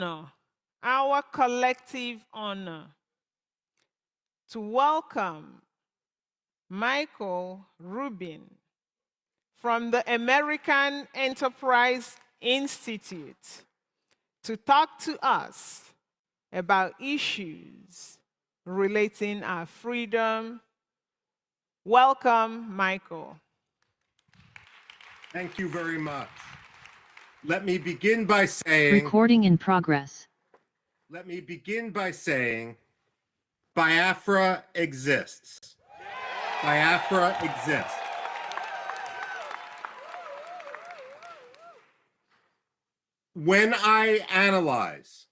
our collective honor to welcome Michael Rubin from the American Enterprise Institute to talk to us about issues relating our freedom. Welcome, Michael. Thank you very much. Let me begin by saying... Recording in progress. Let me begin by saying Biafra exists. Biafra exists. When I analyze,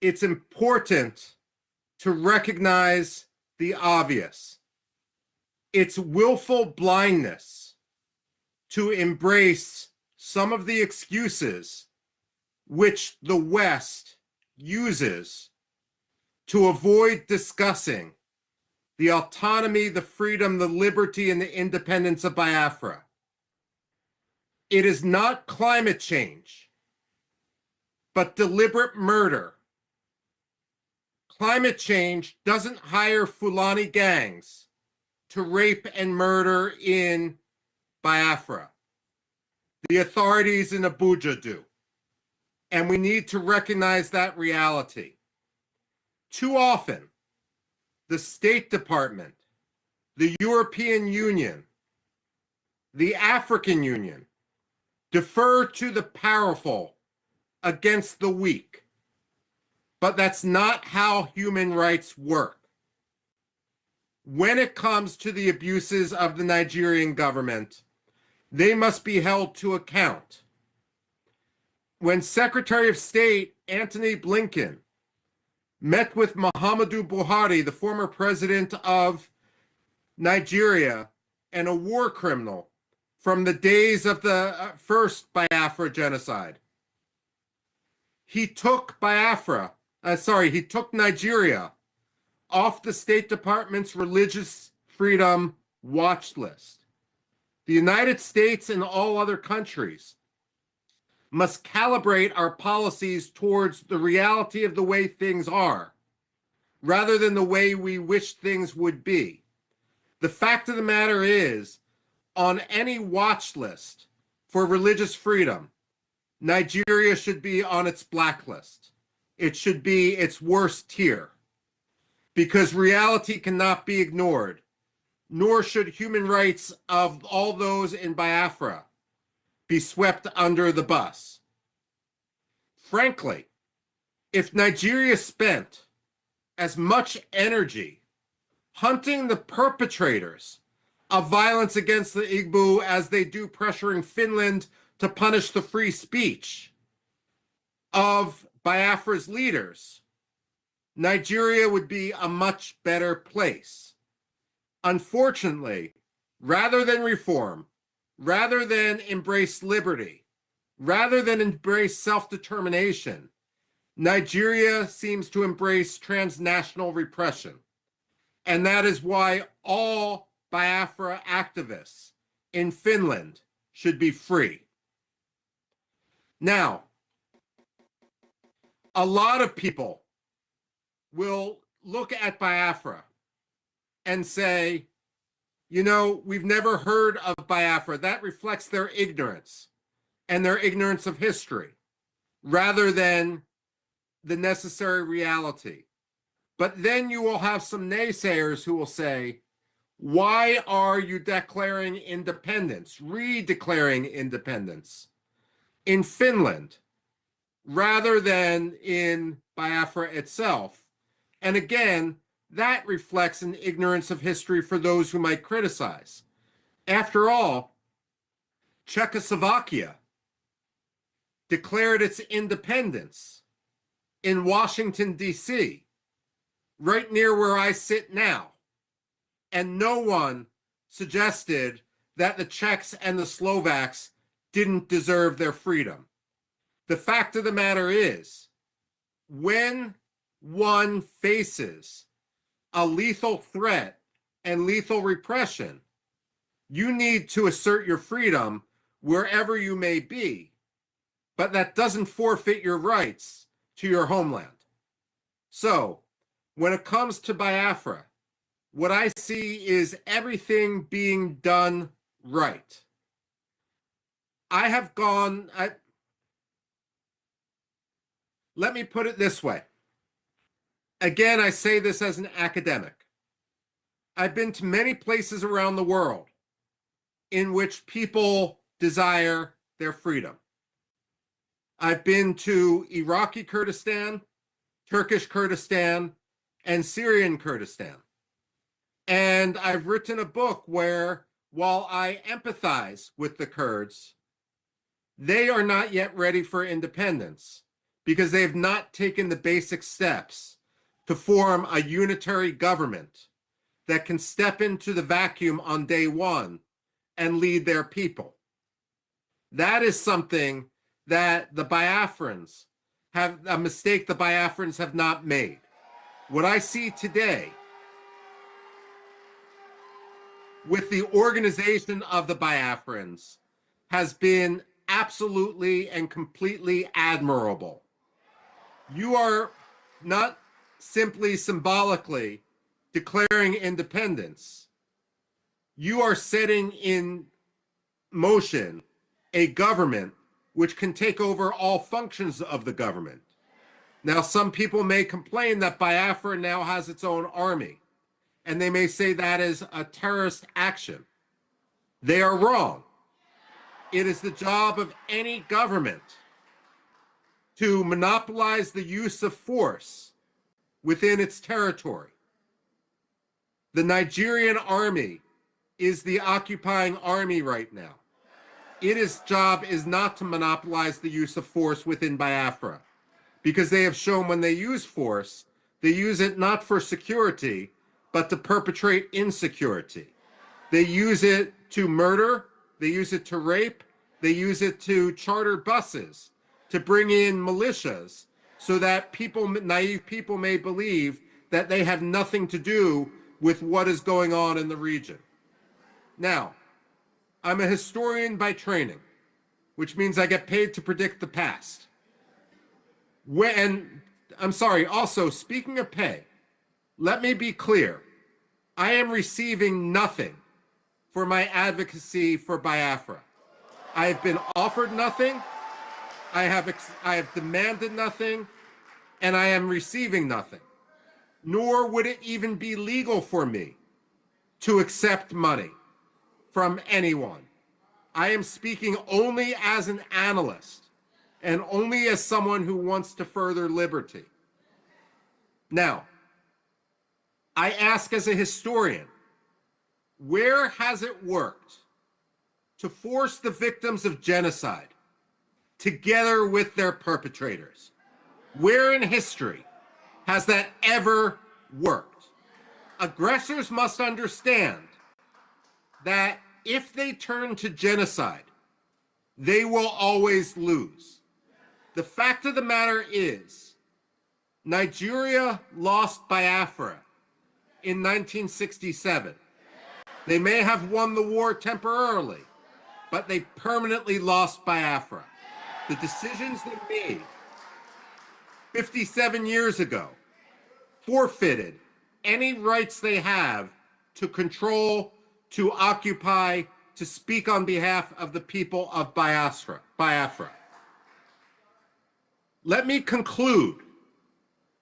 it's important to recognize the obvious. It's willful blindness to embrace some of the excuses which the West uses to avoid discussing the autonomy, the freedom, the liberty, and the independence of Biafra. It is not climate change, but deliberate murder. Climate change doesn't hire Fulani gangs to rape and murder in Biafra. The authorities in Abuja do. And we need to recognize that reality. Too often, the State Department, the European Union, the African Union defer to the powerful against the weak. But that's not how human rights work. When it comes to the abuses of the Nigerian government, they must be held to account. When Secretary of State Antony Blinken met with Muhammadu Buhari, the former president of Nigeria and a war criminal from the days of the first Biafra genocide, he took Nigeria off the State Department's religious freedom watch list. The United States and all other countries must calibrate our policies towards the reality of the way things are, rather than the way we wish things would be. The fact of the matter is, on any watch list for religious freedom, Nigeria should be on its blacklist. It should be its worst tier, because reality cannot be ignored, nor should human rights of all those in Biafra be swept under the bus. Frankly, if Nigeria spent as much energy hunting the perpetrators of violence against the Igbo as they do pressuring Finland to punish the free speech of Biafra's leaders, Nigeria would be a much better place. Unfortunately, rather than reform, rather than embrace liberty, rather than embrace self-determination, Nigeria seems to embrace transnational repression. And that is why all Biafra activists in Finland should be free. Now, a lot of people will look at Biafra and say, you know, we've never heard of Biafra. That reflects their ignorance and their ignorance of history rather than the necessary reality. But then you will have some naysayers who will say, why are you declaring independence, redeclaring independence in Finland rather than in Biafra itself? And again, that reflects an ignorance of history for those who might criticize. After all, Czechoslovakia declared its independence in Washington, D.C., right near where I sit now. And no one suggested that the Czechs and the Slovaks didn't deserve their freedom. The fact of the matter is, when one faces a lethal threat and lethal repression, you need to assert your freedom wherever you may be. but that doesn't forfeit your rights to your homeland. So when it comes to Biafra, what I see is everything being done right. Let me put it this way. Again, I say this as an academic. I've been to many places around the world in which people desire their freedom. I've been to Iraqi Kurdistan, Turkish Kurdistan, and Syrian Kurdistan. And I've written a book where, while I empathize with the Kurds, they are not yet ready for independence because they have not taken the basic steps to form a unitary government that can step into the vacuum on day one and lead their people. That is something that the Biafrans have, a mistake the Biafrans have not made. What I see today with the organization of the Biafrans has been absolutely and completely admirable. You are not simply symbolically declaring independence. You are setting in motion a government which can take over all functions of the government. Now, some people may complain that Biafra now has its own army, and they may say that is a terrorist action. They are wrong. It is the job of any government to monopolize the use of force within its territory. The Nigerian army is the occupying army right now. Its job is not to monopolize the use of force within Biafra, because they have shown when they use force, they use it not for security, but to perpetrate insecurity. They use it to murder, they use it to rape, they use it to charter buses, to bring in militias, so that people, naive people, may believe that they have nothing to do with what is going on in the region. Now, I'm a historian by training, which means I get paid to predict the past. Also, speaking of pay, let me be clear. I am receiving nothing for my advocacy for Biafra. I have been offered nothing, I have demanded nothing, and I am receiving nothing. Nor would it even be legal for me to accept money from anyone. I am speaking only as an analyst and only as someone who wants to further liberty. Now, I ask as a historian, where has it worked to force the victims of genocide together with their perpetrators? Where in history has that ever worked? Aggressors must understand that if they turn to genocide, they will always lose. The fact of the matter is, Nigeria lost Biafra in 1967. They may have won the war temporarily, but they permanently lost Biafra. The decisions they made 57 years ago forfeited any rights they have to control, to occupy, to speak on behalf of the people of Biafra. Let me conclude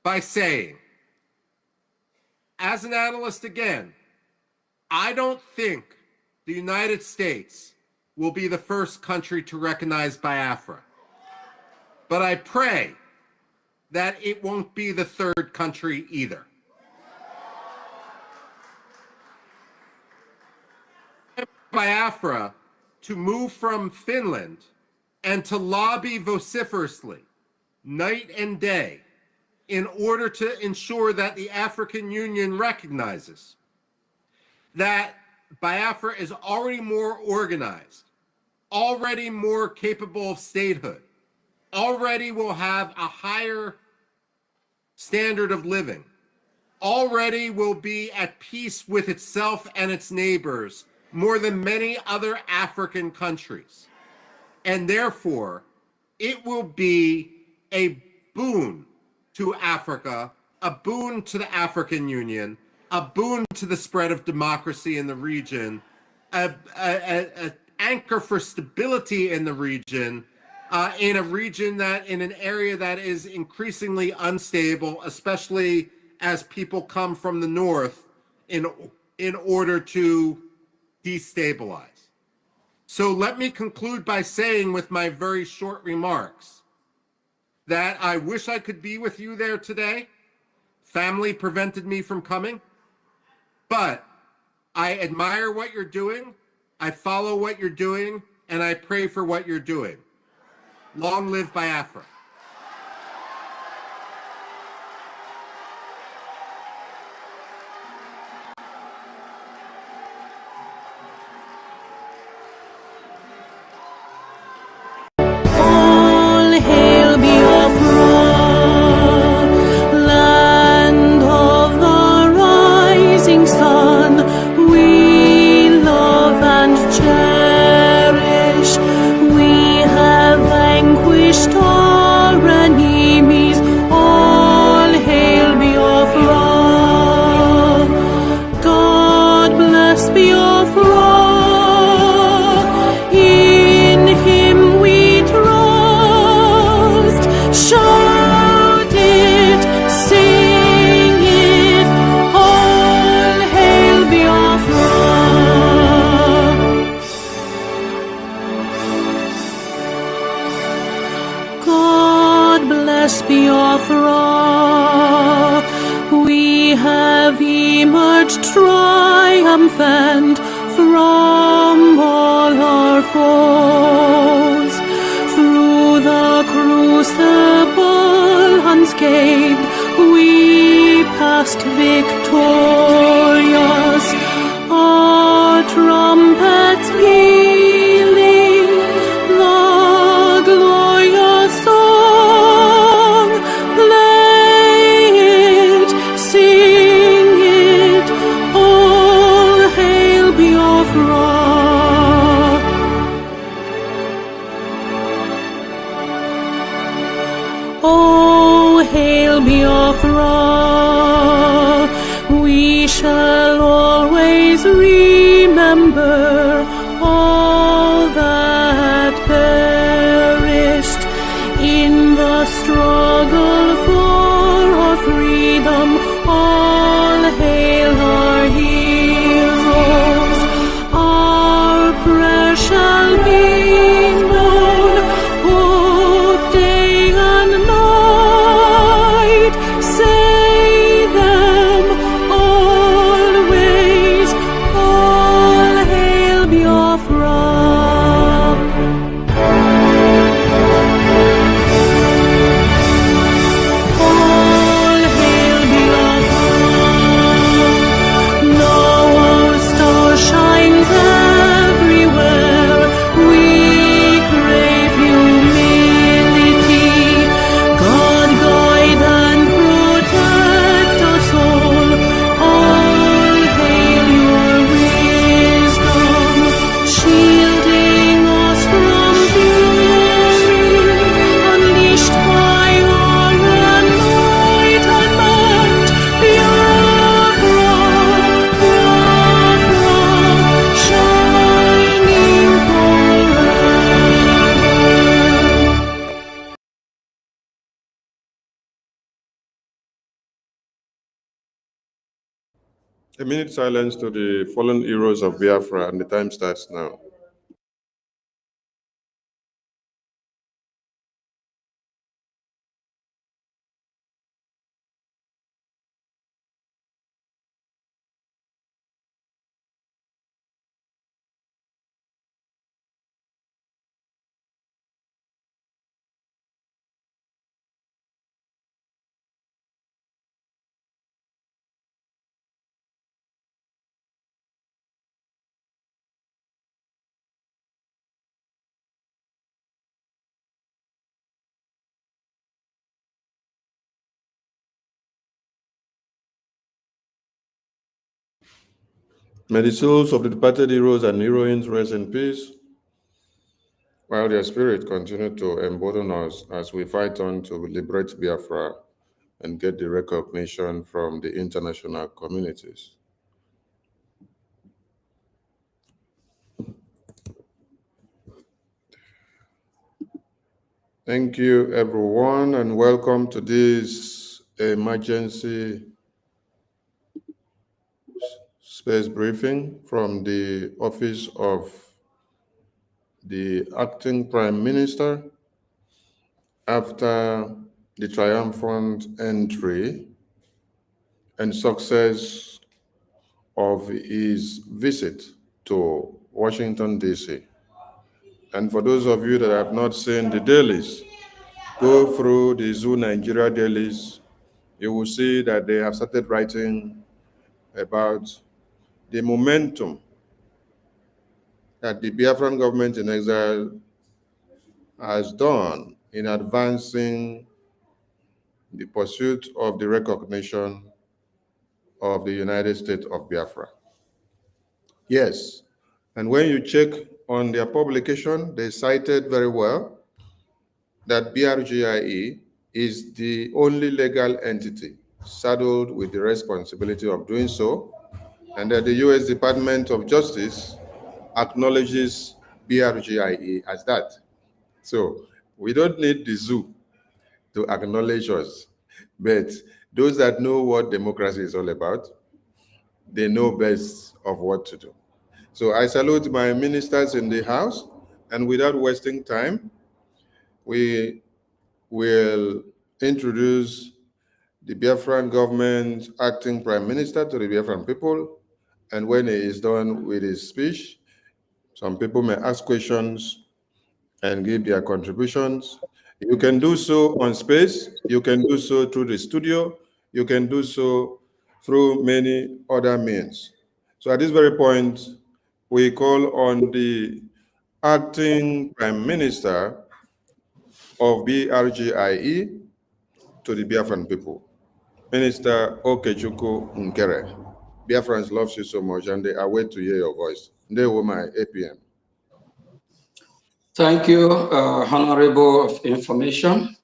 by saying, as an analyst again, I don't think the United States will be the first country to recognize Biafra. But I pray that it won't be the third country either. Biafra to move from Finland and to lobby vociferously night and day in order to ensure that the African Union recognizes that Biafra is already more organized, already more capable of statehood, already will have a higher standard of living, already will be at peace with itself and its neighbors more than many other African countries. And therefore, it will be a boon to Africa, a boon to the African Union, a boon to the spread of democracy in the region, an anchor for stability in the region, in an area that is increasingly unstable, especially as people come from the north in order to destabilize. So let me conclude by saying with my very short remarks that I wish I could be with you there today. Family prevented me from coming, but I admire what you're doing, I follow what you're doing, and I pray for what you're doing. Long live Biafra. All hail Biafra, land of the rising sun, we love and cherish. We have vanquished our enemies. All hail Biafra. God bless Biafra. In him we trust. Shout it, sing it. All hail Biafra. God bless Biafra. We have emerged triumphant from all our foes. Through the crucible unscathed, we passed victorious. Our trumpets pealing the glorious song. Play it, sing it, all hail Biafra. Oh, hail Biafra. We shall always remember all that perished in the struggle for our freedom. All hail our heroes. Our prayer shall be known both day and night. Say them always. All hail Biafra. All hail Biafra. Now our star shines everywhere. We crave humility. God guide and protect us all. All hail your wisdom, shielding us from fury, unleashed by our enlightenment. Biafra, Biafra, shining forever. A minute silence to the fallen heroes of Biafra, and the time starts now. May the souls of the departed heroes and heroines rest in peace. while their spirit continue to embolden us as we fight on to liberate Biafra and get the recognition from the international communities. Thank you, everyone, and welcome to this emergency space briefing from the Office of the Acting Prime Minister after the triumphant entry and success of his visit to Washington, D.C. And for those of you that have not seen the dailies, go through the Zoo Nigeria dailies. You will see that they have started writing about the momentum that the Biafran government in exile has done in advancing the pursuit of the recognition of the United States of Biafra. Yes, and when you check on their publication, they cited very well that BRGIE is the only legal entity saddled with the responsibility of doing so, and that the U.S. Department of Justice acknowledges BRGIE as that. So we don't need the zoo to acknowledge us, but those that know what democracy is all about, they know best of what to do. So I salute my ministers in the House, and without wasting time, we will introduce the Biafran government acting prime minister to the Biafran people. And when he is done with his speech, some people may ask questions and give their contributions. You can do so on space. You can do so through the studio. You can do so through many other means. So at this very point, we call on the acting prime minister of BRGIE to the Biafran people, Minister Okechukwu Nkere. Biafrans loves you so much and they are waiting to hear your voice. Ndewo my APM. Thank you, Honorable of Information,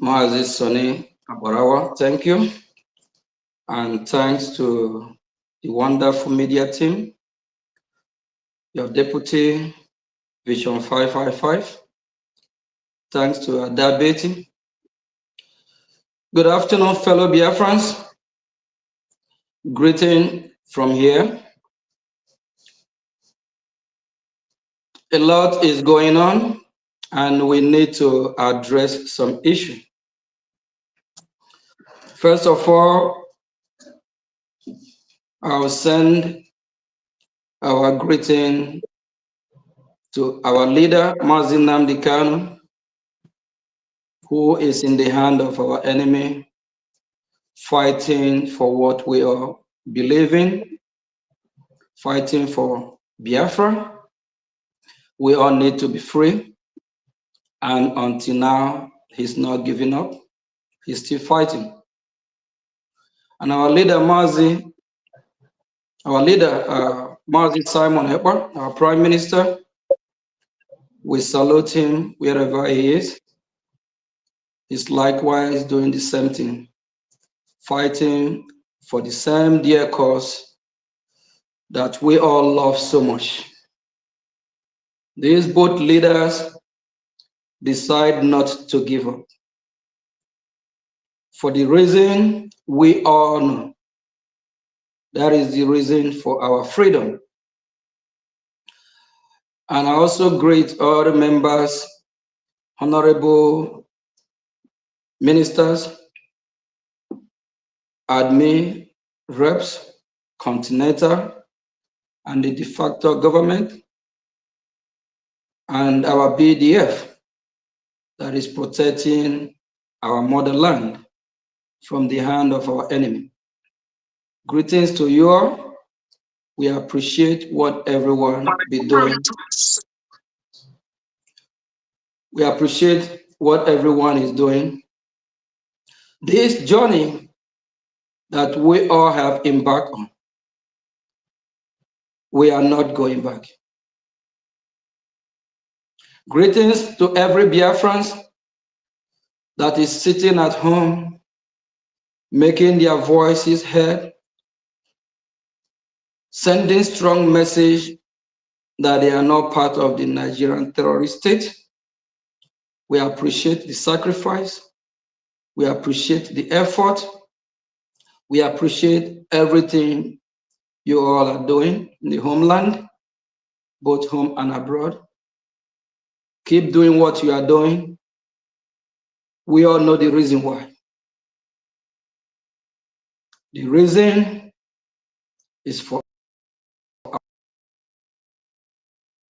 Mazi Soni Aborawa. Thank you. And thanks to the wonderful media team, your deputy, Vision 555. Thanks to Adabeti. Good afternoon, fellow Biafrans. Greeting from here. A lot is going on, and we need to address some issues. First of all, I'll send our greeting to our leader, Mazi Nnamdi Kanu, who is in the hand of our enemy, fighting for what we all believe in, fighting for Biafra. We all need to be free. And until now, he's not giving up. He's still fighting. And our leader, Mazi Simon Ekpa, our Prime Minister, we salute him wherever he is. He's likewise doing the same thing, fighting for the same dear cause that we all love so much. These both leaders decide not to give up. For the reason we all know, that is the reason for our freedom. And I also greet all the members, honorable ministers, admin, reps, continental, and the de facto government, and our BDF that is protecting our motherland from the hand of our enemy. Greetings to you all. We appreciate what everyone be doing. We appreciate what everyone is doing. This journey that we all have embarked on, we are not going back. Greetings to every Biafran that is sitting at home, making their voices heard, sending strong message that they are not part of the Nigerian terrorist state. We appreciate the sacrifice. We appreciate the effort. We appreciate everything you all are doing in the homeland, both home and abroad. Keep doing what you are doing. We all know the reason why. The reason is for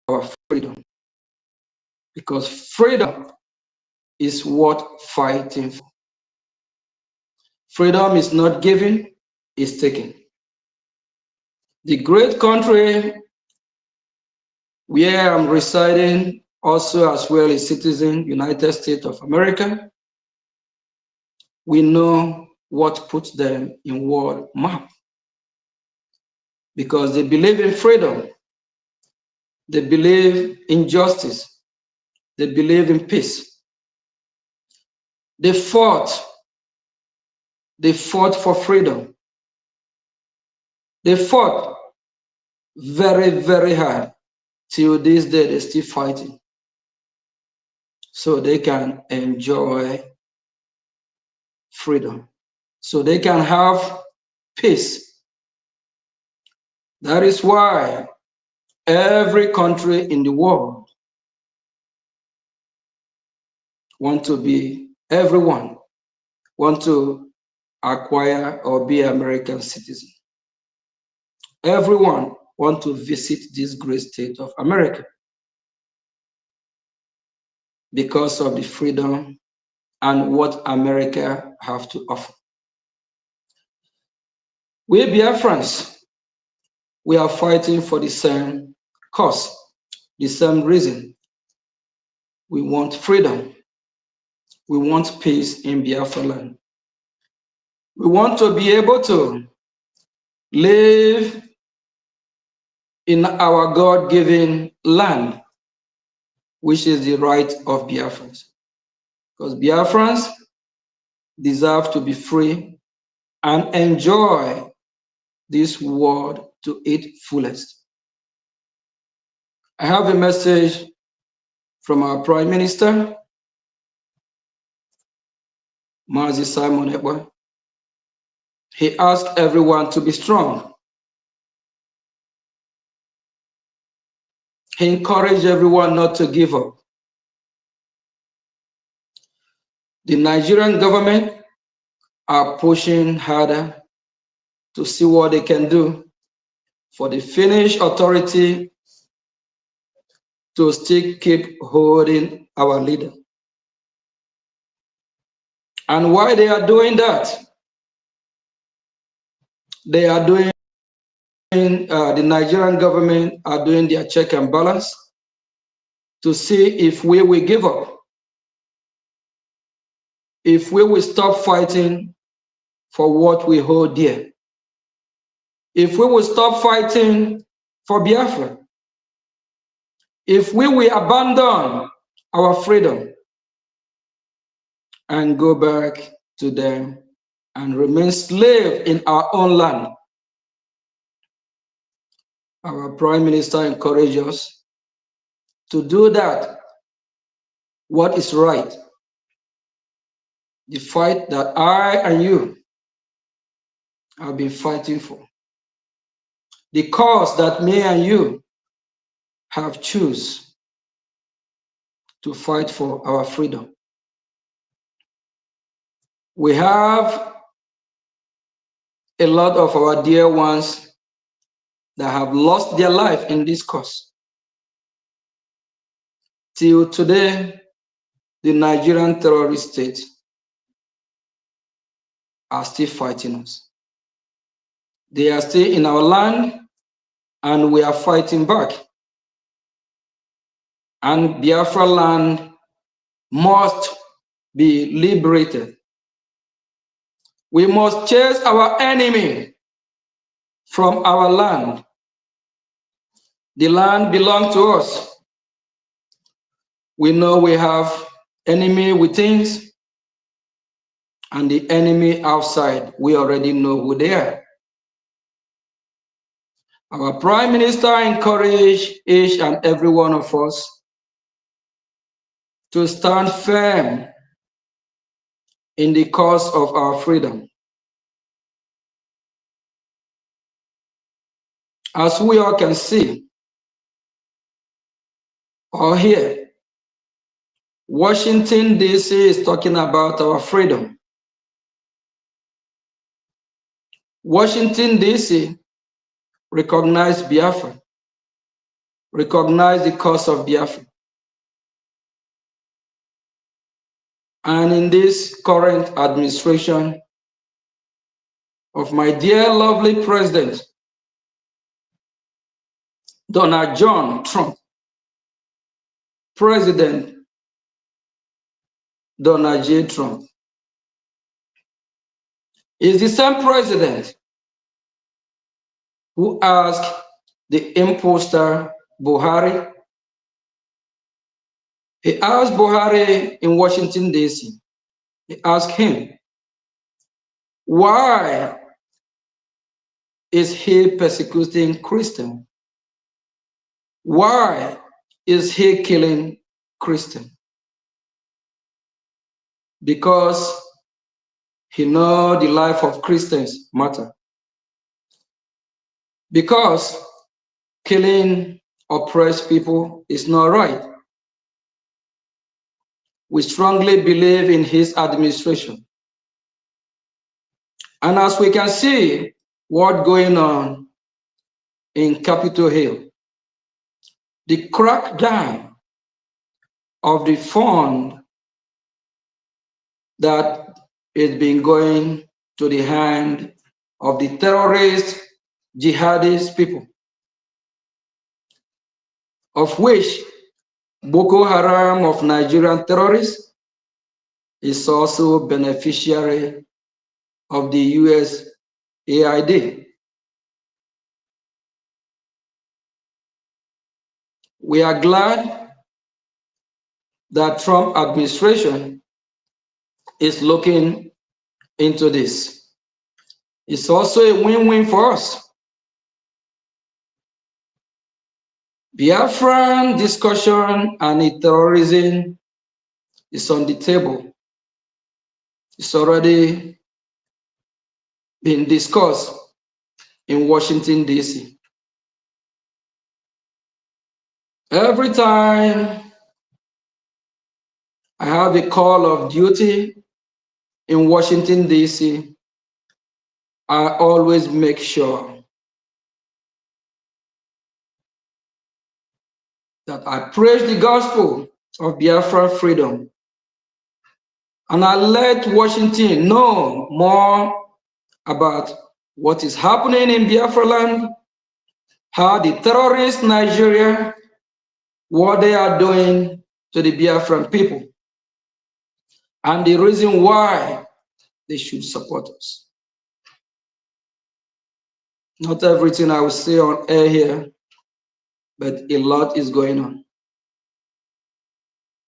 our freedom, because freedom is worth fighting for. Freedom is not given, it's taken. The great country where I'm residing, also as well as citizen, United States of America, we know what puts them in world map, because they believe in freedom, they believe in justice, they believe in peace. They fought for freedom. They fought very, very hard. Till this day, they're still fighting, so they can enjoy freedom, so they can have peace. That is why every country in the world everyone want to acquire or be American citizen. Everyone want to visit this great state of America because of the freedom and what America have to offer. We Biafrans, we are fighting for the same cause, the same reason. We want freedom. We want peace in Biafra land. We want to be able to live in our God-given land, which is the right of Biafrans. Because Biafrans deserve to be free and enjoy this world to its fullest. I have a message from our Prime Minister, Mazi Simon Ekpa. He asked everyone to be strong. He encouraged everyone not to give up. The Nigerian government are pushing harder to see what they can do for the Finnish authority to still keep holding our leader. And why they are doing that? They are doing, the Nigerian government are doing their check and balance to see if we will give up, if we will stop fighting for what we hold dear, if we will stop fighting for Biafra, if we will abandon our freedom and go back to them and remain slave in our own land. Our Prime Minister encouraged us to do that, what is right. The fight that I and you have been fighting for. The cause that me and you have chosen to fight for our freedom. We have a lot of our dear ones that have lost their life in this cause. Till today, the Nigerian terrorist state are still fighting us. They are still in our land and we are fighting back. And Biafra land must be liberated. We must chase our enemy from our land. The land belongs to us. We know we have enemy within and the enemy outside. We already know who they are. Our Prime Minister encouraged each and every one of us to stand firm in the cause of our freedom. As we all can see or hear, Washington, D.C. is talking about our freedom. Washington, D.C. recognize Biafra, recognize the cause of Biafra. And in this current administration of my dear, lovely President, Donald John Trump, President Donald J. Trump, is the same president who asked the imposter Buhari. He asked Buhari in Washington, D.C. He asked him, why is he persecuting Christians? Why is he killing Christians? Because he knows the life of Christians matter. Because killing oppressed people is not right. We strongly believe in his administration. And as we can see what's going on in Capitol Hill, the crackdown of the fund that is been going to the hand of the terrorist, jihadist people, of which Boko Haram of Nigerian terrorists is also beneficiary of the US AID. We are glad that Trump administration is looking into this. It's also a win-win for us. Biafran discussion and terrorism is on the table. It's already been discussed in Washington, D.C. Every time I have a call of duty in Washington, D.C., I always make sure that I preach the gospel of Biafra freedom. And I let Washington know more about what is happening in Biafra land, how the terrorists Nigeria, what they are doing to the Biafran people, and the reason why they should support us. Not everything I will say on air here, but a lot is going on.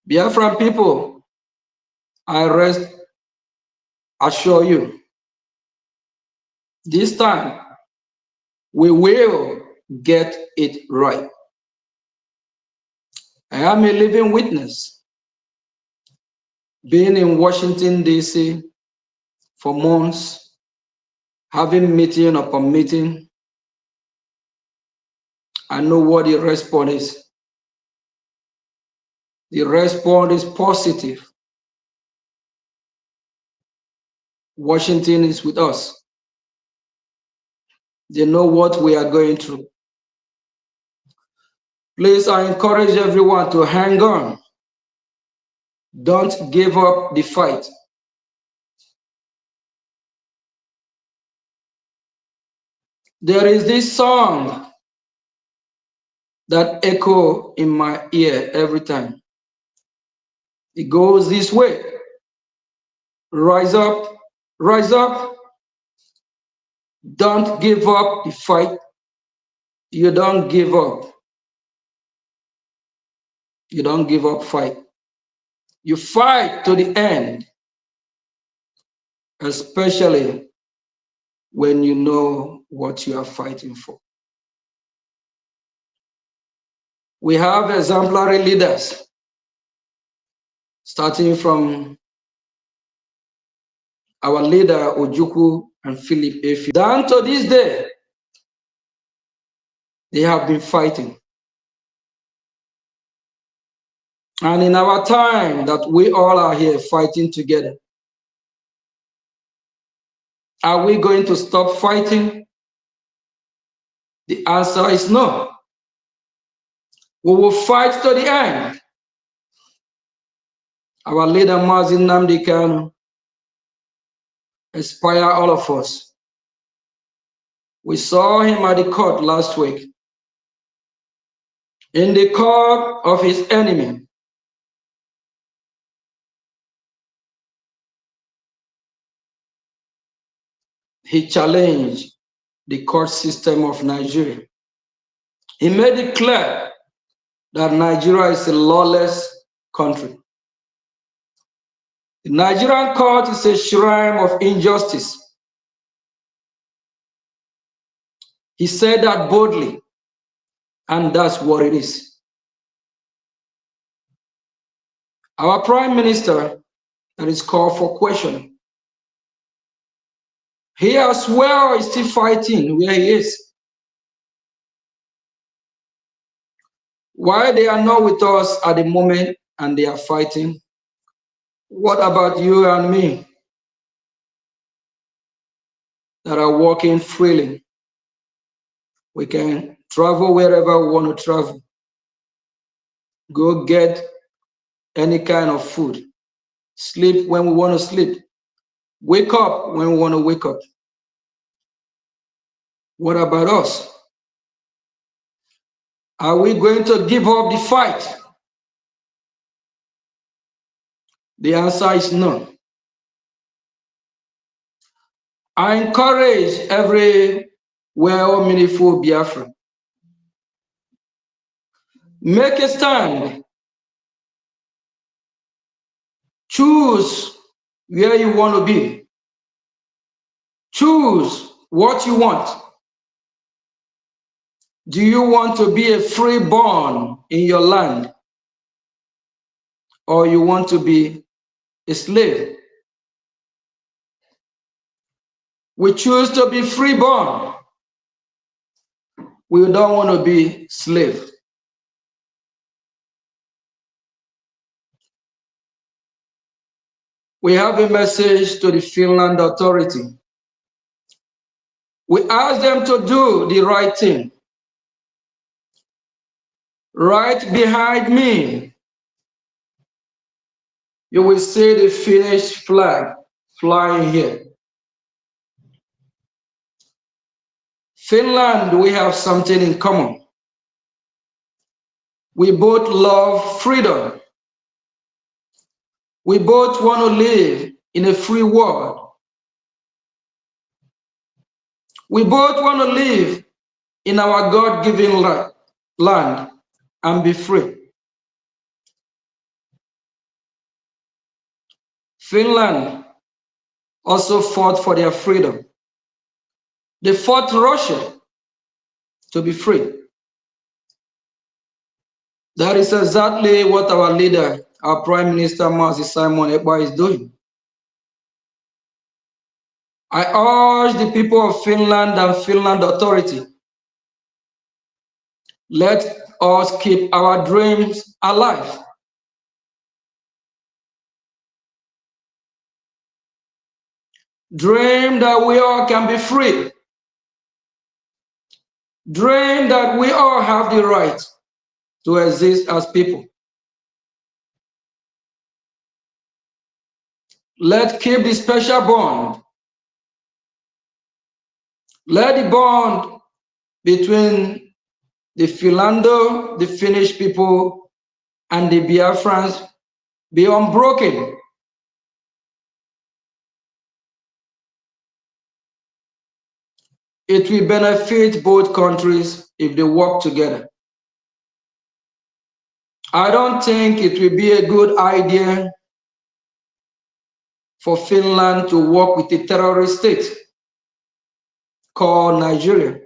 Biafran people, I assure you, this time we will get it right. I am a living witness, being in Washington, D.C. for months, having meeting upon meeting. I know what the response is. The response is positive. Washington is with us. They know what we are going through. Please, I encourage everyone to hang on. Don't give up the fight. There is this song that echoes in my ear every time. It goes this way. Rise up, rise up. Don't give up the fight. You don't give up. You don't give up fight. You fight to the end, especially when you know what you are fighting for. We have exemplary leaders, starting from our leader Ojukwu and Philip Efi. Down to this day, they have been fighting. And in our time that we all are here fighting together, are we going to stop fighting? The answer is no. We will fight to the end. Our leader, Mazin Nnamdi Kanu, inspire all of us. We saw him at the court last week. In the court of his enemy, he challenged the court system of Nigeria. He made it clear that Nigeria is a lawless country. The Nigerian court is a shrine of injustice. He said that boldly, and that's what it is. Our prime minister, that is called for question. He as well is still fighting where he is. Why they are not with us at the moment and they are fighting? What about you and me that are walking freely? We can travel wherever we want to travel. Go get any kind of food. Sleep when we want to sleep. Wake up when we want to wake up. What about us? Are we going to give up the fight? The answer is no. I encourage every well-meaningful Biafran. Make a stand. Choose where you want to be. Choose what you want. Do you want to be a freeborn in your land? Or you want to be a slave? We choose to be freeborn. We don't want to be slave. We have a message to the Finland authority. We ask them to do the right thing. Right behind me, you will see the Finnish flag flying here. Finland, we have something in common. We both love freedom. We both want to live in a free world. We both want to live in our God-given land and be free. Finland also fought for their freedom. They fought Russia to be free. That is exactly what our leader, our Prime Minister, Mazi Simon Ekpa, is doing. I urge the people of Finland and Finland authority, let us keep our dreams alive. Dream that we all can be free. Dream that we all have the right to exist as people. Let's keep the special bond. Let the bond between the Philando, the Finnish people, and the Biafrans be unbroken. It will benefit both countries if they work together. I don't think it will be a good idea for Finland to work with a terrorist state called Nigeria.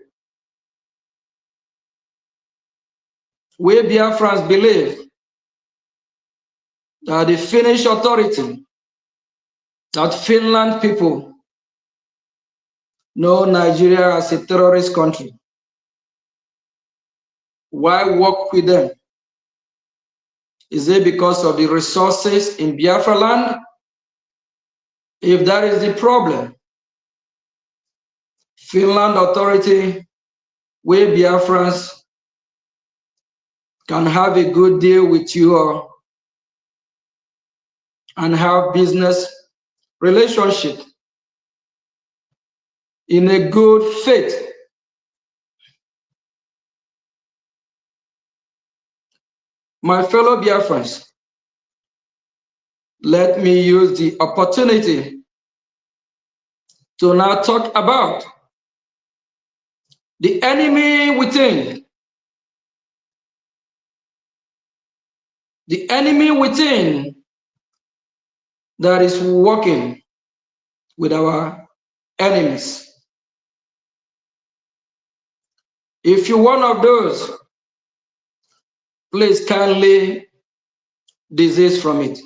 We Biafrans believe that the Finnish authority, that Finland people know Nigeria as a terrorist country. Why work with them? Is it because of the resources in Biafra land? If that is the problem, Finland authority, we Biafrans can have a good deal with you all and have business relationship in a good faith. My fellow Biafrans, let me use the opportunity to now talk about the enemy within. The enemy within that is working with our enemies. If you're one of those, please kindly desist from it.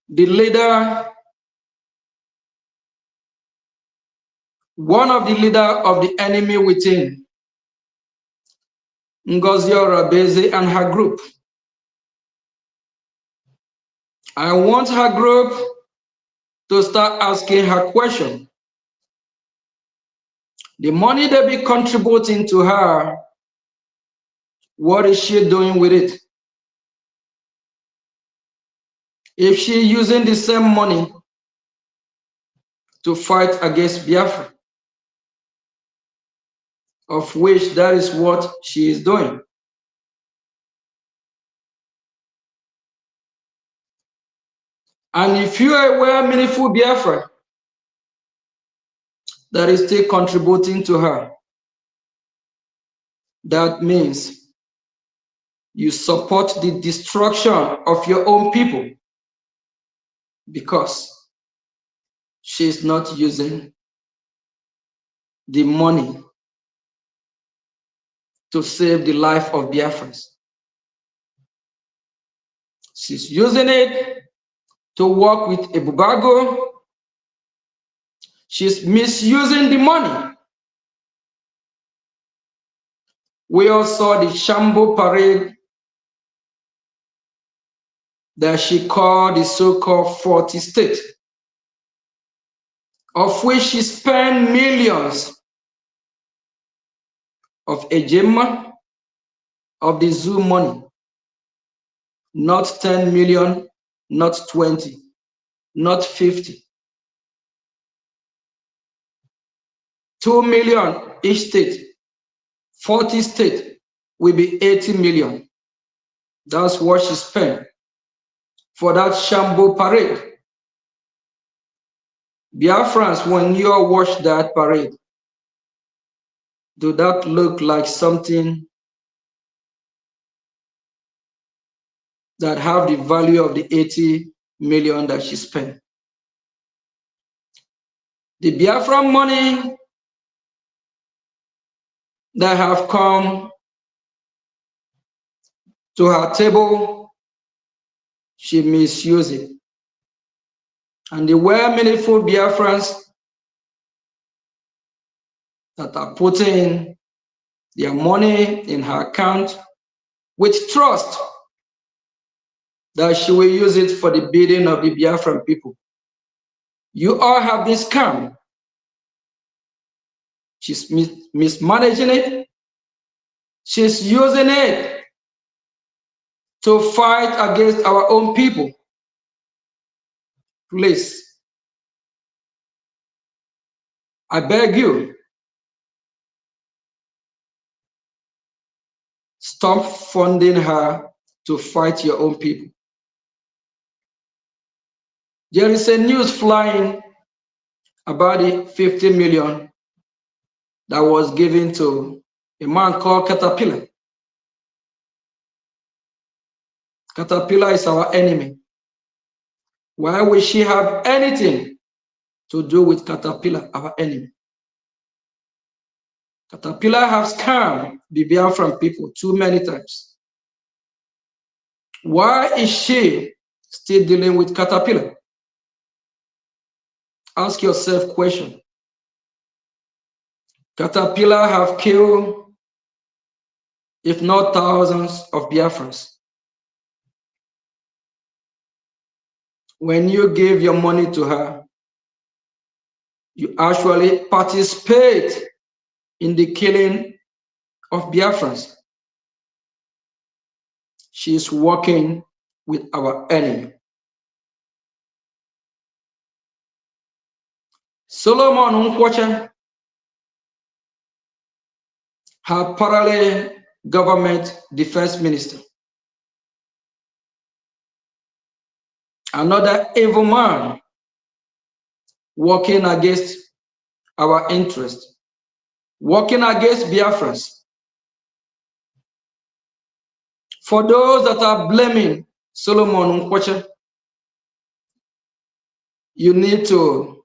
The leader, one of the leader of the enemy within, Ngozi Orabeze and her group. I want her group to start asking her question. The money they be contributing to her, what is she doing with it? If she using the same money to fight against Biafra, of which that is what she is doing. And if you are aware, meaningful Biafra that is still contributing to her, that means you support the destruction of your own people because she's not using the money to save the life of Biafrans. She's using it to work with Ebubeagu. She's misusing the money. We all saw the Shambo parade that she called the so-called 40 state, of which she spent millions of Ejema, of the zoo money, not 10 million, not 20, not 50. 2 million each state, 40 state will be 80 million. That's what she spent for that Shambo parade. Biafrans, when you watch that parade, do that look like something that have the value of the 80 million that she spent? The Biafran money that have come to her table, she misused it. And the well-meaningful Biafrans that are putting their money in her account with trust that she will use it for the bidding of the Biafran people. You all have been scammed. She's mismanaging it. She's using it to fight against our own people. Please, I beg you, stop funding her to fight your own people. There is a news flying about the 50 million that was given to a man called Catapila Catapila is our enemy. Why would she have anything to do with Catapila, our enemy? Catapila has scammed the Biafran people too many times. Why is she still dealing with Catapila? Ask yourself question. Catapila have killed, if not thousands, of Biafrans. When you give your money to her, you actually participate in the killing of Biafrans. She is working with our enemy. Solomon Nkwocha, her parallel government defense minister. Another evil man working against our interest, working against Biafrans. For those that are blaming Solomon Nkwocha, you need to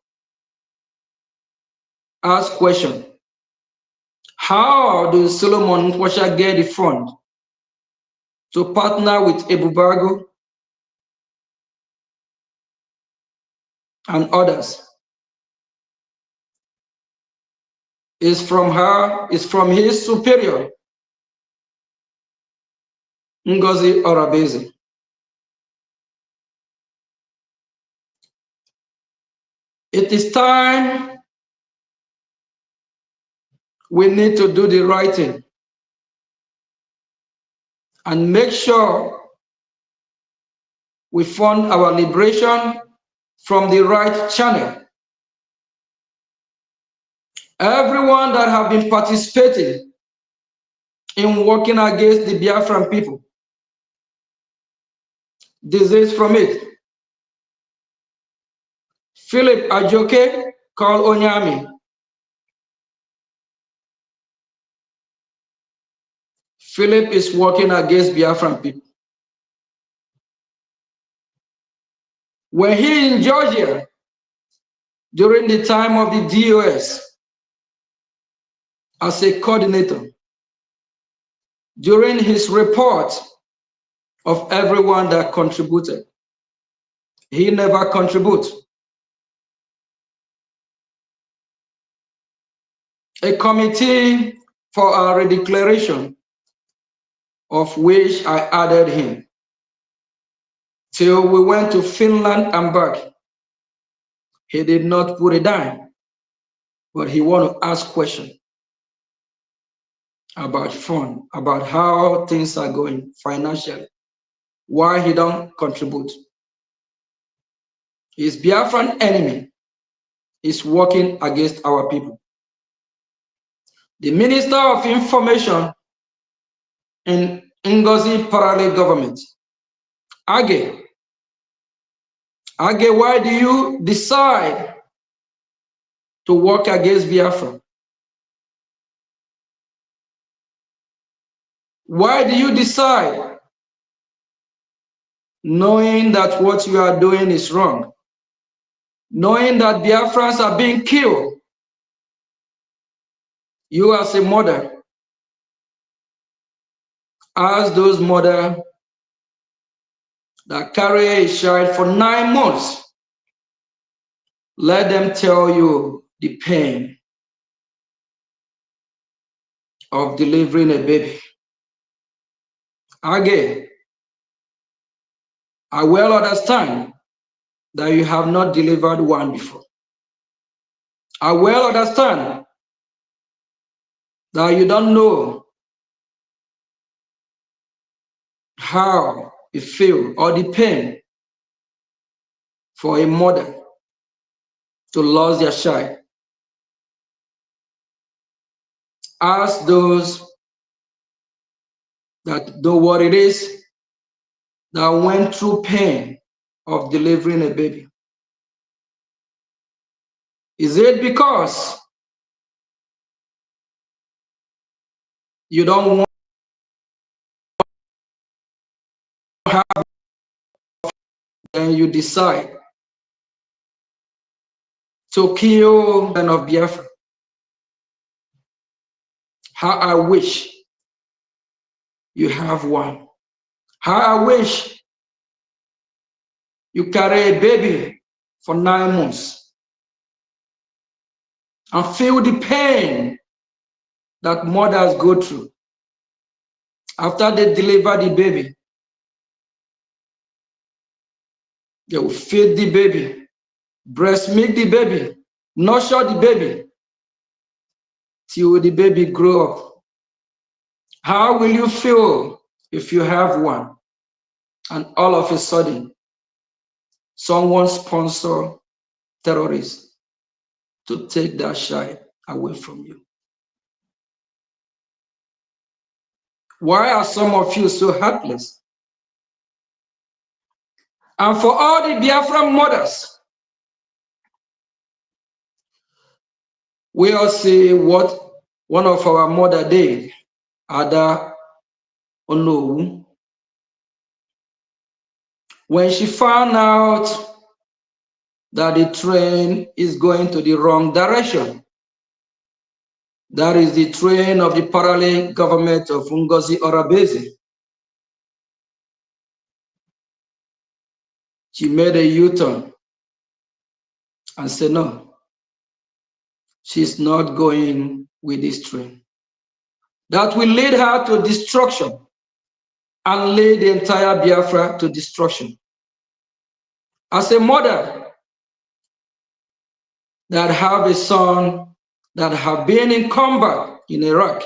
ask question. How does Solomon Nkwocha get the fund to partner with Ebubeagu and others? Is from her, is from his superior, Ngozi Orabeze. It is time we need to do the right thing and make sure we fund our liberation from the right channel. Everyone that have been participating in working against the Biafran people, disease from it. Philip Ajoke called Onyami. Philip is working against Biafran people. When he in Georgia during the time of the DOS as a coordinator, during his report of everyone that contributed, he never contributed. A committee for our redeclaration, of which I added him, till we went to Finland and back. He did not put a dime, but he want to ask questions about fund, about how things are going financially, why he don't contribute. His Biafran enemy is working against our people. The Minister of Information in Ngozi parallel government, Age, why do you decide to work against Biafra? Why do you decide, knowing that what you are doing is wrong, knowing that Biafrans are being killed? You as a mother, ask those mothers that carry a child for 9 months, let them tell you the pain of delivering a baby. Again, I well understand that you have not delivered one before. I well understand that you don't know how it feels or the pain for a mother to lose their child. Ask those that know what it is, that went through pain of delivering a baby. Is it because you don't want have, then you decide to kill men of Biafra. How I wish you have one. How I wish you carry a baby for 9 months and feel the pain that mothers go through. After they deliver the baby, they will feed the baby, breast milk the baby, nurture the baby till the baby grow up. How will you feel if you have one and all of a sudden someone sponsor terrorists to take that child away from you? Why are some of you so heartless? And for all the Biafran mothers, we all see what one of our mother did, Ada Onowu, when she found out that the train is going to the wrong direction. That is the train of the parallel government of Ngozi Orabeze. She made a U-turn and said, no, she's not going with this train. That will lead her to destruction and lead the entire Biafra to destruction. As a mother that have a son that have been in combat in Iraq,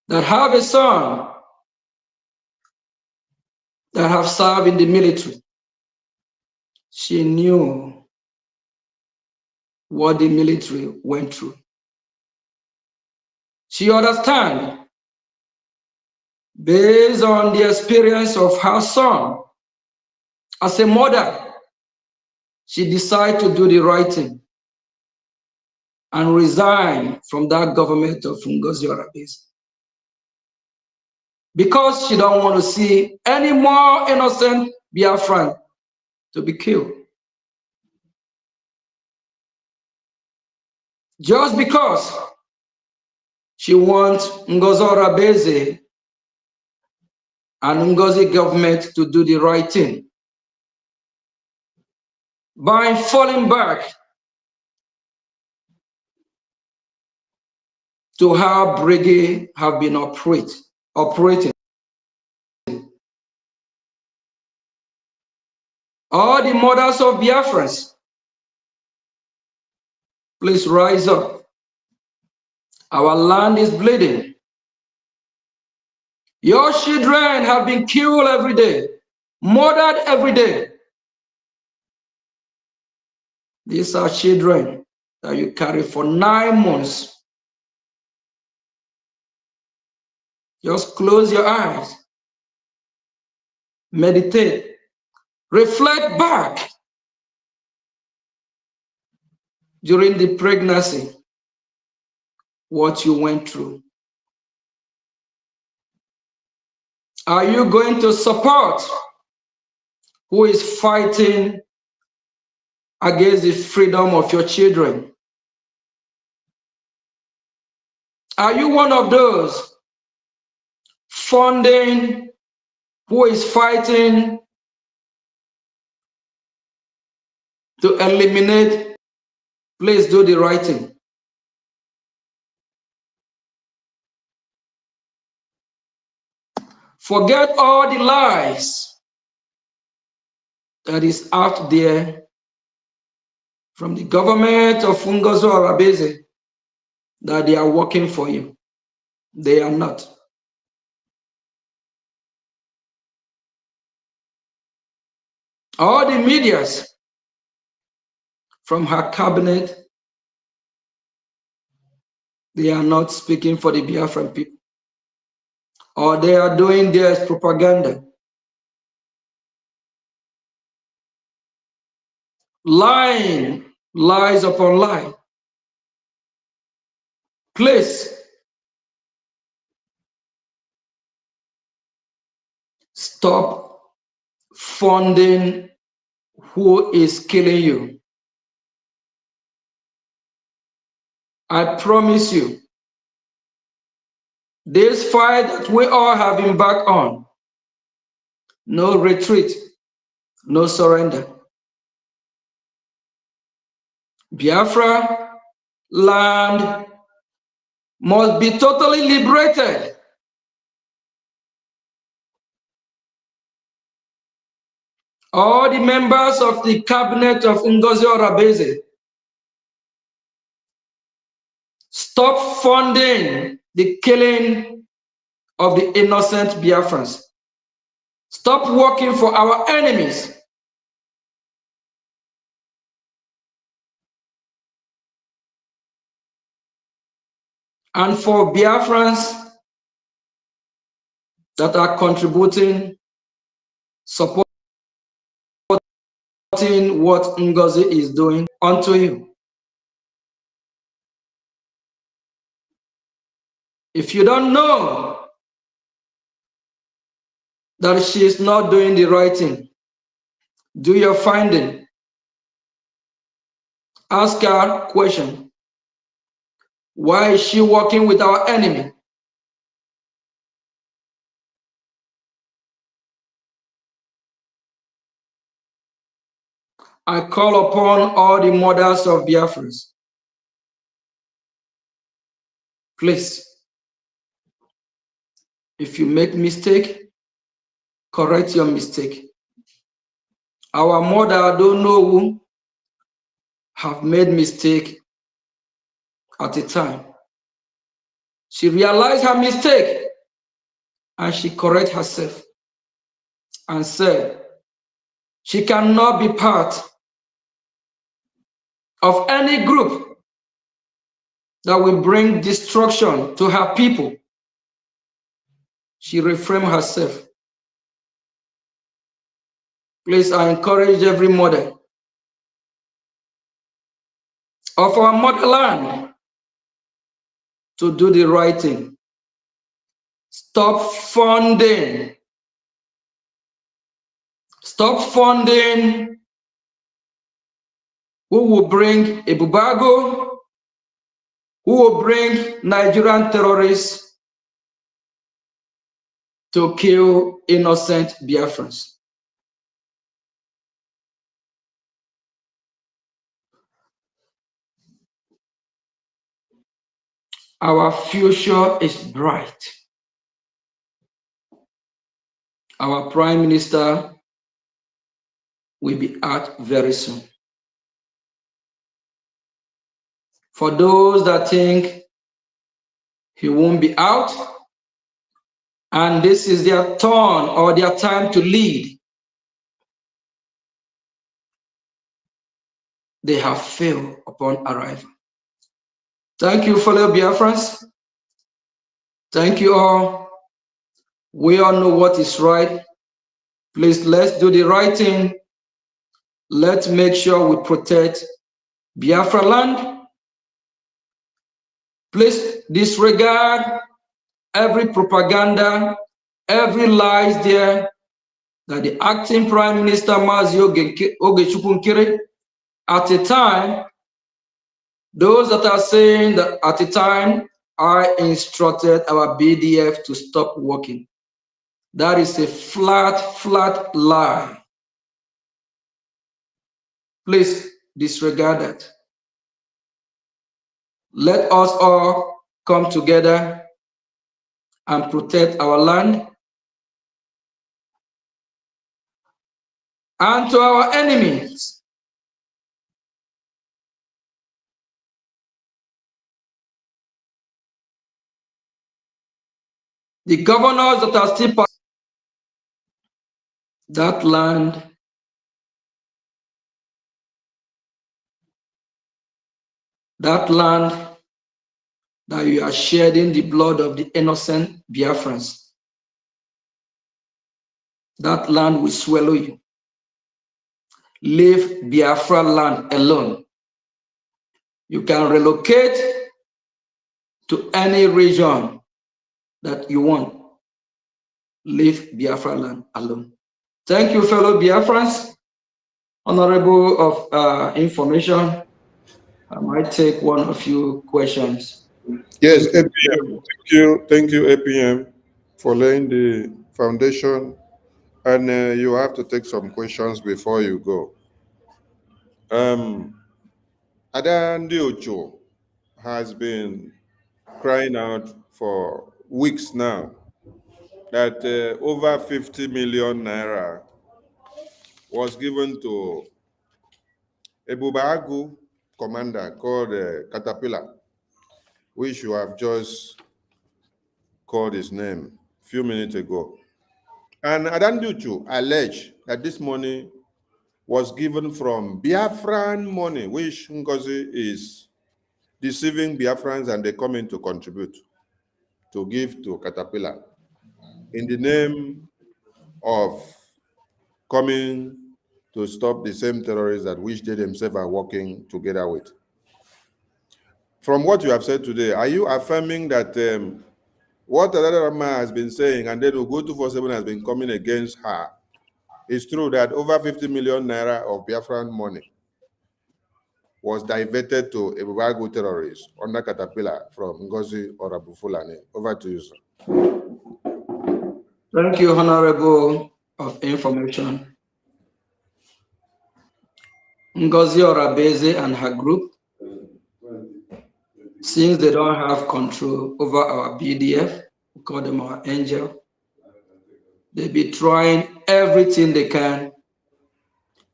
that have a son that have served in the military, she knew what the military went through. She understands, based on the experience of her son, as a mother, she decided to do the right thing and resign from that government of Ngozi Orabeze. Because she don't want to see any more innocent Biafran to be killed. Just because she wants Ngozi Orabeze and Ngozi government to do the right thing by falling back to how Brgie have been operating. All the mothers of Biafrans, please rise up. Our land is bleeding. Your children have been killed every day, murdered every day. These are children that you carry for 9 months. Just close your eyes, meditate, reflect back during the pregnancy, what you went through. Are you going to support who is fighting against the freedom of your children? Are you one of those funding who is fighting to eliminate? Please do the right thing. Forget all the lies that is out there from the government of Ngozi Orabeze that they are working for you. They are not. All the medias from her cabinet, they are not speaking for the Biafran people. Or they are doing their propaganda. Lying, lies upon lie. Please stop funding who is killing you. I promise you, this fight that we all have embarked on, no retreat, no surrender. Biafra land must be totally liberated. All the members of the cabinet of Ngozi Orabeze, stop funding the killing of the innocent Biafrans. Stop working for our enemies. And for Biafrans that are contributing, supporting what Ngozi is doing unto you. If you don't know that she is not doing the right thing, do your finding. Ask her question. Why is she working with our enemy? I call upon all the mothers of Biafrans. Please, if you make mistake, correct your mistake. Our mother don't know who have made mistake at a time. She realized her mistake and she correct herself and said she cannot be part of any group that will bring destruction to her people. She reframed herself. Please, I encourage every mother of our motherland to do the right thing. Stop funding. Stop funding who will bring Ebubeagu, who will bring Nigerian terrorists to kill innocent Biafrans. Our future is bright. Our Prime Minister will be out very soon. For those that think he won't be out, and this is their turn or their time to lead, they have failed upon arrival. Thank you, fellow Biafrans. Thank you all. We all know what is right. Please, let's do the right thing. Let's make sure we protect Biafra land. Please disregard every propaganda, every lies there that the acting Prime Minister Mazi Ogechukwu Nkiri, at a time, those that are saying that at a time, I instructed our BDF to stop working. That is a flat lie. Please disregard that. Let us all come together and protect our land. And to our enemies, the governors that are still part that land, that you are shedding the blood of the innocent Biafrans, that land will swallow you. Leave Biafra land alone. You can relocate to any region that you want. Leave Biafra land alone. Thank you, fellow Biafrans. Honorable of information, I might take one or few questions. Yes, Thank you. APM. Thank you, APM, for laying the foundation. And you have to take some questions before you go. Adan Diocho has been crying out for weeks now that over 50 million naira was given to Ebubeagu commander called Catapila, which you have just called his name a few minutes ago. And Adan Diocho alleged that this money was given from Biafran money, which Ngozi is deceiving Biafrans and they come in to contribute, to give to Catapila in the name of coming to stop the same terrorists that which they themselves are working together with. From what you have said today, are you affirming that what Rama has been saying and then Ugo247 has been coming against her is true, that over 50 million naira of Biafran money was diverted to Ebubeagu terrorists under Catapila from Ngozi or Abu Fulani? Over to you, sir. Thank you, Honorable of Information. Ngozi Orabeze and her group, since they don't have control over our BDF, we call them our angel, they be trying everything they can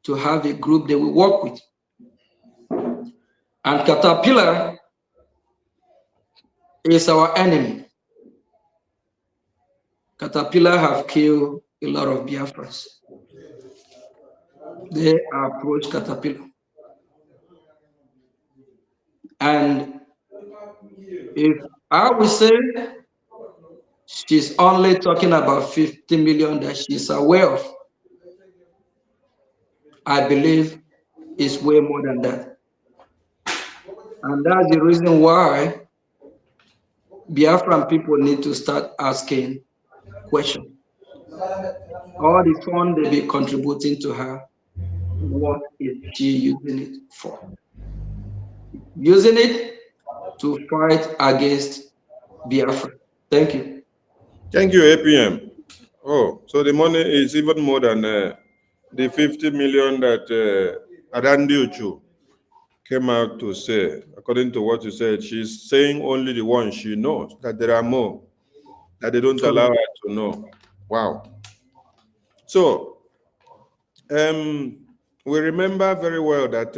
to have a group they will work with. And Caterpillar is our enemy. Caterpillar have killed a lot of Biafrans. They approach Caterpillar. And if I would say she's only talking about 50 million that she's aware of, I believe it's way more than that. And that's the reason why Biafran people need to start asking questions. All the fund they be contributing to her, what is she using it for? Using it to fight against Biafra. Thank you. Thank you, APM. Oh, so the money is even more than the 50 million that Adan Diocho came out to say. According to what you said, she's saying only the one she knows, that there are more that they don't allow her to know. Wow. So, we remember very well that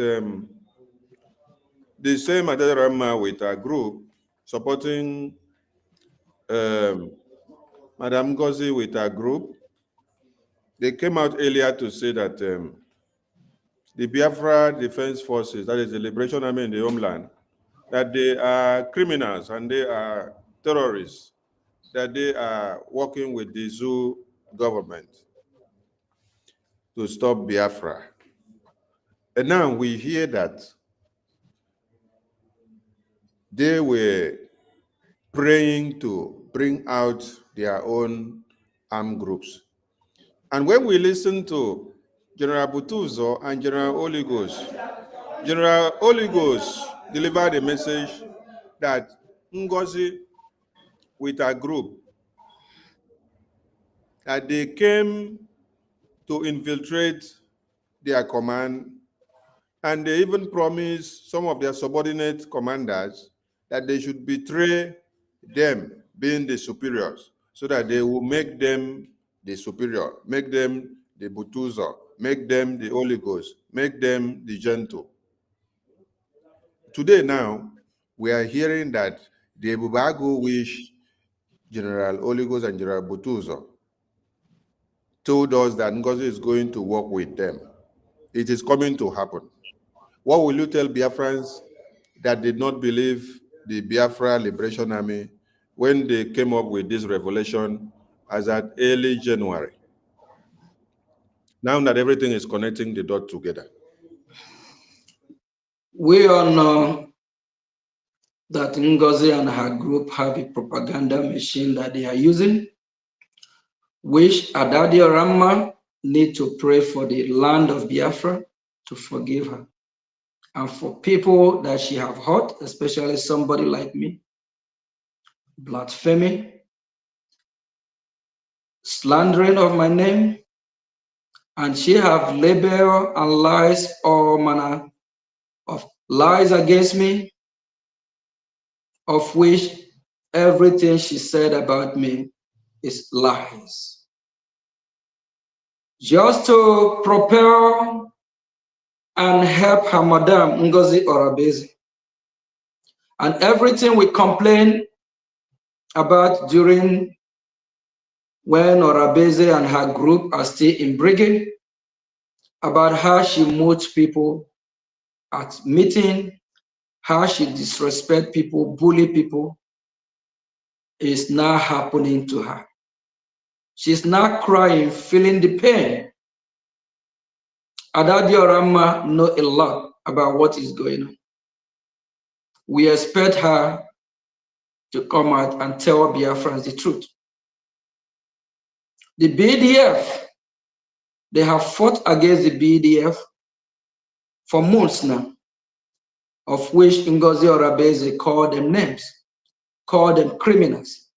the same Adarama with our group supporting Madam Ngozi with our group, they came out earlier to say that the Biafra Defense Forces, that is the Liberation Army in the homeland, that they are criminals and they are terrorists, that they are working with the zoo government to stop Biafra. And now we hear that they were praying to bring out their own armed groups. And when we listen to General Butuzo and General Oligos delivered a message that Ngozi with her group, that they came to infiltrate their command, and they even promised some of their subordinate commanders that they should betray them, being the superiors, so that they will make them the superior, make them the Butuzo, make them the Oligos, make them the gentle. Today now, we are hearing that the Ebubeagu wish General Oligos and General Butuzo told us that Ngozi is going to work with them. It is coming to happen. What will you tell Biafrans that did not believe the Biafra Liberation Army when they came up with this revelation as at early January? Now that everything is connecting the dot together. We all know that Ngozi and her group have a propaganda machine that they are using, which Adadi Rama need to pray for the land of Biafra to forgive her. And for people that she have hurt, especially somebody like me, blasphemy, slandering of my name, and she have labeled and lies, all manner of lies against me, of which everything she said about me is lies. Just to propel and help her madam Ngozi Orabezi. And everything we complain about during when Orabeze and her group are still in Brgie, about how she moves people at meeting, how she disrespect people, bully people, is now happening to her. She's now crying, feeling the pain. Adadi Orama know a lot about what is going on. We expect her to come out and tell Biafrans the truth. The BDF, they have fought against the BDF for months now, of which Ngozi Orabeze called them names, called them criminals.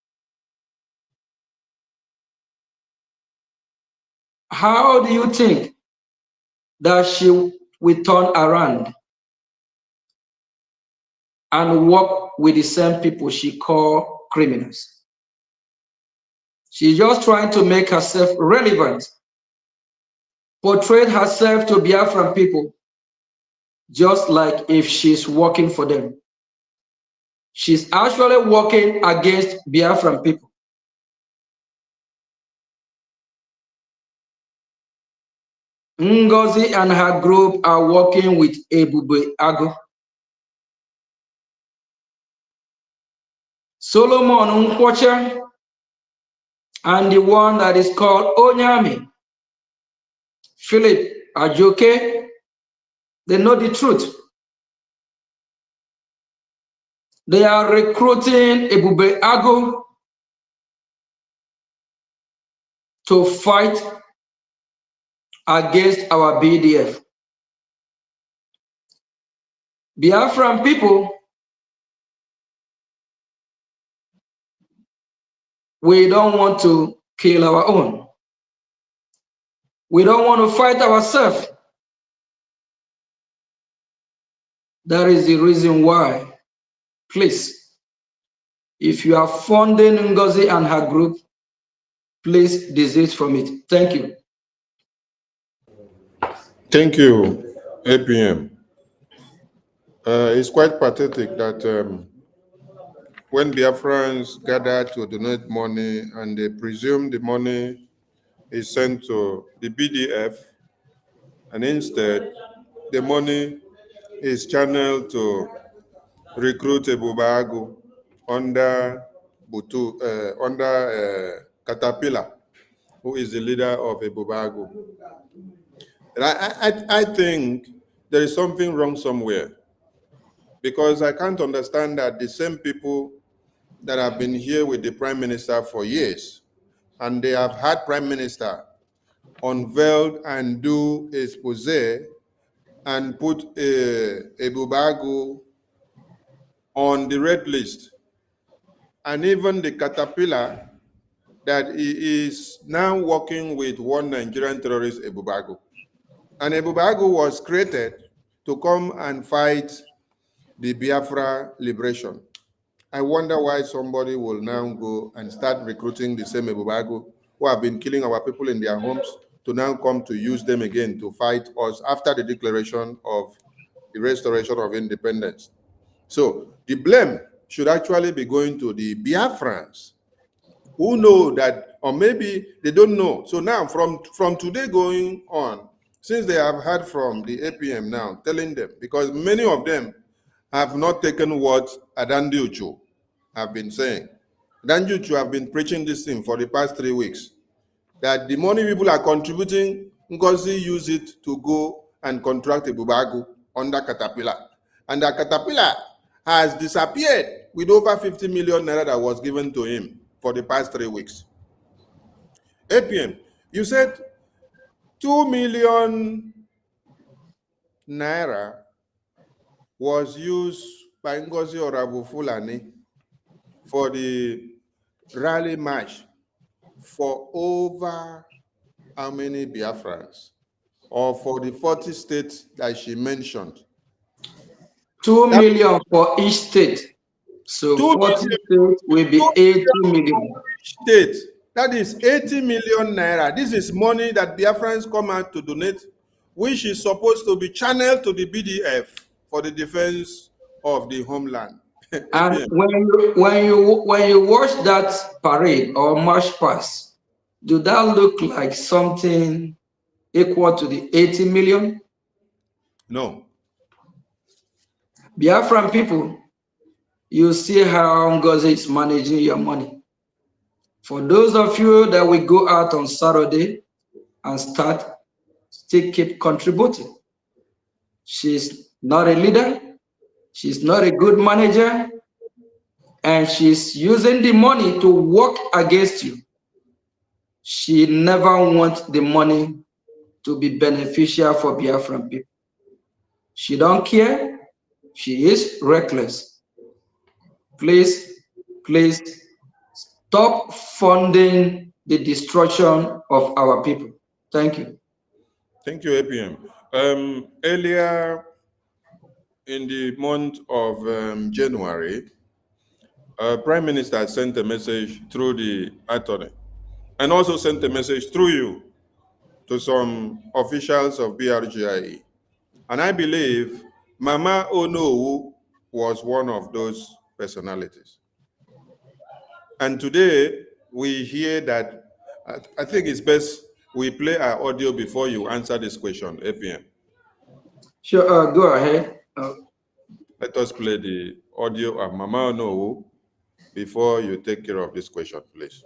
How do you think that she will turn around and work with the same people she called criminals? She's just trying to make herself relevant, portray herself to Biafran people, just like if she's working for them. She's actually working against Biafran people. Ngozi and her group are working with Ebubeagu. Solomon Nkwocha and the one that is called Onyami, Philip Ajoke, they know the truth. They are recruiting Ebubeagu to fight against our BDF. Biafran people, we don't want to kill our own. We don't want to fight ourselves. That is the reason why, please, if you are funding Ngozi and her group, please desist from it. Thank you. Thank you, APM. It's quite pathetic that when Biafrans gather to donate money and they presume the money is sent to the BDF, and instead the money is channeled to recruit Ebubeagu under Catapila, who is the leader of Ebubeagu. I think there is something wrong somewhere, because I can't understand that the same people that have been here with the Prime Minister for years, and they have had Prime Minister unveiled and do a expose and put Ebubeagu on the red list, and even the Caterpillar that he is now working with one Nigerian terrorist, Ebubeagu. And Ebubeagu was created to come and fight the Biafra liberation. I wonder why somebody will now go and start recruiting the same Ebubeagu who have been killing our people in their homes to now come to use them again to fight us after the declaration of the restoration of independence. So the blame should actually be going to the Biafrans who know that, or maybe they don't know. So now from today going on, since they have heard from the APM now telling them, because many of them have not taken what Adandi Uchu have been saying. Adandi Uchu have been preaching this thing for the past 3 weeks, that the money people are contributing, Ngozi use it to go and contract Ebubeagu under Catapila. And that Catapila has disappeared with over 50 million naira that was given to him for the past 3 weeks. APM, you said 2 million naira was used by Ngozi Orabufulani for the rally march for over how many Biafrans? Or for the 40 states that she mentioned. 2 million for each state. So 2 40 million, states will be 80 million. each state. That is 80 million naira. This is money that Biafrans come out to donate, which is supposed to be channeled to the BDF for the defense of the homeland. And when you watch that parade or march past, do that look like something equal to the 80 million? No. Biafran people, you see how Ngozi is managing your money. For those of you that will go out on Saturday and still keep contributing. She's not a leader, she's not a good manager, and she's using the money to work against you. She never wants the money to be beneficial for Biafran people. She don't care. She is reckless. Please stop funding the destruction of our people. Thank you. Thank you, APM. Earlier in the month of January, Prime Minister sent a message through the attorney and also sent a message through you to some officials of BRGIE. And I believe Mama Onowu was one of those personalities. And today we hear that, I think it's best we play our audio before you answer this question, APM. Sure, go ahead. Let us play the audio of Mama Onowu before you take care of this question, please.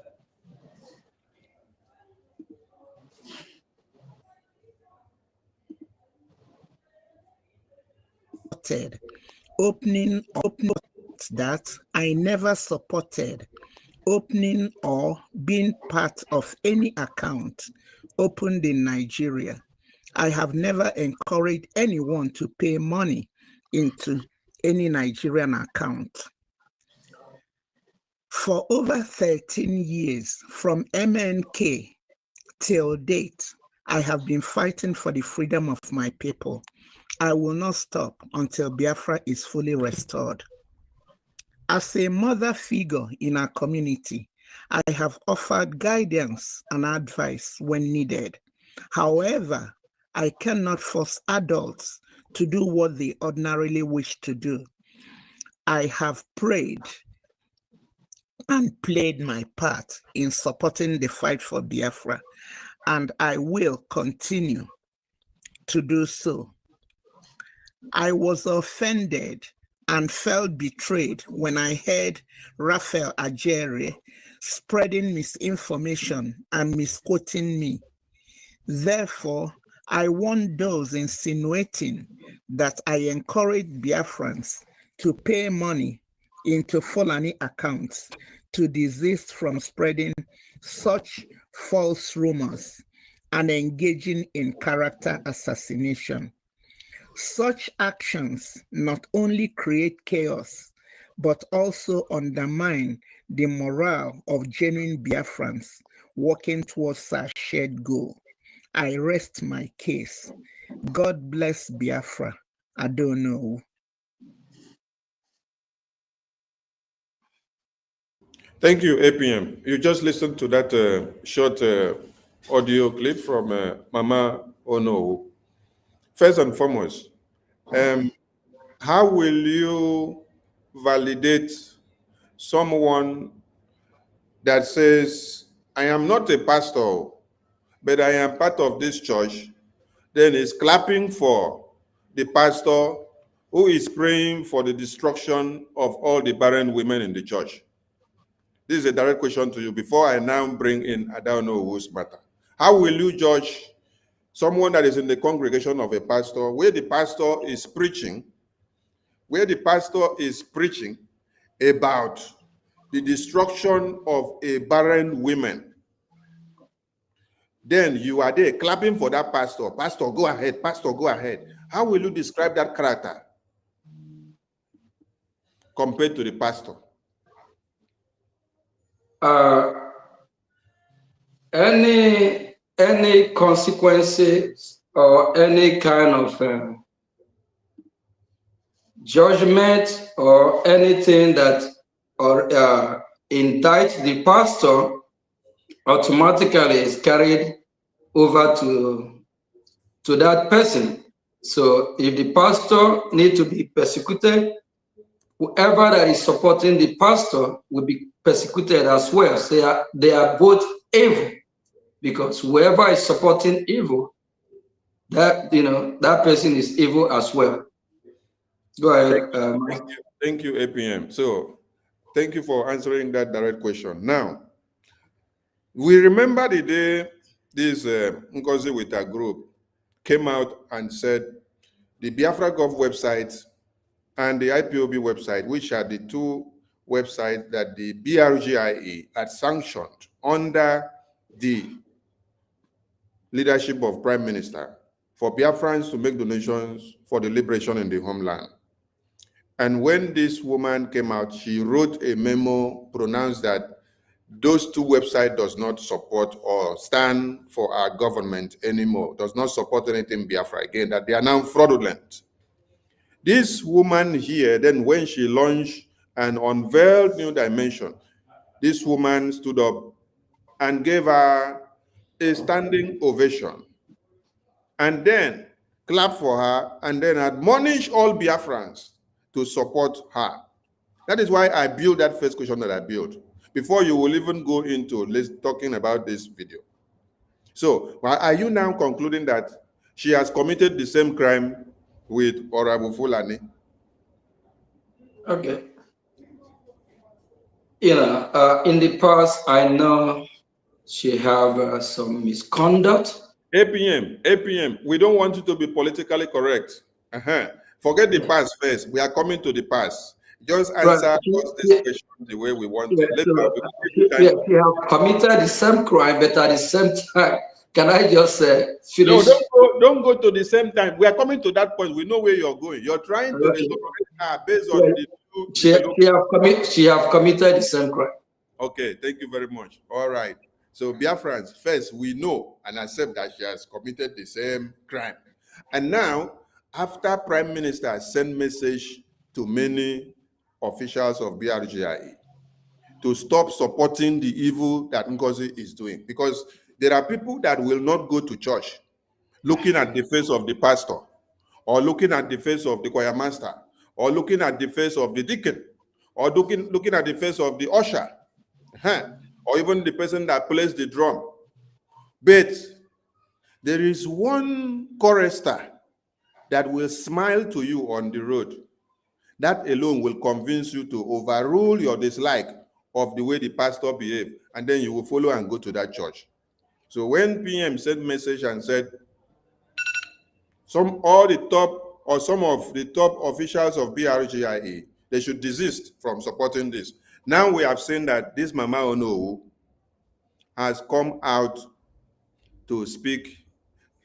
Opening that I never supported opening or being part of any account opened in Nigeria. I have never encouraged anyone to pay money into any Nigerian account. For over 13 years, from MNK till date, I have been fighting for the freedom of my people. I will not stop until Biafra is fully restored. As a mother figure in our community, I have offered guidance and advice when needed. However, I cannot force adults to do what they ordinarily wish to do. I have prayed and played my part in supporting the fight for Biafra, and I will continue to do so. I was offended and felt betrayed when I heard Raphael Ajere spreading misinformation and misquoting me. Therefore, I want those insinuating that I encourage Biafrans to pay money into Fulani accounts to desist from spreading such false rumors and engaging in character assassination. Such actions not only create chaos, but also undermine the morale of genuine Biafrans working towards our shared goal. I rest my case. God bless Biafra. I don't know. Thank you, APM. You just listened to that short audio clip from Mama Onowu. First and foremost, how will you validate someone that says, I am not a pastor, but I am part of this church, then is clapping for the pastor who is praying for the destruction of all the barren women in the church? This is a direct question to you before I now bring in Adaonowu's matter. How will you judge someone that is in the congregation of a pastor where the pastor is preaching about the destruction of a barren woman? then you are there clapping for that pastor. Pastor, go ahead. Pastor, go ahead. How will you describe that character compared to the pastor? Any consequences or any kind of judgment or anything that or indict the pastor automatically is carried over to that person. So if the pastor need to be persecuted, whoever that is supporting the pastor will be persecuted as well. So they are both evil, because whoever is supporting evil, that that person is evil as well. Go ahead, Mike. Thank you, APM. So thank you for answering that direct question. Now, we remember the day this Ngozi with a group came out and said the Biafra Gov website and the IPOB website, which are the two websites that the BRGIE had sanctioned under the leadership of Prime Minister, for Biafrans to make donations for the liberation in the homeland. And when this woman came out, she wrote a memo, pronounced that those two websites does not support or stand for our government anymore, does not support anything Biafra again, that they are now fraudulent. This woman here, then when she launched and unveiled New Dimension, this woman stood up and gave her a standing ovation, and then clapped for her, and then admonished all Biafrans to support her. That is why I built that first question that I built, before you will even go into talking about this video. So, are you now concluding that she has committed the same crime with Orabu Fulani? Okay. In the past, I know she have some misconduct. APM, we don't want you to be politically correct. Forget the past first. We are coming to the past. Just answer us this question the way we want to. She have committed the same crime, but at the same time, can I just finish? No, don't go to the same time. We are coming to that point. We know where you're going. You're trying to based on the she have committed the same crime. Okay, thank you very much. All right. So Biafrans, first we know and accept that she has committed the same crime. And now, after Prime Minister sent message to many officials of BRGIE to stop supporting the evil that Ngozi is doing, because there are people that will not go to church looking at the face of the pastor, or looking at the face of the choir master, or looking at the face of the deacon, or looking at the face of the usher, or even the person that plays the drum. But there is one chorister that will smile to you on the road. That alone will convince you to overrule your dislike of the way the pastor behaves, and then you will follow and go to that church. So when PM sent message and said, some of the top officials of BRGIE, they should desist from supporting this. Now we have seen that this Mama Ono has come out to speak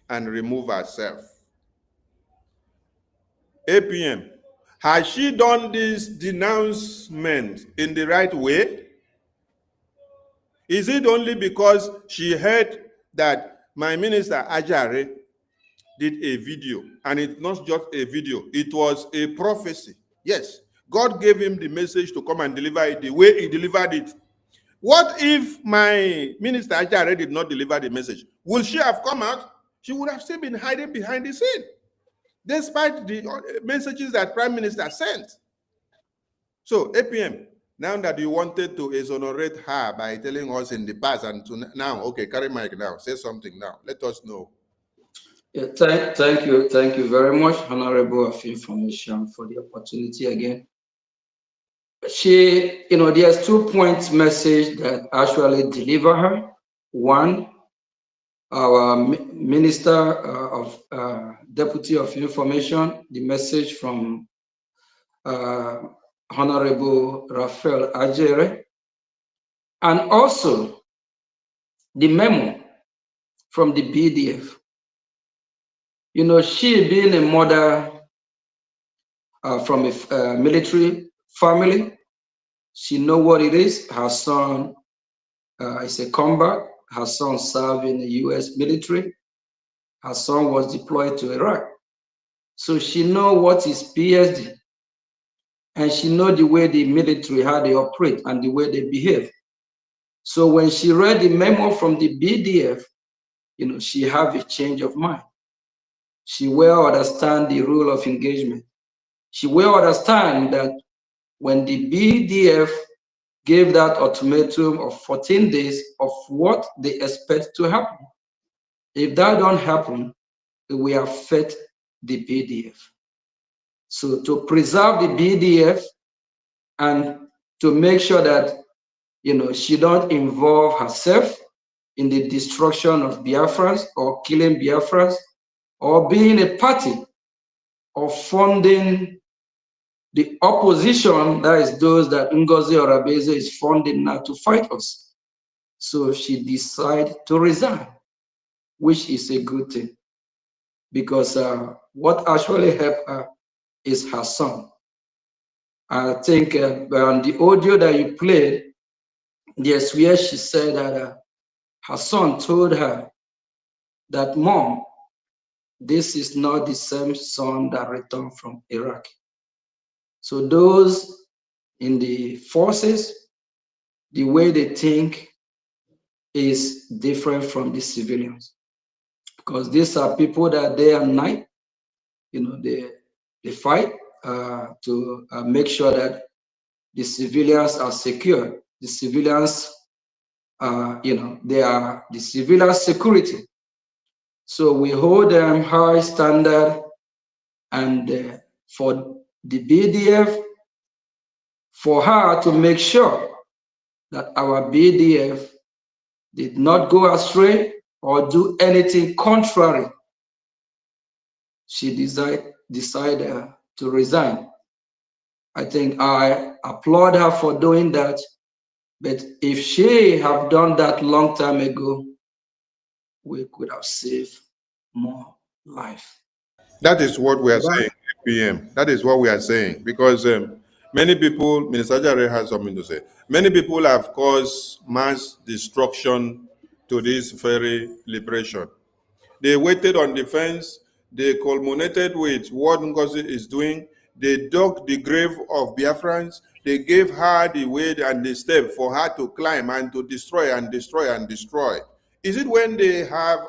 and remove herself. APM, has she done this denouncement in the right way? Is it only because she heard that my minister Ajare did a video, and it's not just a video, it was a prophecy? Yes, God gave him the message to come and deliver it the way he delivered it. What if my minister Ajare did not deliver the message? Will she have come out? She would have still been hiding behind the scene, despite the messages that Prime Minister sent. So, APM, now that you wanted to exonerate her by telling us in the past, and to now, okay, carry mic now, say something now. Let us know. Yeah, thank you very much, Honorable of Information, for the opportunity again. She, there's 2 points message that actually deliver her. One, our Minister of Deputy of Information, the message from Honorable Raphael Ajere, and also the memo from the BDF. You know, she being a mother from a military family, she know what it is. Her son is a combat. Her son served in the U.S. military. Her son was deployed to Iraq. So she know what is PSD, and she know the way the military, how they operate and the way they behave. So when she read the memo from the BDF, you know, she have a change of mind. She well understand the rule of engagement. She will understand that when the BDF gave that ultimatum of 14 days of what they expect to happen, if that don't happen, it will affect the BDF. So to preserve the BDF and to make sure that, you know, she don't involve herself in the destruction of Biafrans or killing Biafrans or being a party or funding the opposition, that is those that Ngozi Orabeze is funding now to fight us. So she decided to resign, which is a good thing, because what actually helped her is her son. I think on the audio that you played, yes, where she said that her son told her that, Mom, this is not the same son that returned from Iraq. So those in the forces, the way they think is different from the civilians, because these are people that day and night, you know, they fight to make sure that the civilians are secure. The civilians, you know, they are the civilian security. So we hold them high standard, and for the BDF, for her to make sure that our BDF did not go astray or do anything contrary, she decided to resign. I think I applaud her for doing that, but if she had done that long time ago, we could have saved more life. That is what we are saying, PM. That is what we are saying, because many people, Minister Jare has something to say. Many people have caused mass destruction to this very liberation. They waited on the fence. They culminated with what Ngozi is doing. They dug the grave of Biafrans. They gave her the way and the step for her to climb and to destroy and destroy and destroy. Is it when they have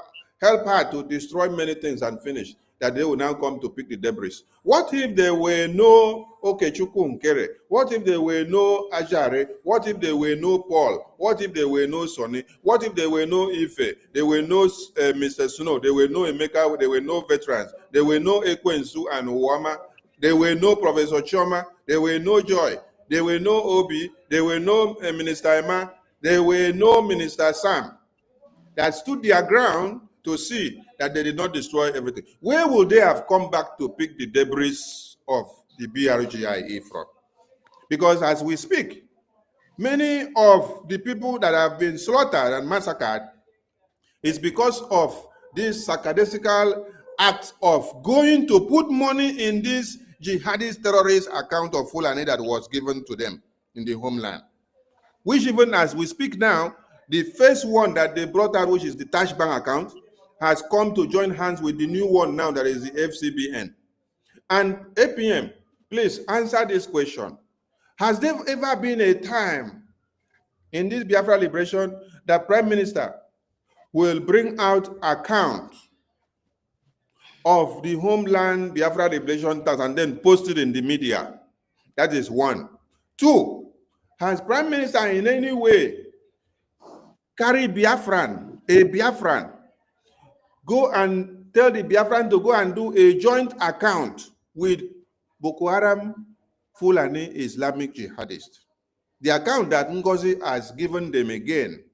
helped her to destroy many things and finish that they will now come to pick the debris? What if there were no Okechukwu Nkere? What if there were no Ajare? What if there were no Paul? What if there were no Sonny? What if there were no Ife? There were no Mr. Snow. There were no Emeka. There were no veterans. There were no Ekwensu and Uwama. There were no Professor Choma. There were no Joy. There were no Obi. There were no Minister Emma. There were no Minister Sam that stood their ground to see that they did not destroy everything. Where would they have come back to pick the debris of the BRGIE from? Because as we speak, many of the people that have been slaughtered and massacred is because of this sarcastic act of going to put money in this jihadist terrorist account of Fulani that was given to them in the homeland. Which even as we speak now, the first one that they brought out, which is the Tash Bank account, has come to join hands with the new one now that is the FCBN. And APM, please answer this question. Has there ever been a time in this Biafra liberation that Prime Minister will bring out account of the homeland Biafra liberation tax and then post it in the media? That is one. Two, has Prime Minister in any way carry Biafran, a Biafran, go and tell the Biafran to go and do a joint account with Boko Haram Fulani Islamic Jihadists? The account that Ngozi has given them again,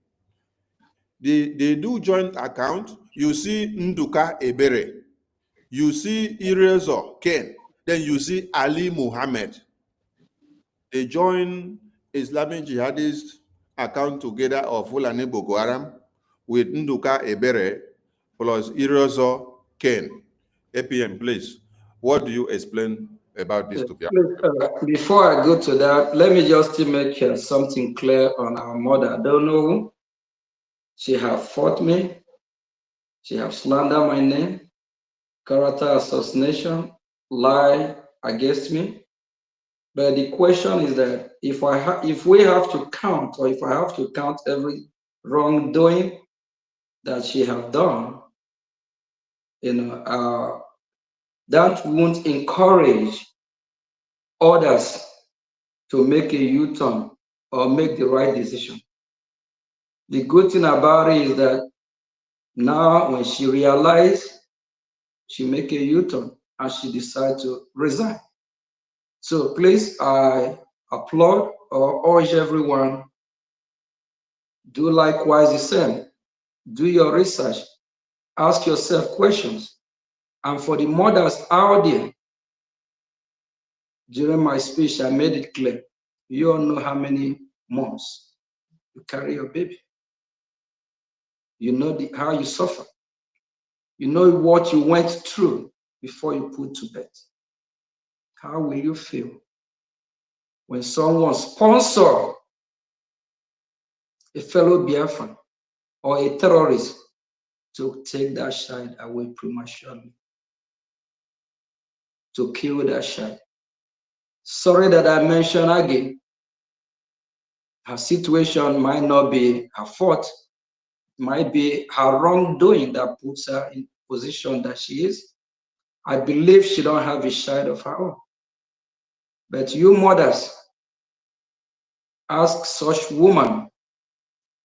they do joint account. You see Nduka Ebere, you see Irezo Ken, then you see Ali Muhammad. They join Islamic Jihadist account together of Fulani Boko Haram with Nduka Ebere plus Irozo Ken. APM, please, what do you explain about this to Biafra? Before I go to that, let me just make something clear on our mother. I don't know. She have fought me. She have slandered my name, character assassination, lie against me. But the question is that if we have to count, or if I have to count every wrongdoing that she have done, that won't encourage others to make a U-turn or make the right decision. The good thing about it is that now when she realized, she make a U-turn and she decide to resign. So please, I applaud or urge everyone, do likewise the same. Do your research, ask yourself questions. And for the mothers out there, during my speech, I made it clear. You all know how many months you carry your baby. You know how you suffer. You know what you went through before you put to bed. How will you feel when someone sponsors a fellow Biafran or a terrorist to take that child away prematurely, to kill that child? Sorry that I mentioned again, her situation might not be her fault, might be her wrongdoing that puts her in the position that she is. I believe she don't have a child of her own. But you mothers, ask such woman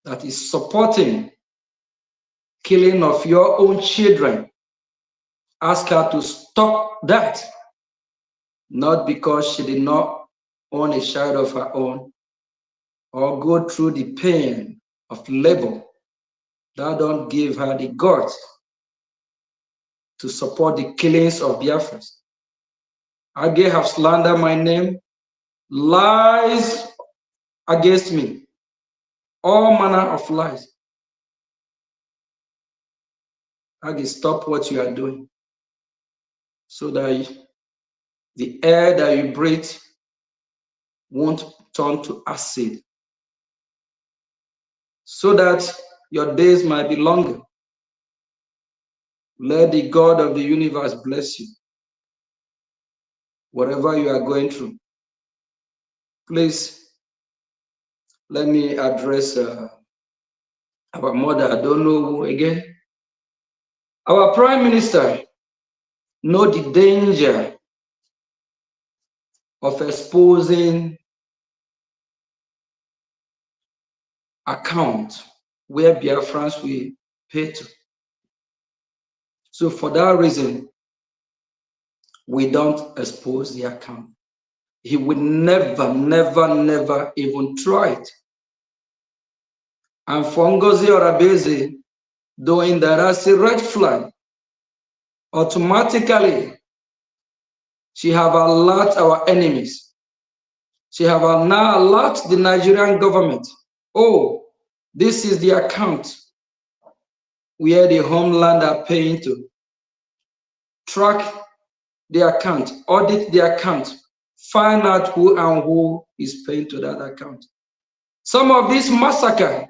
that is supporting killing of your own children, ask her to stop that, not because she did not own a child of her own or go through the pain of labor. That don't give her the guts to support the killings of Biafrans. Again, have slandered my name, lies against me, all manner of lies. Again, stop what you are doing so that the air that you breathe won't turn to acid, so that your days might be longer. Let the God of the universe bless you, whatever you are going through. Please, let me address our mother. I don't know who again. Our Prime Minister know the danger of exposing account where Biafrans will pay to. So for that reason, we don't expose the account. He would never, never, never even try it. And for Ngozi Orabeze doing that as a red flag, automatically she have alerted our enemies. She have now alerted the Nigerian government. Oh, this is the account where the homeland are paying to. Track the account, audit the account, find out who and who is paying to that account. Some of these massacres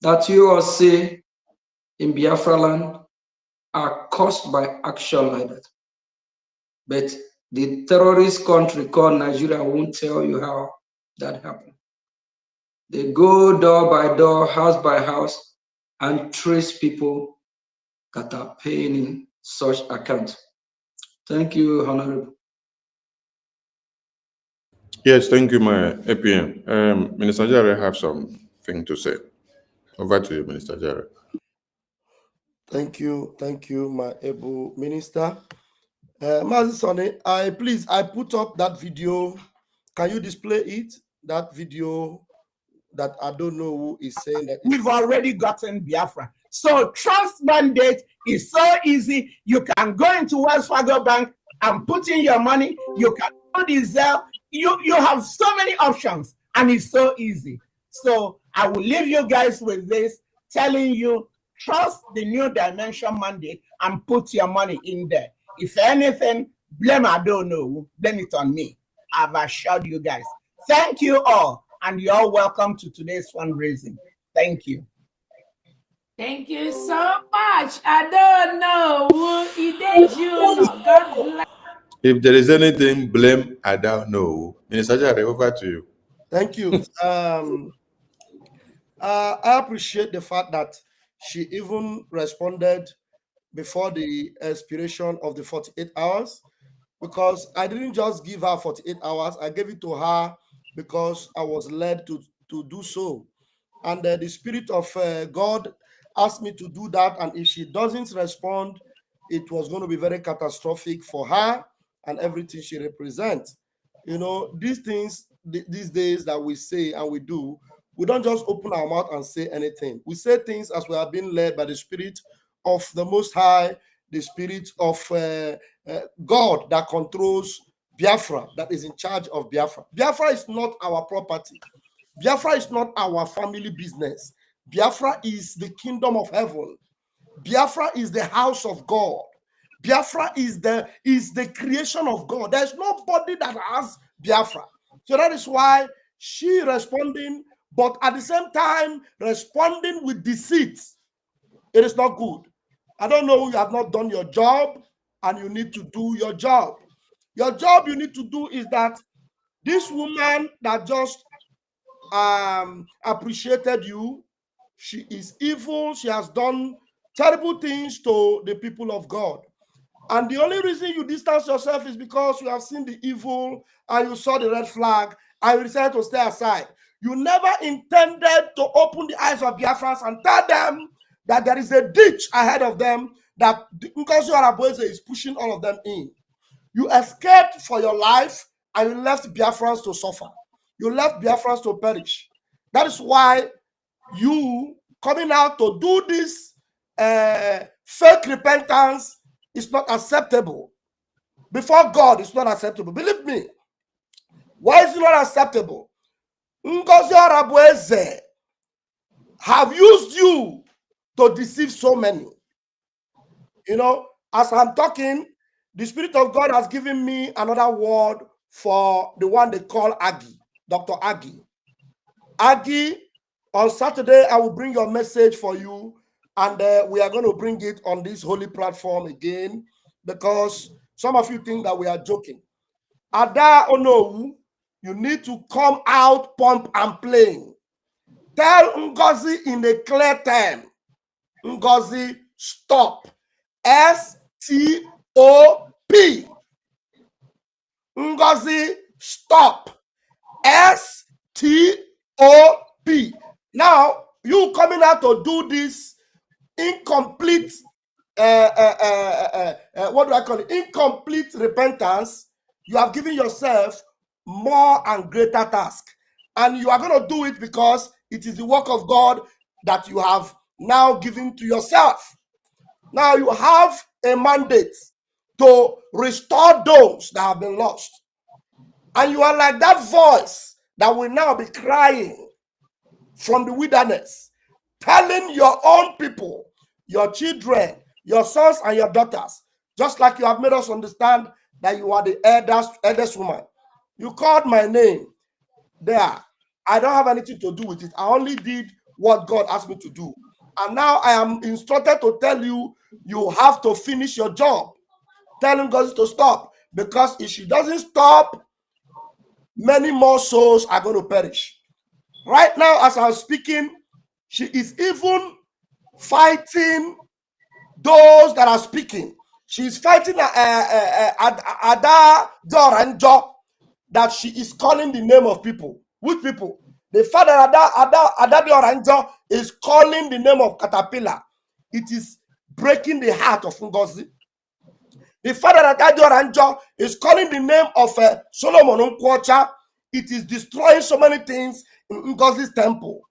that you all see in Biafra land are caused by action like that. But the terrorist country called Nigeria won't tell you how that happened. They go door by door, house by house, and trace people that are paying in such accounts. Thank you, Honorable. Yes, thank you, my APM. Minister Jare have something to say. Over to you, Minister Jare. Thank you, my able minister. Mazi Sonny, I put up that video. Can you display it? That video that I don't know who is saying that. We've already gotten Biafra. So trust mandate is so easy. You can go into Wells Fargo Bank and put in your money. You can do the Zelle. You have so many options, and it's so easy. So I will leave you guys with this, telling you, trust the new dimension mandate and put your money in there. If anything, blame I don't know, blame it on me. I've assured you guys. Thank you all, and you're all welcome to today's fundraising. Thank you. Thank you so much. I don't know who did you know. God bless. If there is anything, blame I don't know. Minister Jare, over to you. Thank you. I appreciate the fact that she even responded before the expiration of the 48 hours, because I didn't just give her 48 hours. I gave it to her because I was led to do so. And the Spirit of God asked me to do that. And if she doesn't respond, it was going to be very catastrophic for her and everything she represents. You know, these things, these days that we say and we do, we don't just open our mouth and say anything. We say things as we are being led by the Spirit of the Most High, the Spirit of God that controls Biafra, that is in charge of Biafra. Biafra is not our property. Biafra is not our family business. Biafra is the kingdom of heaven. Biafra is the house of God. Biafra is the creation of God. There's nobody that has Biafra. So that is why she responding, but at the same time responding with deceit. It is not good. I don't know, you have not done your job and you need to do your job. Your job you need to do is that this woman that just appreciated you, she is evil. She has done terrible things to the people of God. And the only reason you distance yourself is because you have seen the evil and you saw the red flag and you decided to stay aside. You never intended to open the eyes of Biafrans and tell them that there is a ditch ahead of them that Ngozi Arabueze is pushing all of them in. You escaped for your life and you left Biafrans to suffer. You left Biafrans to perish. That is why you coming out to do this fake repentance is not acceptable. Before God, it's not acceptable. Believe me. Why is it not acceptable? Ngozi Arabueze have used you to deceive so many. You know, as I'm talking, the Spirit of God has given me another word for the one they call Aggie, Dr. Aggie. Aggie, on Saturday, I will bring your message for you, and we are going to bring it on this holy platform again, because some of you think that we are joking. Ada Onowu, you need to come out, pump and playing. Tell Ngozi in a clear term, Ngozi, stop. S-T-O-P. Ngozi, stop. S-T-O-P. Now, you coming out to do this incomplete, what do I call it? Incomplete repentance. You have given yourself more and greater task. And you are going to do it because it is the work of God that you have now given to yourself. Now you have a mandate to restore those that have been lost. And you are like that voice that will now be crying from the wilderness, telling your own people, your children, your sons and your daughters, just like you have made us understand that you are the eldest woman. You called my name there. I don't have anything to do with it. I only did what God asked me to do. And now I am instructed to tell you, you have to finish your job. Telling God to stop. Because if she doesn't stop, many more souls are going to perish. Right now, as I'm speaking, she is even fighting those that are speaking. She's fighting Ada Doranjo, that she is calling the name of people. Which people? The father Ada Doranjo is calling the name of Catapila. It is breaking the heart of Ngozi. The father Ada Doranjo is calling the name of Solomon Nkwocha. It is destroying so many things in Ngozi's temple.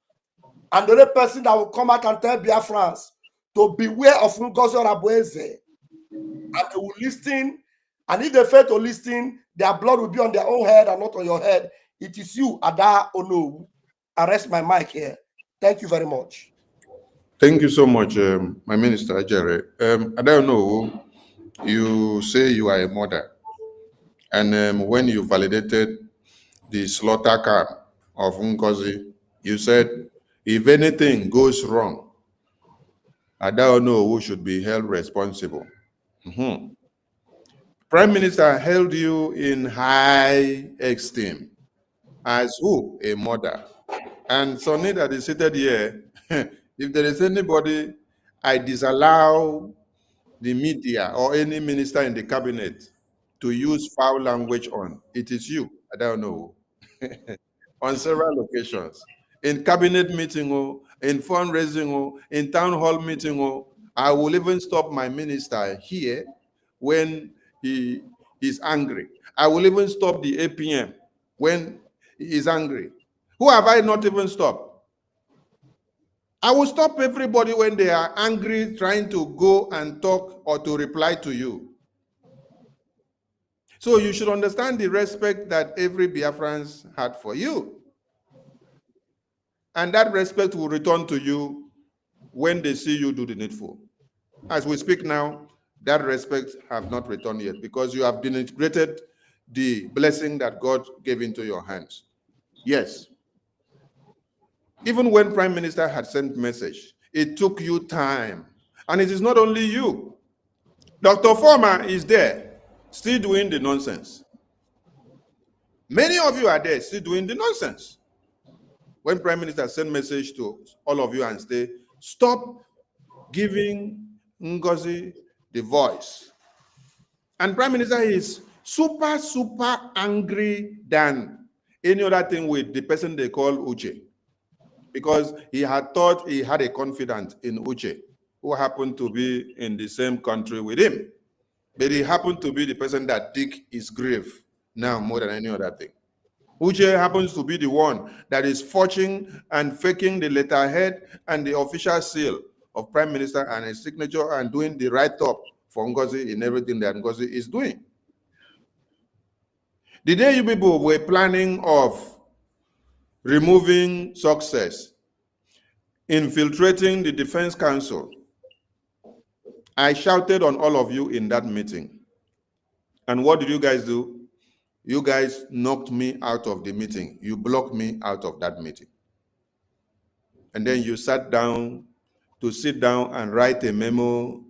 And the other person that will come out and tell Biafrans to beware of Ngozi Arabueze. And they will listen. And if they fail to listen, their blood will be on their own head and not on your head. It is you, Ada Onowu. I rest my mic here. Thank you very much. Thank you so much, my minister, Jerry. I don't know, you say you are a mother, and when you validated the slaughter camp of Ngozi, you said, if anything goes wrong, I don't know who should be held responsible. Mhm. Prime Minister held you in high esteem as who? A mother. And Sonny that is seated here, if there is anybody I disallow the media or any minister in the cabinet to use foul language on, it is you. I don't know. On several occasions. In cabinet meeting, in fundraising, in town hall meeting, I will even stop my minister here when he is angry. I will even stop the APM when he is angry. Who have I not even stopped? I will stop everybody when they are angry, trying to go and talk or to reply to you. So you should understand the respect that every Biafrans had for you. And that respect will return to you when they see you do the needful. As we speak now, that respect have not returned yet because you have denigrated the blessing that God gave into your hands. Yes. Even when Prime Minister had sent message, it took you time. And it is not only you. Dr. Former is there, still doing the nonsense. Many of you are there, still doing the nonsense. When Prime Minister sent message to all of you and say, stop giving Ngozi the voice. And Prime Minister is super, super angry than any other thing with the person they call Uche. Because he had thought he had a confidant in Uche, who happened to be in the same country with him. But he happened to be the person that dig his grave now more than any other thing. Uche happens to be the one that is forging and faking the letterhead and the official seal of Prime Minister and his signature and doing the write-up for Ngozi in everything that Ngozi is doing. The day you people were planning of removing success, infiltrating the Defense Council, I shouted on all of you in that meeting. And what did you guys do? You guys knocked me out of the meeting. You blocked me out of that meeting. And then you sat down to sit down and write a memo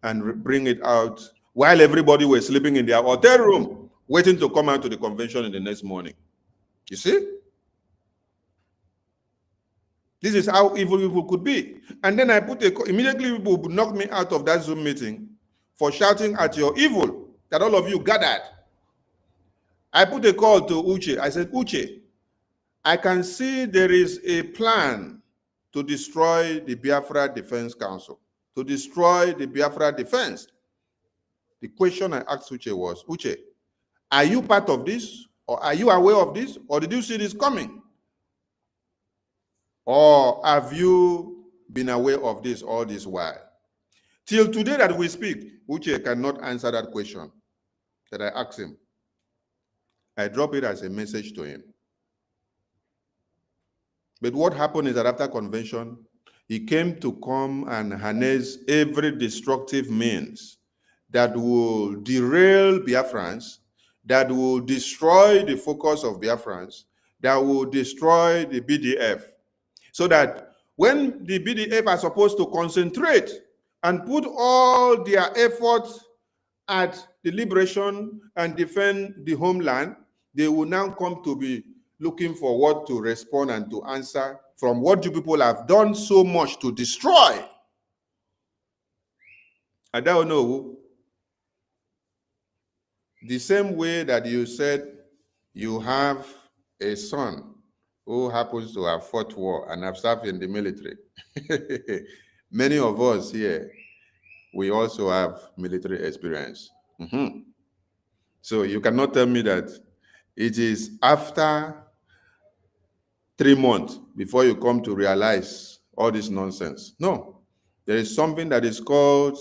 and bring it out while everybody was sleeping in their hotel room, waiting to come out to the convention in the next morning. You see? This is how evil people could be. And then I put immediately people would knock me out of that Zoom meeting for shouting at your evil that all of you gathered. I put a call to Uche. I said, Uche, I can see there is a plan to destroy the Biafra Defense Council, to destroy the Biafra Defense. The question I asked Uche was, Uche, are you part of this? Or are you aware of this? Or did you see this coming? Or have you been aware of this all this while? Till today that we speak, Uche cannot answer that question that I asked him. I drop it as a message to him. But what happened is that after convention, he came to come and harness every destructive means that will derail Biafrans, that will destroy the focus of Biafrans, that will destroy the BDF. So that when the BDF are supposed to concentrate and put all their efforts at the liberation and defend the homeland, they will now come to be looking for what to respond and to answer from what you people have done so much to destroy. I don't know. The same way that you said you have a son who happens to have fought war and have served in the military. Many of us here, we also have military experience. So you cannot tell me that it is after 3 months before you come to realize all this nonsense. No, there is something that is called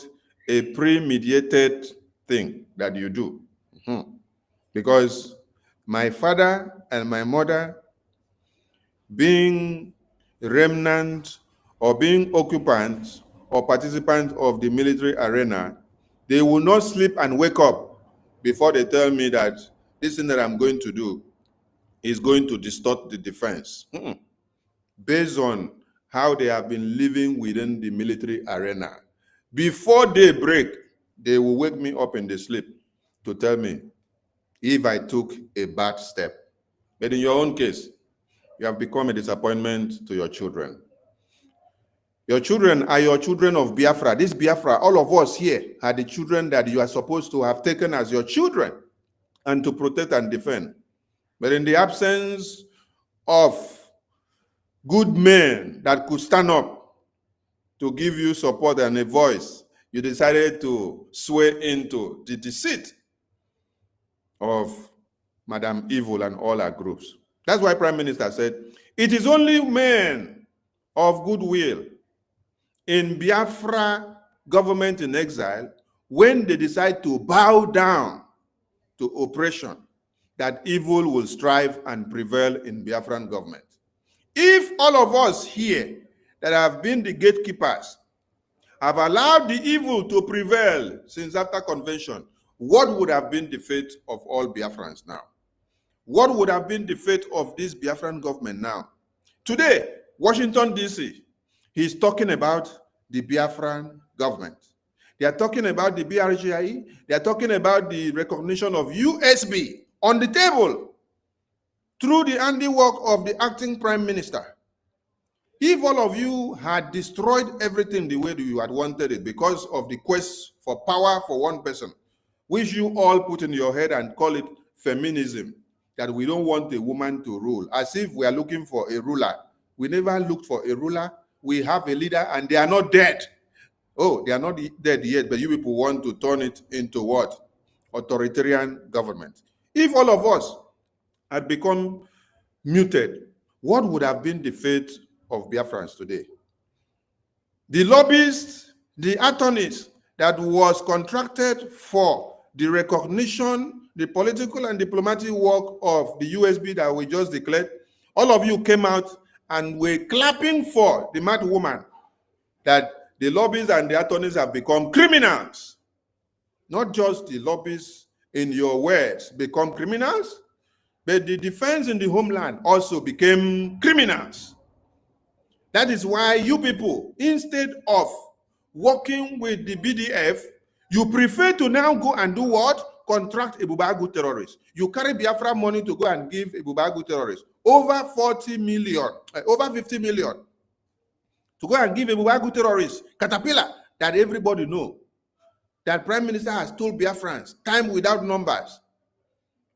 a pre-mediated thing that you do. Because my father and my mother, being remnant or being occupants or participants of the military arena, they will not sleep and wake up before they tell me that this thing that I'm going to do is going to distort the defense. Based on how they have been living within the military arena. Before they break, they will wake me up in the sleep to tell me if I took a bad step. But in your own case, you have become a disappointment to your children. Your children are your children of Biafra. This Biafra, all of us here are the children that you are supposed to have taken as your children and to protect and defend. But in the absence of good men that could stand up to give you support and a voice, you decided to sway into the deceit of Madam Evil and all her groups. That's why Prime Minister said, it is only men of goodwill in Biafra government in exile, when they decide to bow down to oppression, that evil will strive and prevail in Biafran government. If all of us here that have been the gatekeepers have allowed the evil to prevail since after convention, what would have been the fate of all Biafrans now? What would have been the fate of this Biafran government now? Today, Washington, D.C., he's talking about the Biafran government. They are talking about the BRGIE. They are talking about the recognition of USB on the table through the handiwork of the acting prime minister. If all of you had destroyed everything the way you had wanted it because of the quest for power for one person, which you all put in your head and call it feminism, that we don't want a woman to rule, as if we are looking for a ruler. We never looked for a ruler. We have a leader and they are not dead. Oh, they are not dead yet, but you people want to turn it into what? Authoritarian government. If all of us had become muted, what would have been the fate of Biafrans today? The lobbyists, the attorneys that was contracted for the recognition, the political and diplomatic work of the USB that we just declared, all of you came out and were clapping for the mad woman that the lobbyists and the attorneys have become criminals. Not just the lobbyists in your words become criminals, but the defense in the homeland also became criminals. That is why you people, instead of working with the BDF, you prefer to now go and do what? Contract Ebubeagu terrorists. You carry Biafra money to go and give Ebubeagu terrorists over 40 million, over 50 million. To go and give Ebubeagu terrorists, Catapila, that everybody know, that Prime Minister has told Biafrans, time without numbers.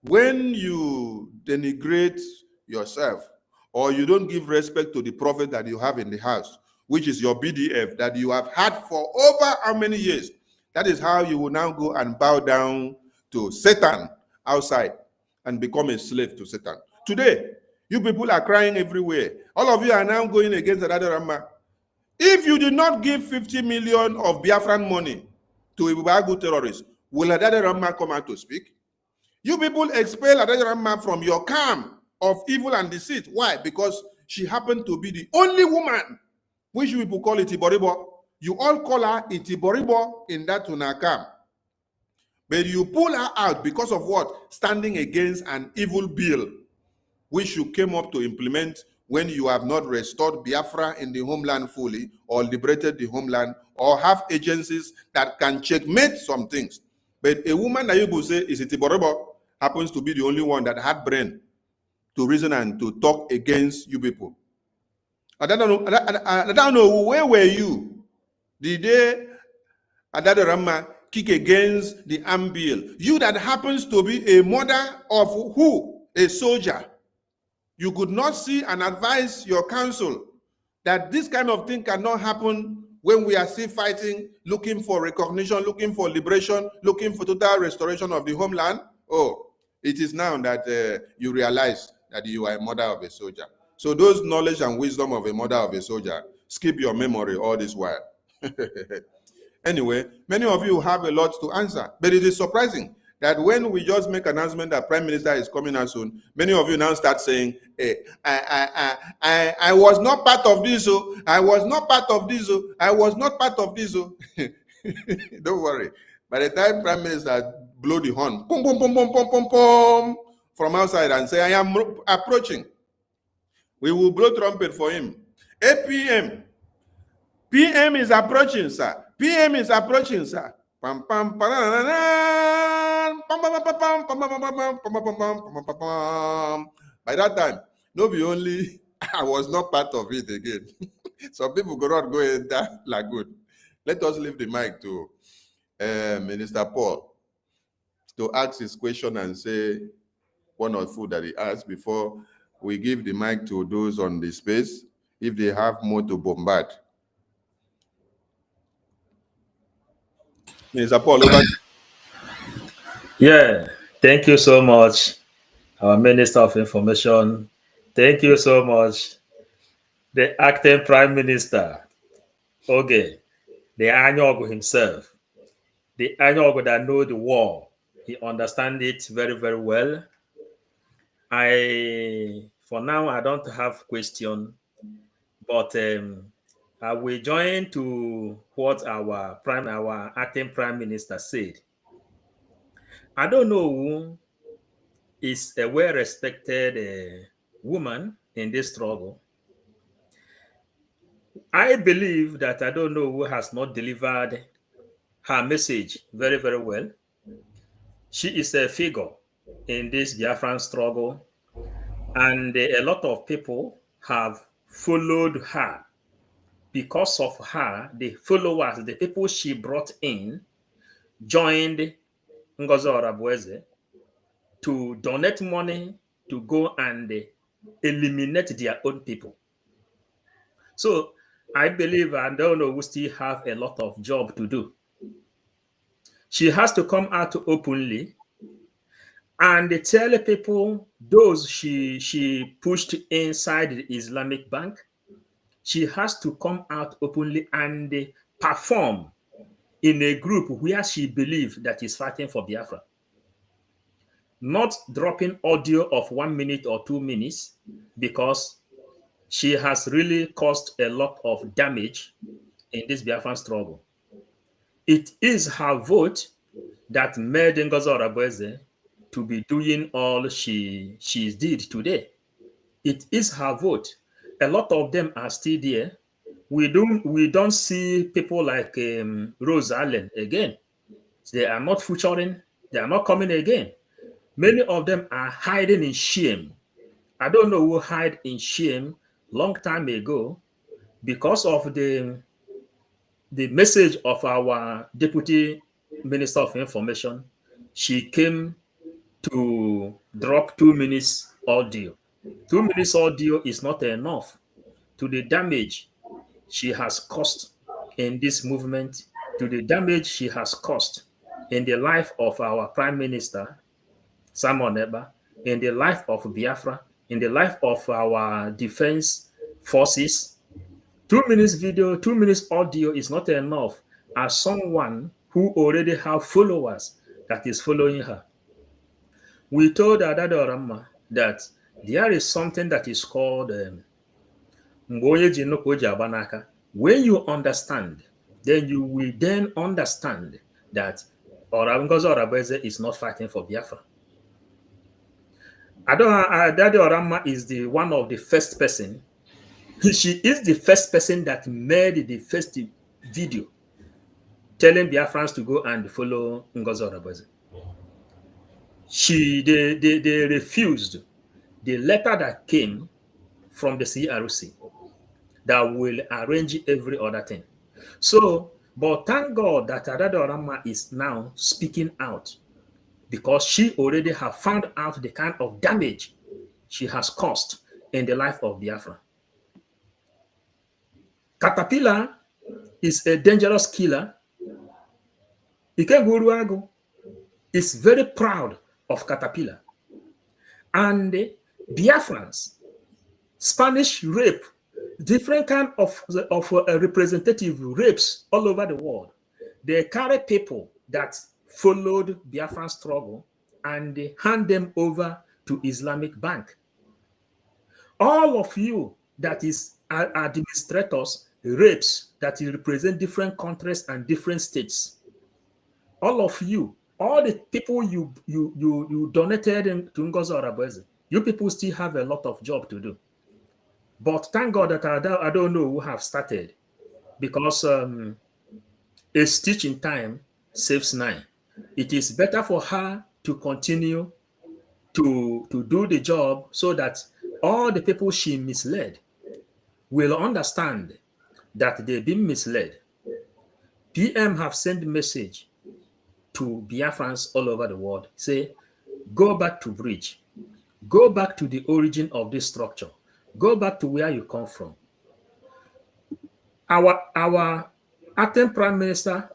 When you denigrate yourself, or you don't give respect to the prophet that you have in the house, which is your BDF that you have had for over how many years, that is how you will now go and bow down to Satan outside and become a slave to Satan. Today, you people are crying everywhere. All of you are now going against Adadorama. If you did not give 50 million of Biafran money to Ebubeagu terrorists, will Adadorama come out to speak? You people expel Adadorama from your camp of evil and deceit. Why? Because she happened to be the only woman, which you people call Itiboribo. You all call her Itiboribo in that Tuna camp. But you pull her out because of what? Standing against an evil bill, which you came up to implement when you have not restored Biafra in the homeland fully, or liberated the homeland, or have agencies that can checkmate some things. But a woman that you will say is Itiboribo happens to be the only one that had brain to reason and to talk against you people. I don't know where were you the day Adadorama kick against the arm bill? You that happens to be a mother of who? A soldier. You could not see and advise your counsel that this kind of thing cannot happen when we are still fighting, looking for recognition, looking for liberation, looking for total restoration of the homeland. Oh, it is now that you realize that you are a mother of a soldier. So those knowledge and wisdom of a mother of a soldier, skip your memory all this while. Anyway, many of you have a lot to answer, but it is surprising that when we just make an announcement that Prime Minister is coming out soon, many of you now start saying, hey, I was not part of this, oh, I was not part of this, oh, I was not part of this, oh. Don't worry. By the time Prime Minister blow the horn, boom, boom, boom, boom, boom, boom, boom, from outside and say, I am approaching, we will blow trumpet for him. APM, PM is approaching, sir. PM is approaching, sir. By that time, no be only I was not part of it again. Some people could not go in that lagoon. Let us leave the mic to Minister Paul to ask his question and say one or two that he asked before we give the mic to those on the space if they have more to bombard. Minister Paul, over. Yeah, thank you so much, our Minister of Information. Thank you so much, the acting Prime Minister, Oge, the Anyogo himself, the Anyogo that know the war. He understands it very, very well. For now, I don't have question, but I will join to what our acting Prime Minister said. I don't know who is a well-respected woman in this struggle. I believe that I don't know who has not delivered her message very, very well. She is a figure in this Biafran struggle, and a lot of people have followed her. Because of her, the followers, the people she brought in, joined Ngozi Orabueze to donate money to go and eliminate their own people. So I believe, I don't know, we still have a lot of job to do. She has to come out openly and tell people those she pushed inside the Islamic Bank. She has to come out openly and perform in a group where she believes that is fighting for Biafra. Not dropping audio of 1 minute or 2 minutes, because she has really caused a lot of damage in this Biafran struggle. It is her vote that made Ngozi Orabueze to be doing all she did today. It is her vote. A lot of them are still there. We don't see people like Rose Allen again. They are not featuring. They are not coming again. Many of them are hiding in shame. I don't know who hide in shame long time ago because of the message of our Deputy Minister of Information. She came to drop 2 minutes audio. 2 minutes audio is not enough to the damage she has caused in this movement, to the damage she has caused in the life of our Prime Minister, Simon Eba, in the life of Biafra, in the life of our defense forces. 2 minutes video, 2 minutes audio is not enough as someone who already have followers that is following her. We told Adada Orama that there is something that is called when you understand, then you will then understand that Ngozi Orabueze is not fighting for Biafra. Adada Orama is the one of the first person. She is the first person that made the first video telling Biafrans to go and follow Ngozi Orabueze. They refused the letter that came from the CRC that will arrange every other thing. So, but thank God that Adada Orama is now speaking out, because she already have found out the kind of damage she has caused in the life of Biafra. Catapila is a dangerous killer. Ikeguruagu is very proud of Catapila. And Biafrans, Spanish rape, different kind of representative rapes all over the world. They carry people that followed Biafran struggle and they hand them over to Islamic Bank. All of you that is administrators, reps that represent different countries and different states, all of you, all the people you donated to Ngozi Orabueze, you people still have a lot of job to do. But thank God that I don't know who have started, because a stitch in time saves nine. It is better for her to continue to do the job so that all the people she misled will understand that they've been misled. PM have sent message to Biafrans all over the world, say, go back to Brgie, go back to the origin of this structure, go back to where you come from. Our acting Prime Minister,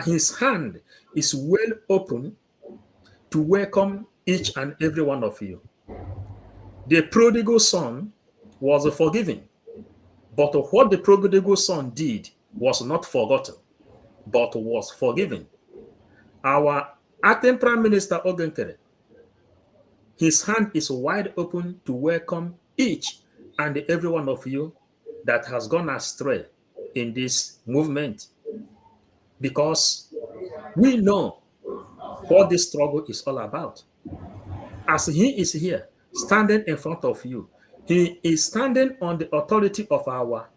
his hand is well open to welcome each and every one of you. The prodigal son was forgiven, but what the prodigal son did was not forgotten, but was forgiven. Our acting Prime Minister Ogenkere, his hand is wide open to welcome each and every one of you that has gone astray in this movement, because we know what this struggle is all about. As he is here, standing in front of you, he is standing on the authority of our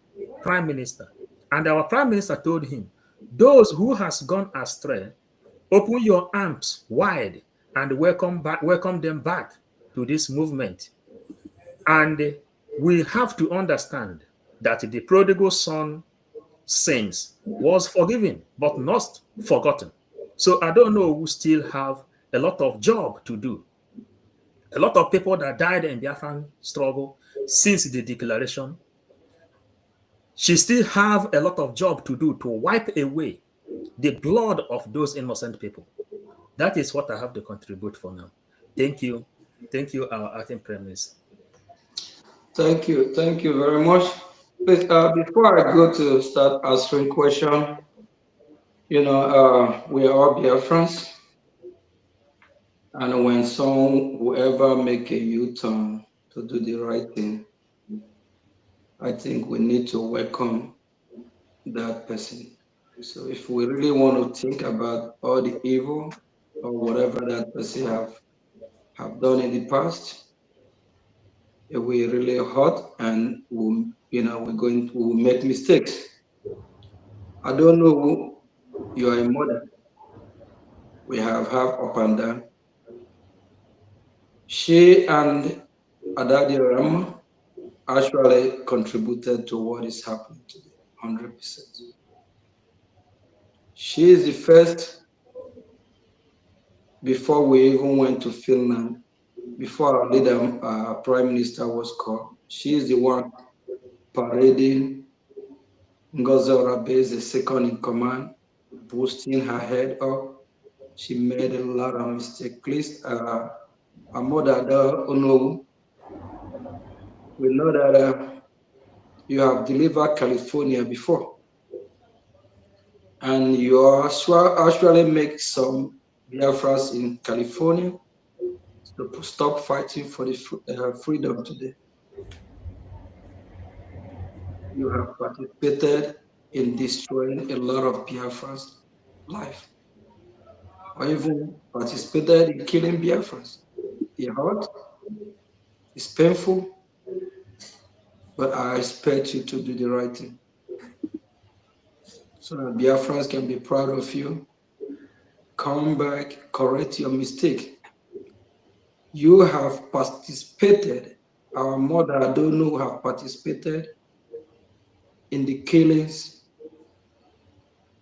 Prime Minister. And our Prime Minister told him, those who has gone astray, open your arms wide and welcome them back to this movement. And we have to understand that the prodigal son sins was forgiven, but not forgotten. So I don't know who still have a lot of job to do. A lot of people that died in the Biafran struggle since the declaration, she still have a lot of job to do to wipe away the blood of those innocent people. That is what I have to contribute for now. Thank you. Thank you, our acting Prime Minister. Thank you. Thank you very much. Please, before I go to start answering questions, we are all Biafrans. And when whoever make a U-turn to do the right thing, I think we need to welcome that person. So if we really want to think about all the evil or whatever that person have done in the past, if we really hurt and we'll make mistakes. I don't know who you are a mother. We have up and down. She and Adadi Rama actually contributed to what is happening today, 100%. She is the first, before we even went to Finland, before our leader, Prime Minister was called, she is the one parading Ngozi Orabueze, second in command, boosting her head up. She made a lot of mistakes. Please, our mother, Onowu, we know that you have delivered California before, and you actually make some Biafras in California to stop fighting for the freedom today. You have participated in destroying a lot of Biafrans' life, or even participated in killing Biafrans. It hurt, it's painful, but I expect you to do the right thing, so that Biafrans can be proud of you. Come back, correct your mistake. You have participated, our mother, I don't know, have participated in the killings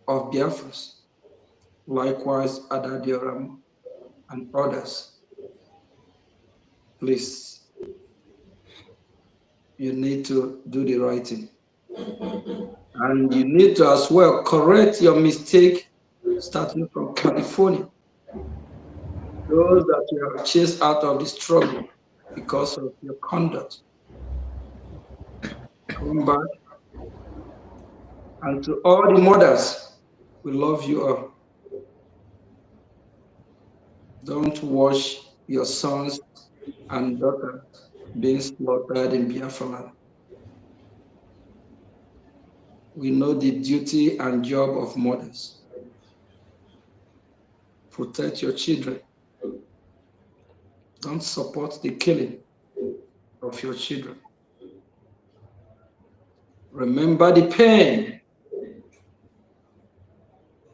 of Biafrans. Likewise, Adadi Rama and others. Please, you need to do the right thing. And you need to as well correct your mistake starting from California. Those that you have chased out of the struggle because of your conduct. Come back. And to all the mothers, we love you all. Don't watch your sons and daughters being slaughtered in Biafra land. We know the duty and job of mothers. Protect your children. Don't support the killing of your children. Remember the pain.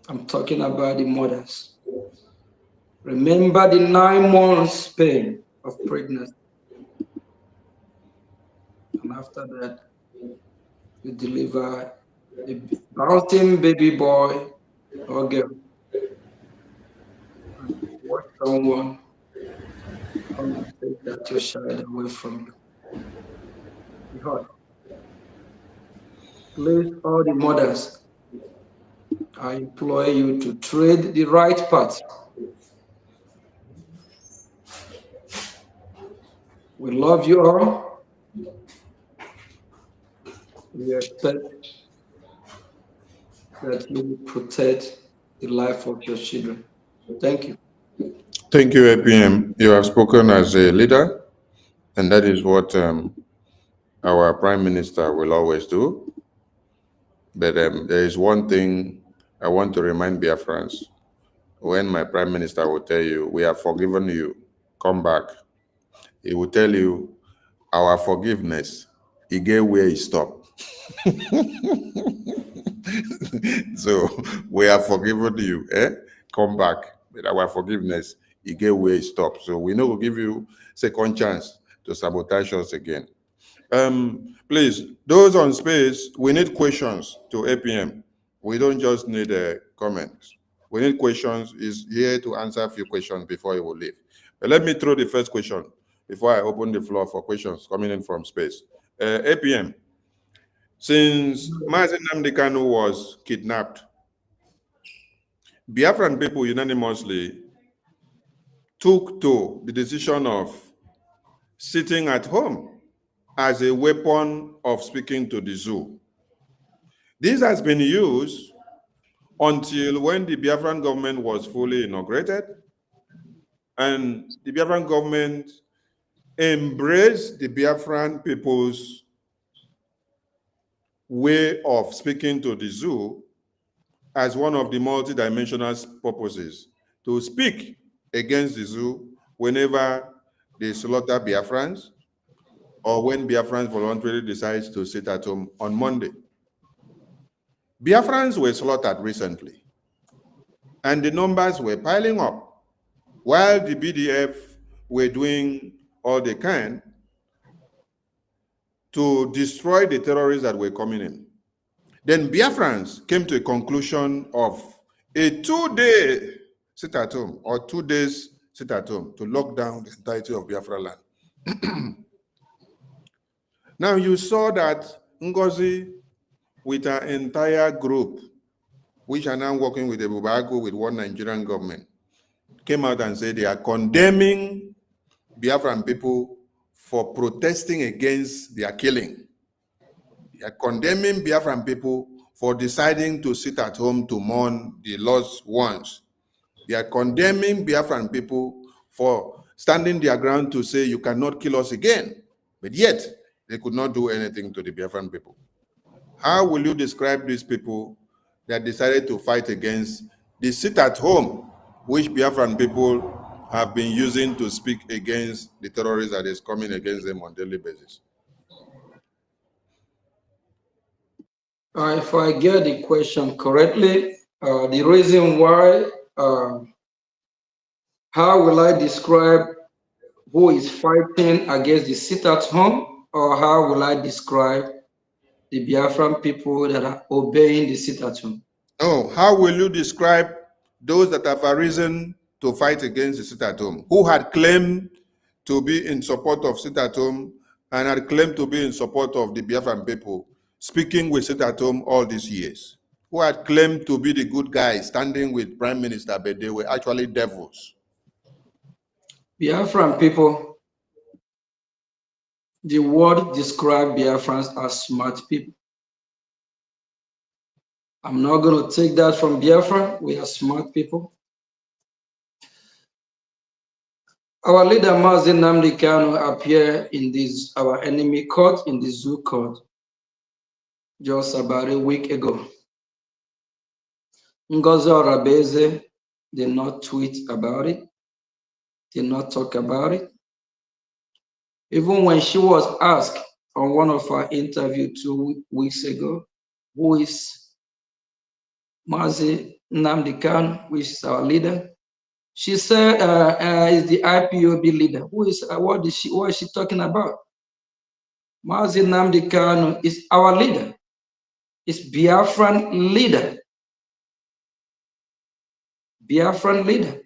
I'm talking about the mothers. Remember the 9 months pain of pregnancy. And after that, you deliver a bouncing baby boy or girl. And watch someone come and take that your child away from you. Behold, please, all the mothers, I implore you to tread the right path. We love you all. We expect that you will protect the life of your children. Thank you. Thank you, APM. You have spoken as a leader, and that is what our Prime Minister will always do. But there is one thing I want to remind Biafrans. When my Prime Minister will tell you, we have forgiven you, come back. He will tell you, our forgiveness, he gave where he stopped. So we have forgiven you, come back. But our forgiveness, he gave where he stopped. So we know we'll give you second chance to sabotage us again. Please, those on space, we need questions to APM. We don't just need comments. We need questions. He's here to answer a few questions before he will leave. But let me throw the first question before I open the floor for questions coming in from space. APM, since Mazi Nnamdi Kanu was kidnapped, Biafran people unanimously took to the decision of sitting at home as a weapon of speaking to the zoo. This has been used until when the Biafran government was fully inaugurated, and the Biafran government embraced the Biafran people's way of speaking to the zoo as one of the multidimensional purposes to speak against the zoo whenever they slaughter Biafrans or when Biafrans voluntarily decide to sit at home on Monday. Biafrans were slaughtered recently, and the numbers were piling up while the BDF were doing all they can to destroy the terrorists that were coming in. Then Biafrans came to a conclusion of a 2-day sit at home or 2 days sit at home to lock down the entirety of Biafra land. Now you saw that Ngozi with her entire group, which are now working with Ebubeagu with one Nigerian government, came out and said they are condemning Biafran people for protesting against their killing. They are condemning Biafran people for deciding to sit at home to mourn the lost ones. They are condemning Biafran people for standing their ground to say you cannot kill us again. But yet, they could not do anything to the Biafran people. How will you describe these people that decided to fight against the sit at home, which Biafran people have been using to speak against the terrorists that is coming against them on a daily basis? If I get the question correctly, the reason why, how will I describe who is fighting against the sit at home, or how will I describe the Biafran people that are obeying the sit at home? Oh, how will you describe those that have arisen to fight against the sit at home, who had claimed to be in support of sit at home and had claimed to be in support of the Biafran people, speaking with sit at home all these years, who had claimed to be the good guys standing with Prime Minister, but they were actually devils? Biafran people, the word describe Biafrans as smart people. I'm not going to take that from Biafra. We are smart people. Our leader Mazi Nnamdi Kanu appeared in this our enemy court in the zoo court just about a week ago. Ngozi Orabeze did not tweet about it, did not talk about it. Even when she was asked on one of our interviews 2 weeks ago, who is Mazi Nnamdi Kanu, which is our leader, she said is the IPOB leader. Who is what is she talking about? Mazi Nnamdi Kanu is our leader. Is Biafran leader. Biafran leader.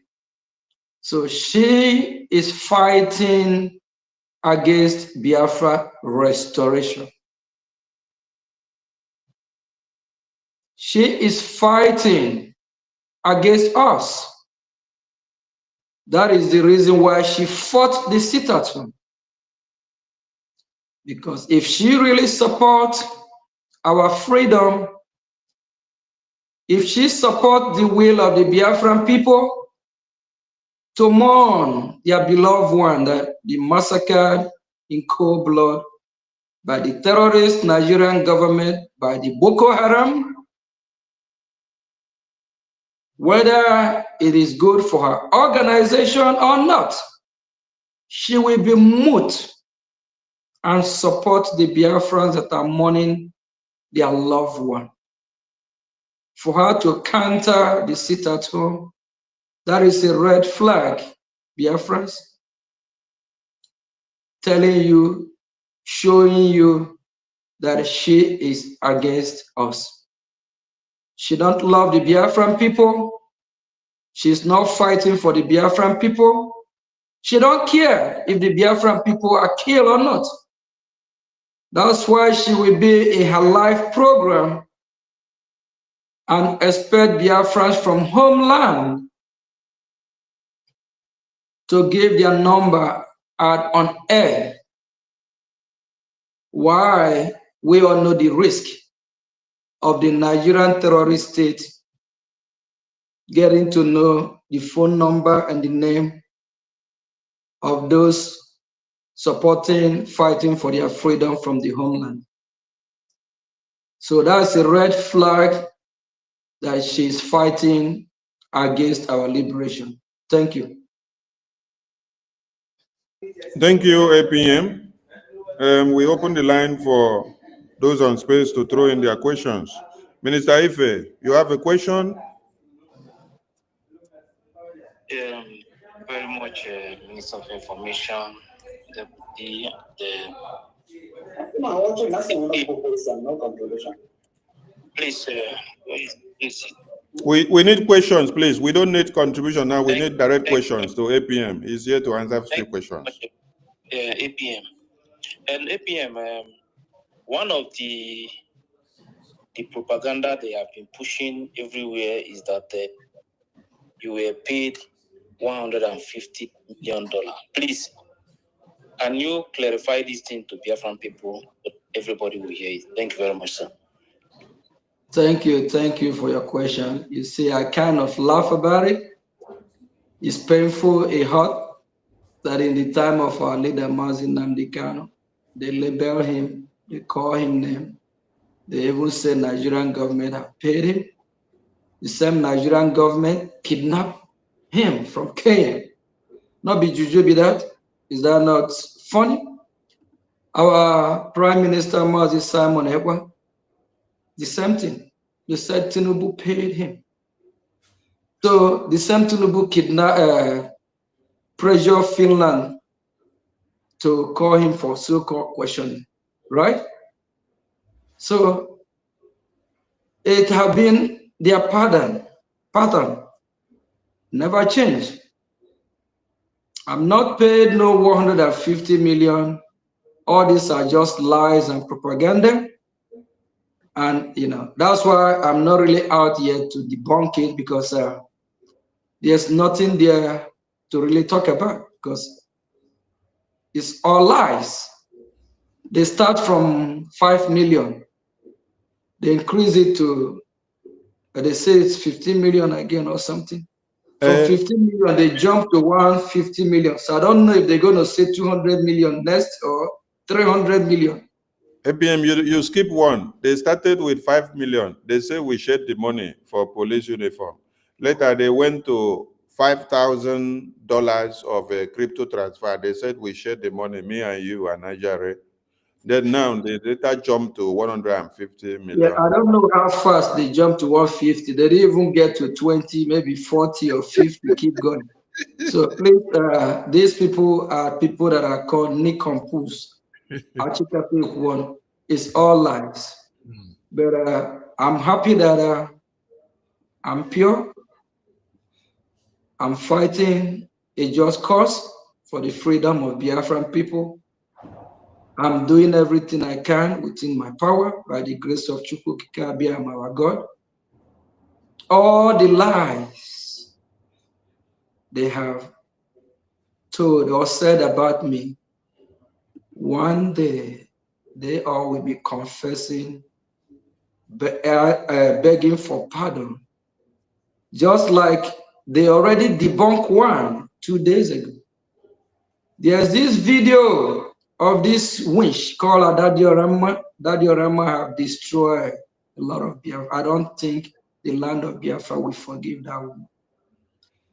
So she is fighting against Biafra restoration. She is fighting against us. That is the reason why she fought the sit-at-home. Because if she really supports our freedom, if she supports the will of the Biafran people to mourn their beloved one that be massacred in cold blood by the terrorist Nigerian government, by the Boko Haram, whether it is good for her organization or not, she will be mute and support the Biafrans that are mourning their loved one. For her to counter the sit-at-home, that is a red flag, Biafrans, telling you, showing you that she is against us. She don't love the Biafran people. She's not fighting for the Biafran people. She don't care if the Biafran people are killed or not. That's why she will be in her life program and expect Biafrans from homeland to give their number out on air. Why? We all know the risk of the Nigerian terrorist state getting to know the phone number and the name of those supporting, fighting for their freedom from the homeland. So that's a red flag that she's fighting against our liberation. Thank you. Thank you, APM. We open the line for those on space to throw in their questions. Minister Ife, you have a question? Very much, Minister of Information, please, We need questions, please. We don't need contribution now. We need direct questions to APM. He's here to answer few questions. APM. And APM, one of the propaganda they have been pushing everywhere is that you were paid $150 million. Please, can you clarify this thing to Biafran people so everybody will hear it? Thank you very much, sir. Thank you for your question. You see, I kind of laugh about it. It's painful, it hurt that in the time of our leader Mazi Nnamdi Kanu, they label him, they call him name. They even say Nigerian government have paid him. The same Nigerian government kidnapped him from Kenya. Not be juju be that? Is that not funny? Our Prime Minister Mazi Simon Ekpa, the same thing. They said Tinubu paid him. So the same Tinubu pressure Finland to call him for so-called questioning, right? So it has been their pattern, never changed. I'm not paid no 150 million. All these are just lies and propaganda. And, that's why I'm not really out yet to debunk it, because there's nothing there to really talk about, because it's all lies. They start from 5 million. They increase it to, they say it's 15 million again or something. From 15 million, they jumped to 150 million. So I don't know if they're going to say 200 million next or 300 million. APM, you skip one. They started with 5 million. They say we shared the money for police uniform. Later, they went to $5,000 of a crypto transfer. They said we shared the money, me and you and Nigeria. Then now they later jumped to 150 million. Yeah, I don't know how fast they jumped to 150. They didn't even get to 20, maybe 40 or 50. Keep going. So please, these people are people that are called nincompoos. One is all lies. But I'm happy that I'm pure. I'm fighting a just cause for the freedom of Biafran people. I'm doing everything I can within my power by the grace of Chukwu Abm, our God. All the lies they have told or said about me, one day they all will be confessing, begging for pardon. Just like they already debunked one 2 days ago. There's this video of this winch called Adadiorama. Adadiorama have destroyed a lot of Biafra. I don't think the land of Biafra will forgive that woman.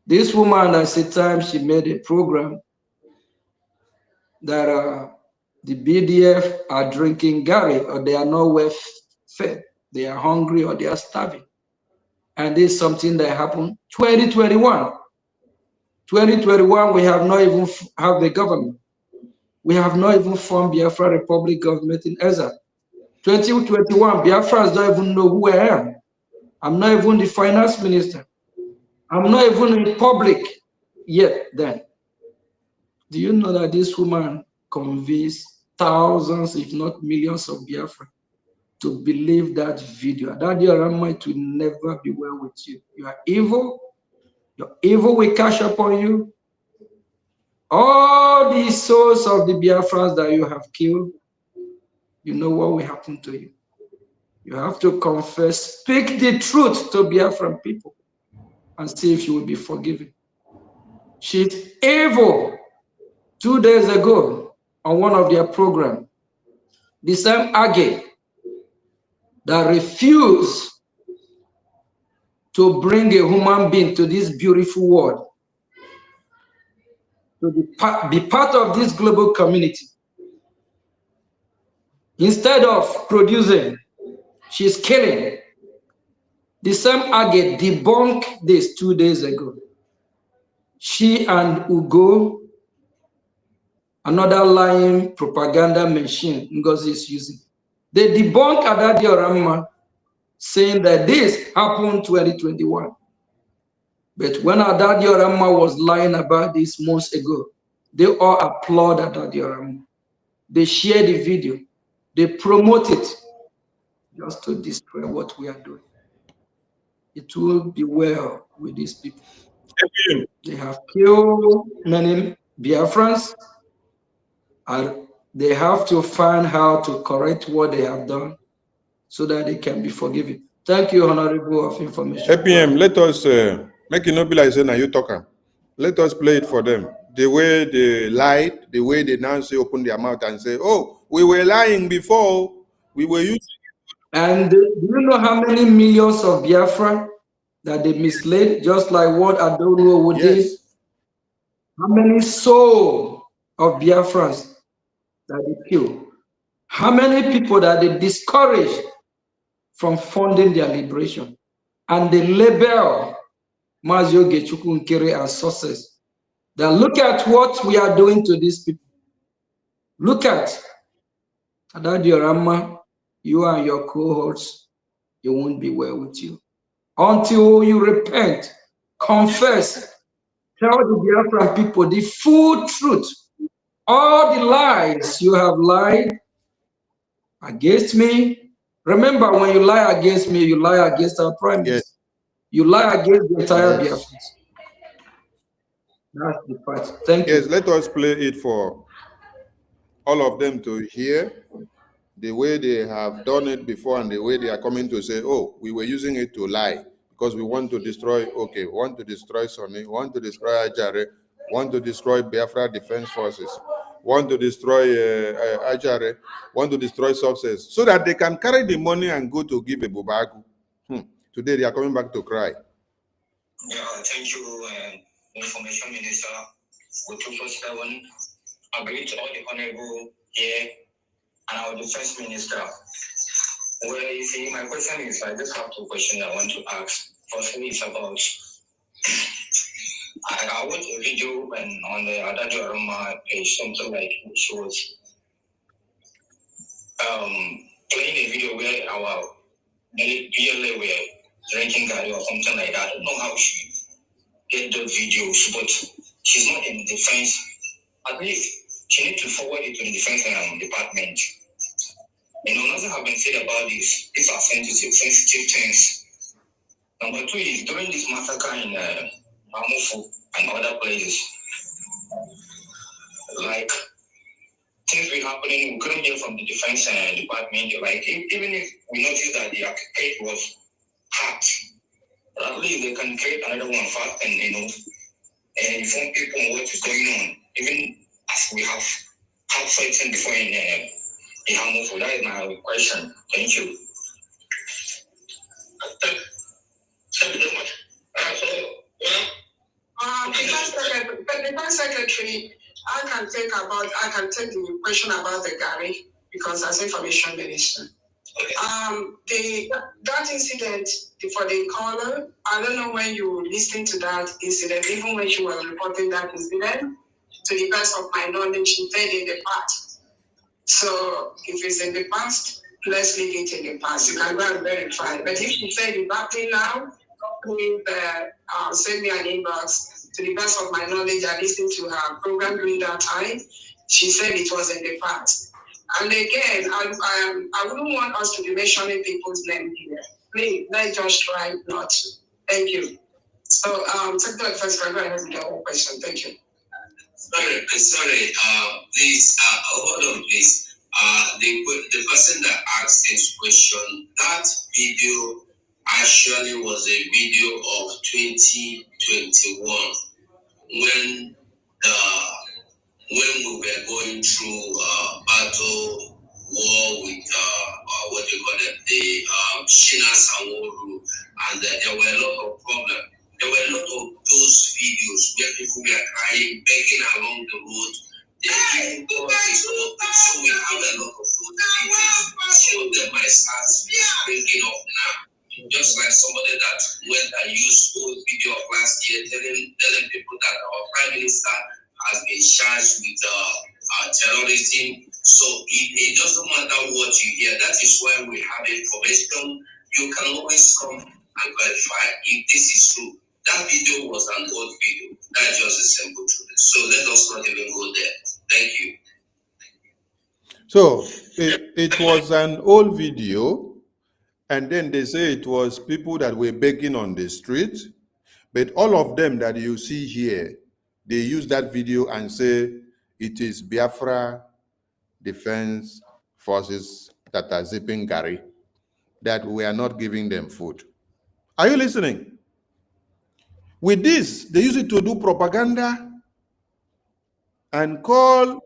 This woman, at the time, she made a program that the BDF are drinking Gary, or they are not well fed. They are hungry or they are starving. And this is something that happened 2021. 2021, we have not even have the government. We have not even formed Biafra Republic government in Ezra. 2021, Biafrans don't even know who I am. I'm not even the finance minister. I'm not even in public yet then. Do you know that this woman convinced thousands, if not millions of Biafra to believe that video? That Diorama, it will never be well with you. You are evil. Your evil will catch up on you. All the souls of the Biafrans that you have killed, you know what will happen to you. You have to confess, speak the truth to Biafran people and see if you will be forgiven. She's evil. 2 days ago on one of their programs, the same Age that refused to bring a human being to this beautiful world, to be part of this global community. Instead of producing, she's killing. The same Age debunked this 2 days ago. She and Ugo, another lying propaganda machine Ngozi is using, they debunked Adadiorama, saying that this happened 2021. But when Adadiorama was lying about this months ago, they all applaud Adadiorama. They share the video. They promote it just to destroy what we are doing. It will be well with these people. They have killed many Biafrans, and they have to find how to correct what they have done so that they can be forgiven. Thank you, Honorable of Information. APM, let us make it not be like saying, you talking. Let us play it for them. The way they lied, the way they now say, open their mouth and say, oh, we were lying before, we were using. And do you know how many millions of Biafra that they misled, just like what Adonwo did? How many souls of Biafrans that they killed? How many people that they discouraged from funding their liberation? And they label Mazio Gechukwu Nkere as sources. That look at what we are doing to these people. Look at Adadiorama, you and your cohorts, it won't be well with you. Until you repent, confess, tell the Biafran people the full truth. All the lies you have lied against me. Remember, when you lie against me, you lie against our prime minister. You lie against the entire Biafrans. That's the part. Thank you. Yes, let us play it for all of them to hear the way they have done it before and the way they are coming to say, oh, we were using it to lie. because we want to destroy, okay, we want to destroy Sonny, we want to destroy Ajare, want to destroy Biafra Defense Forces, want to destroy Ajare, want to destroy success, so that they can carry the money and go to give Ebubeagu. Today they are coming back to cry. Yeah, thank you, Information Minister. With 247, I greet all the honorable here and our Defense Minister. Well, you see, my question is, I just have two questions I want to ask. Firstly, it's about, I watched a video when on the Adajorama page, something like she was playing a video where our PLA were drinking Gary or something like that. I don't know how she get the videos, but she's not in defense. At least she needs to forward it to the defense department. Nothing has been said about this. These are sensitive things. Number two is during this massacre in Mamufu and other places, like things were happening, we couldn't hear from the defense department. Like even if we noticed that the arcade was hacked, but at least they can create another one fast and and inform people on what is going on. Even as we have had fighting before in Hamufu. That is my question. Thank you. Thank you very much. Defense Secretary, I can take the question about the Gary because as Information Minister. Okay. That incident for the caller, I don't know when you listened to that incident, even when she was reporting that incident, to the best of my knowledge, she said in the past. So if it's in the past, let's leave it in the past. You can go and verify. But if she said it back now, please send me an inbox. To the best of my knowledge, I listened to her program during that time. She said it was in the past. And again, I wouldn't want us to be mentioning people's name here. Please, let's just try not to. Thank you. So, Secretary of Defense, go ahead with your question. Thank you. Sorry, please, hold on, please. The person that asked this question, that video actually was a video of 2021 when we were going through battle war with what they call it, the Shina Sanworu, and there were a lot of problems. There were a lot of those videos where people were crying, begging along the road. So we have a lot of those videos. Some of them might start bringing up now. Just like somebody that went and used old video of last year telling people that our Prime Minister has been charged with terrorism. So it doesn't matter what you hear. That is why we have information. You can always come and verify if this is true. That video was an old video. That's just a simple truth. So let us not even go there. Thank you. So it was an old video, and then they say it was people that were begging on the street. But all of them that you see here, they use that video and say it is Biafra Defense Forces that are zipping Gary, that we are not giving them food. Are you listening? With this, they use it to do propaganda and call.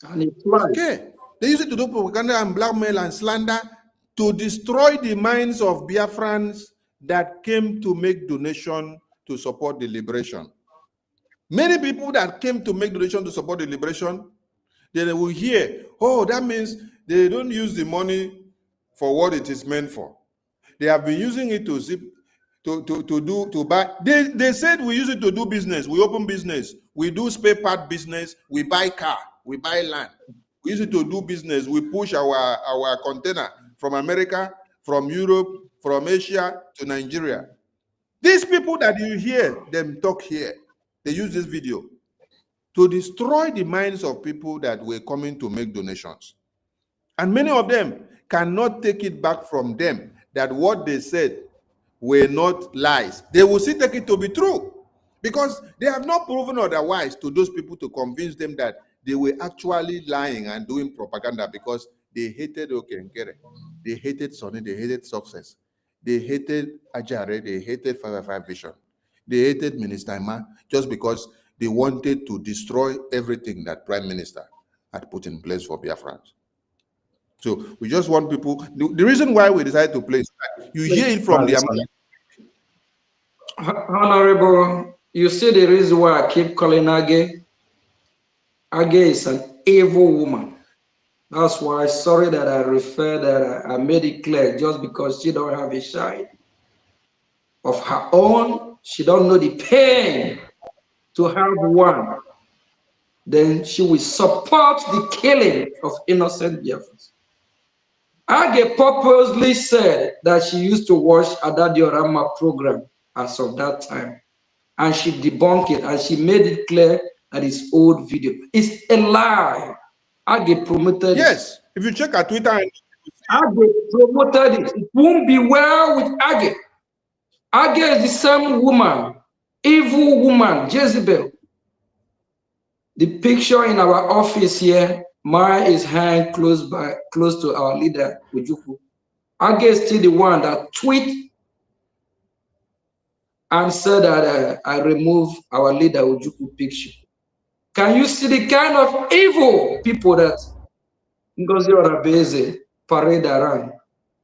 Okay, they use it to do propaganda and blackmail and slander to destroy the minds of Biafrans that came to make donation to support the liberation. Many people that came to make donation to support the liberation, they will hear, oh, that means they don't use the money for what it is meant for. They have been using it to zip, to buy. They said we use it to do business. We open business. We do spare part business. We buy car. We buy land. We use it to do business. We push our container from America, from Europe, from Asia to Nigeria. These people that you hear them talk here, they use this video to destroy the minds of people that were coming to make donations. And many of them cannot take it back from them that what they said were not lies. They will still take it to be true because they have not proven otherwise to those people to convince them that they were actually lying and doing propaganda because they hated Okenkere. They hated Sonny. They hated success. They hated Ajare, they hated 555 Vision. They hated Minister Emma just because they wanted to destroy everything that Prime Minister had put in place for Biafrans. So we just want people, the reason why we decided to play is that you hear it from their mouth. Honorable, you see the reason why I keep calling Age? Age is an evil woman. That's why, sorry that I refer that I made it clear, just because she don't have a child of her own, she don't know the pain to have one. Then she will support the killing of innocent Biafrans. Age purposely said that she used to watch Adadiorama program as of that time, and she debunked it, and she made it clear that it's old video. It's a lie. Age promoted Yes, if you check her Twitter, Age promoted it. It won't be well with Age. Age is the same woman, evil woman, Jezebel. The picture in our office here, Maya is hanged close to our leader, Ojukwu. Age is still the one that tweet and said that I remove our leader Ojukwu picture. Can you see the kind of evil people that Ngozi Orabeze parade around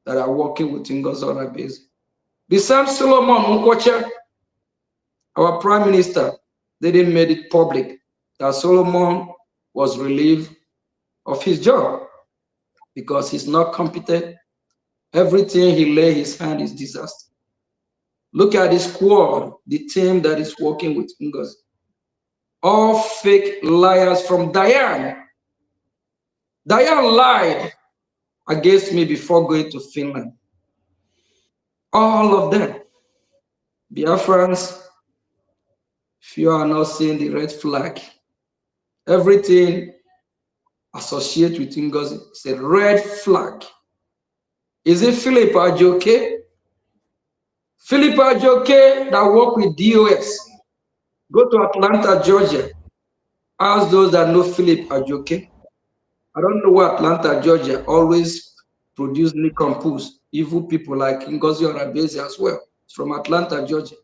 that are working with Ngozi Orabeze? The same Solomon Nkwocha, our prime minister, they didn't make it public that Solomon was relieved of his job because he's not competent. Everything he lay his hand is disaster. Look at the squad, the team that is working with Ngozi. All fake liars from Diane. Diane lied against me before going to Finland. All of them. Biafrans, if you are not seeing the red flag, everything associated with Ngozi is a red flag. Is it Philip Ajoke? Philip Ajoke that work with DOS. Go to Atlanta, Georgia. Ask those that know Philip Ajoke. I don't know why Atlanta, Georgia always produce nincompoos, evil people like Ngozi Orabeze as well. It's from Atlanta, Georgia.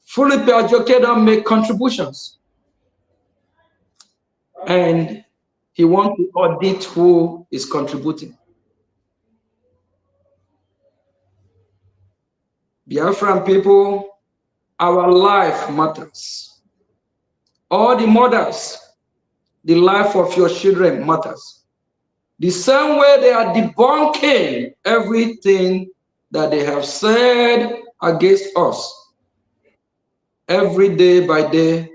Philip Ajoke don't make contributions. And he wants to audit who is contributing. Biafran people, our life matters. All the mothers, the life of your children matters. The same way they are debunking everything that they have said against us. Every day by day,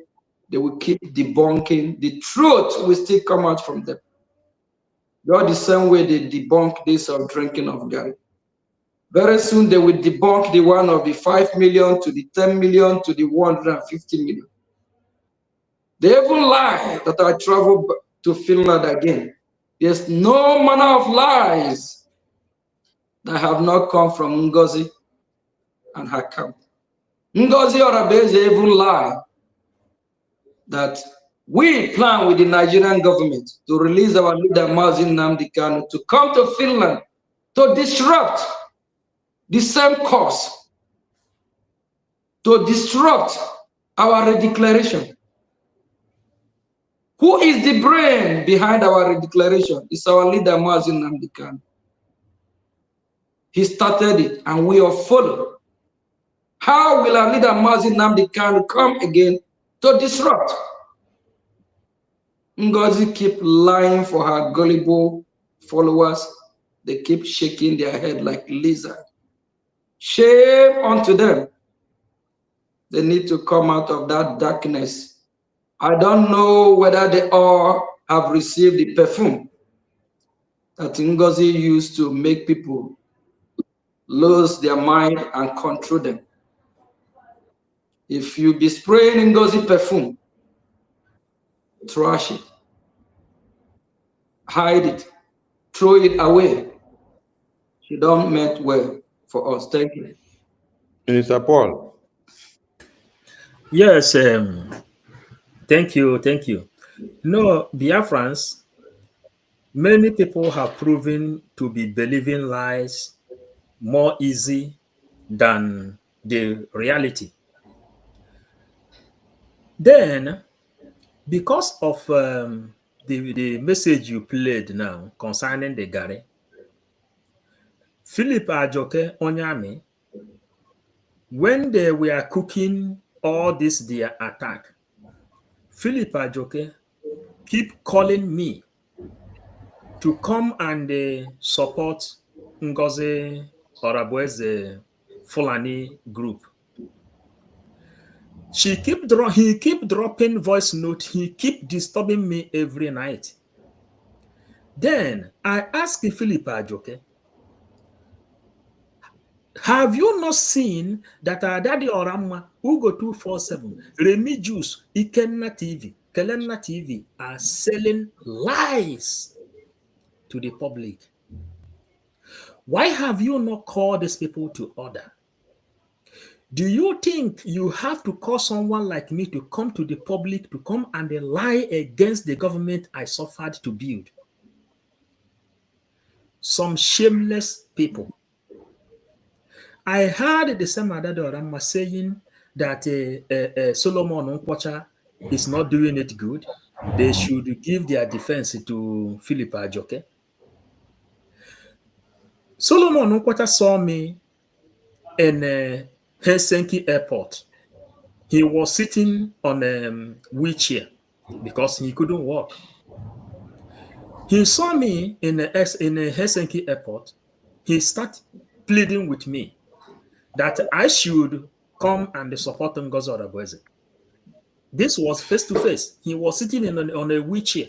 they will keep debunking. The truth will still come out from them. Just the same way they debunk this of drinking of Gary. Very soon they will debunk the one of the 5 million to the 10 million to the 150 million. They even lie that I travel to Finland again. There's no manner of lies that have not come from Ngozi and her camp. Ngozi Orabeze even lie that we plan with the Nigerian government to release our leader Mazi Nnamdi Kanu to come to Finland to disrupt the same cause, to disrupt our declaration. Who is the brain behind our declaration? It's our leader Mazi Nnamdi Kanu. He started it and we are followed. How will our leader Mazi Nnamdi Kanu come again to disrupt? Ngozi keep lying for her gullible followers. They keep shaking their head like lizard. Shame unto them. They need to come out of that darkness. I don't know whether they all have received the perfume that Ngozi used to make people lose their mind and control them. If you be spraying Ngozi perfume, trash it, hide it, throw it away. She don't meant well for us. Thank you. Minister Paul. Yes, thank you, thank you. No, Biafrans, many people have proven to be believing lies more easy than the reality. Then, because of the message you played now concerning the Gary, Philip Ajoke Onyame, when they were cooking all this their attack, Philip Ajoke keep calling me to come and support Ngozi Orabueze Fulani group. He keep dropping voice note. He keep disturbing me every night. Then I asked Philip Ajoke, have you not seen that our Daddy Orama, Ugo 247, Remi Juice, Ikenna TV, Kelenna TV are selling lies to the public? Why have you not called these people to order? Do you think you have to call someone like me to come to the public to come and lie against the government I suffered to build? Some shameless people. I heard the same Adade Orama saying that Solomon Nkwocha is not doing it good. They should give their defense to Philip Ajoke. Solomon Nkwocha saw me in Helsinki airport. He was sitting on a wheelchair because he couldn't walk. He saw me in a Helsinki airport. He started pleading with me that I should come and support Ngozi Orabueze. This was face to face. He was sitting on a wheelchair.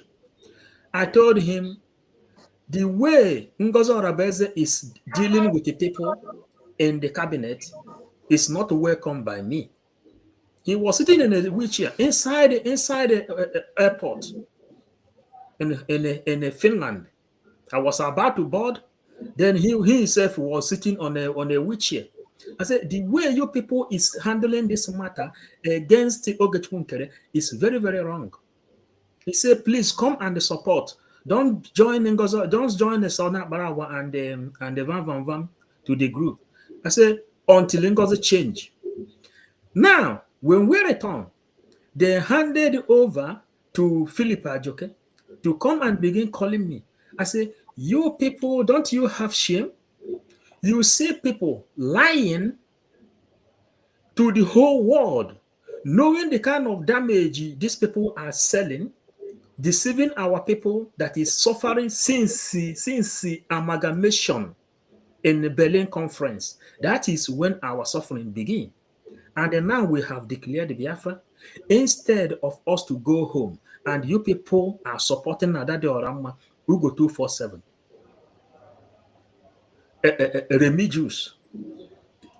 I told him the way Ngozi Orabueze is dealing with the people in the cabinet is not welcome by me. He was sitting in a wheelchair inside the airport in Finland. I was about to board. Then he himself was sitting on a wheelchair. I said, the way you people is handling this matter against Ogechmunkere is very, very wrong. He said, please come and support. Don't join Ngozi, don't join the Sauna Barawa and the Van Van to the group. I said, until Ngozi change. Now, when we return, they handed over to Philip Ajoke to come and begin calling me. I say, you people, don't you have shame? You see people lying to the whole world, knowing the kind of damage these people are selling, deceiving our people that is suffering since the amalgamation in the Berlin conference. That is when our suffering began. And then now we have declared Biafra. Instead of us to go home, and you people are supporting Adade Orama, Ugo 247, Remi Juice,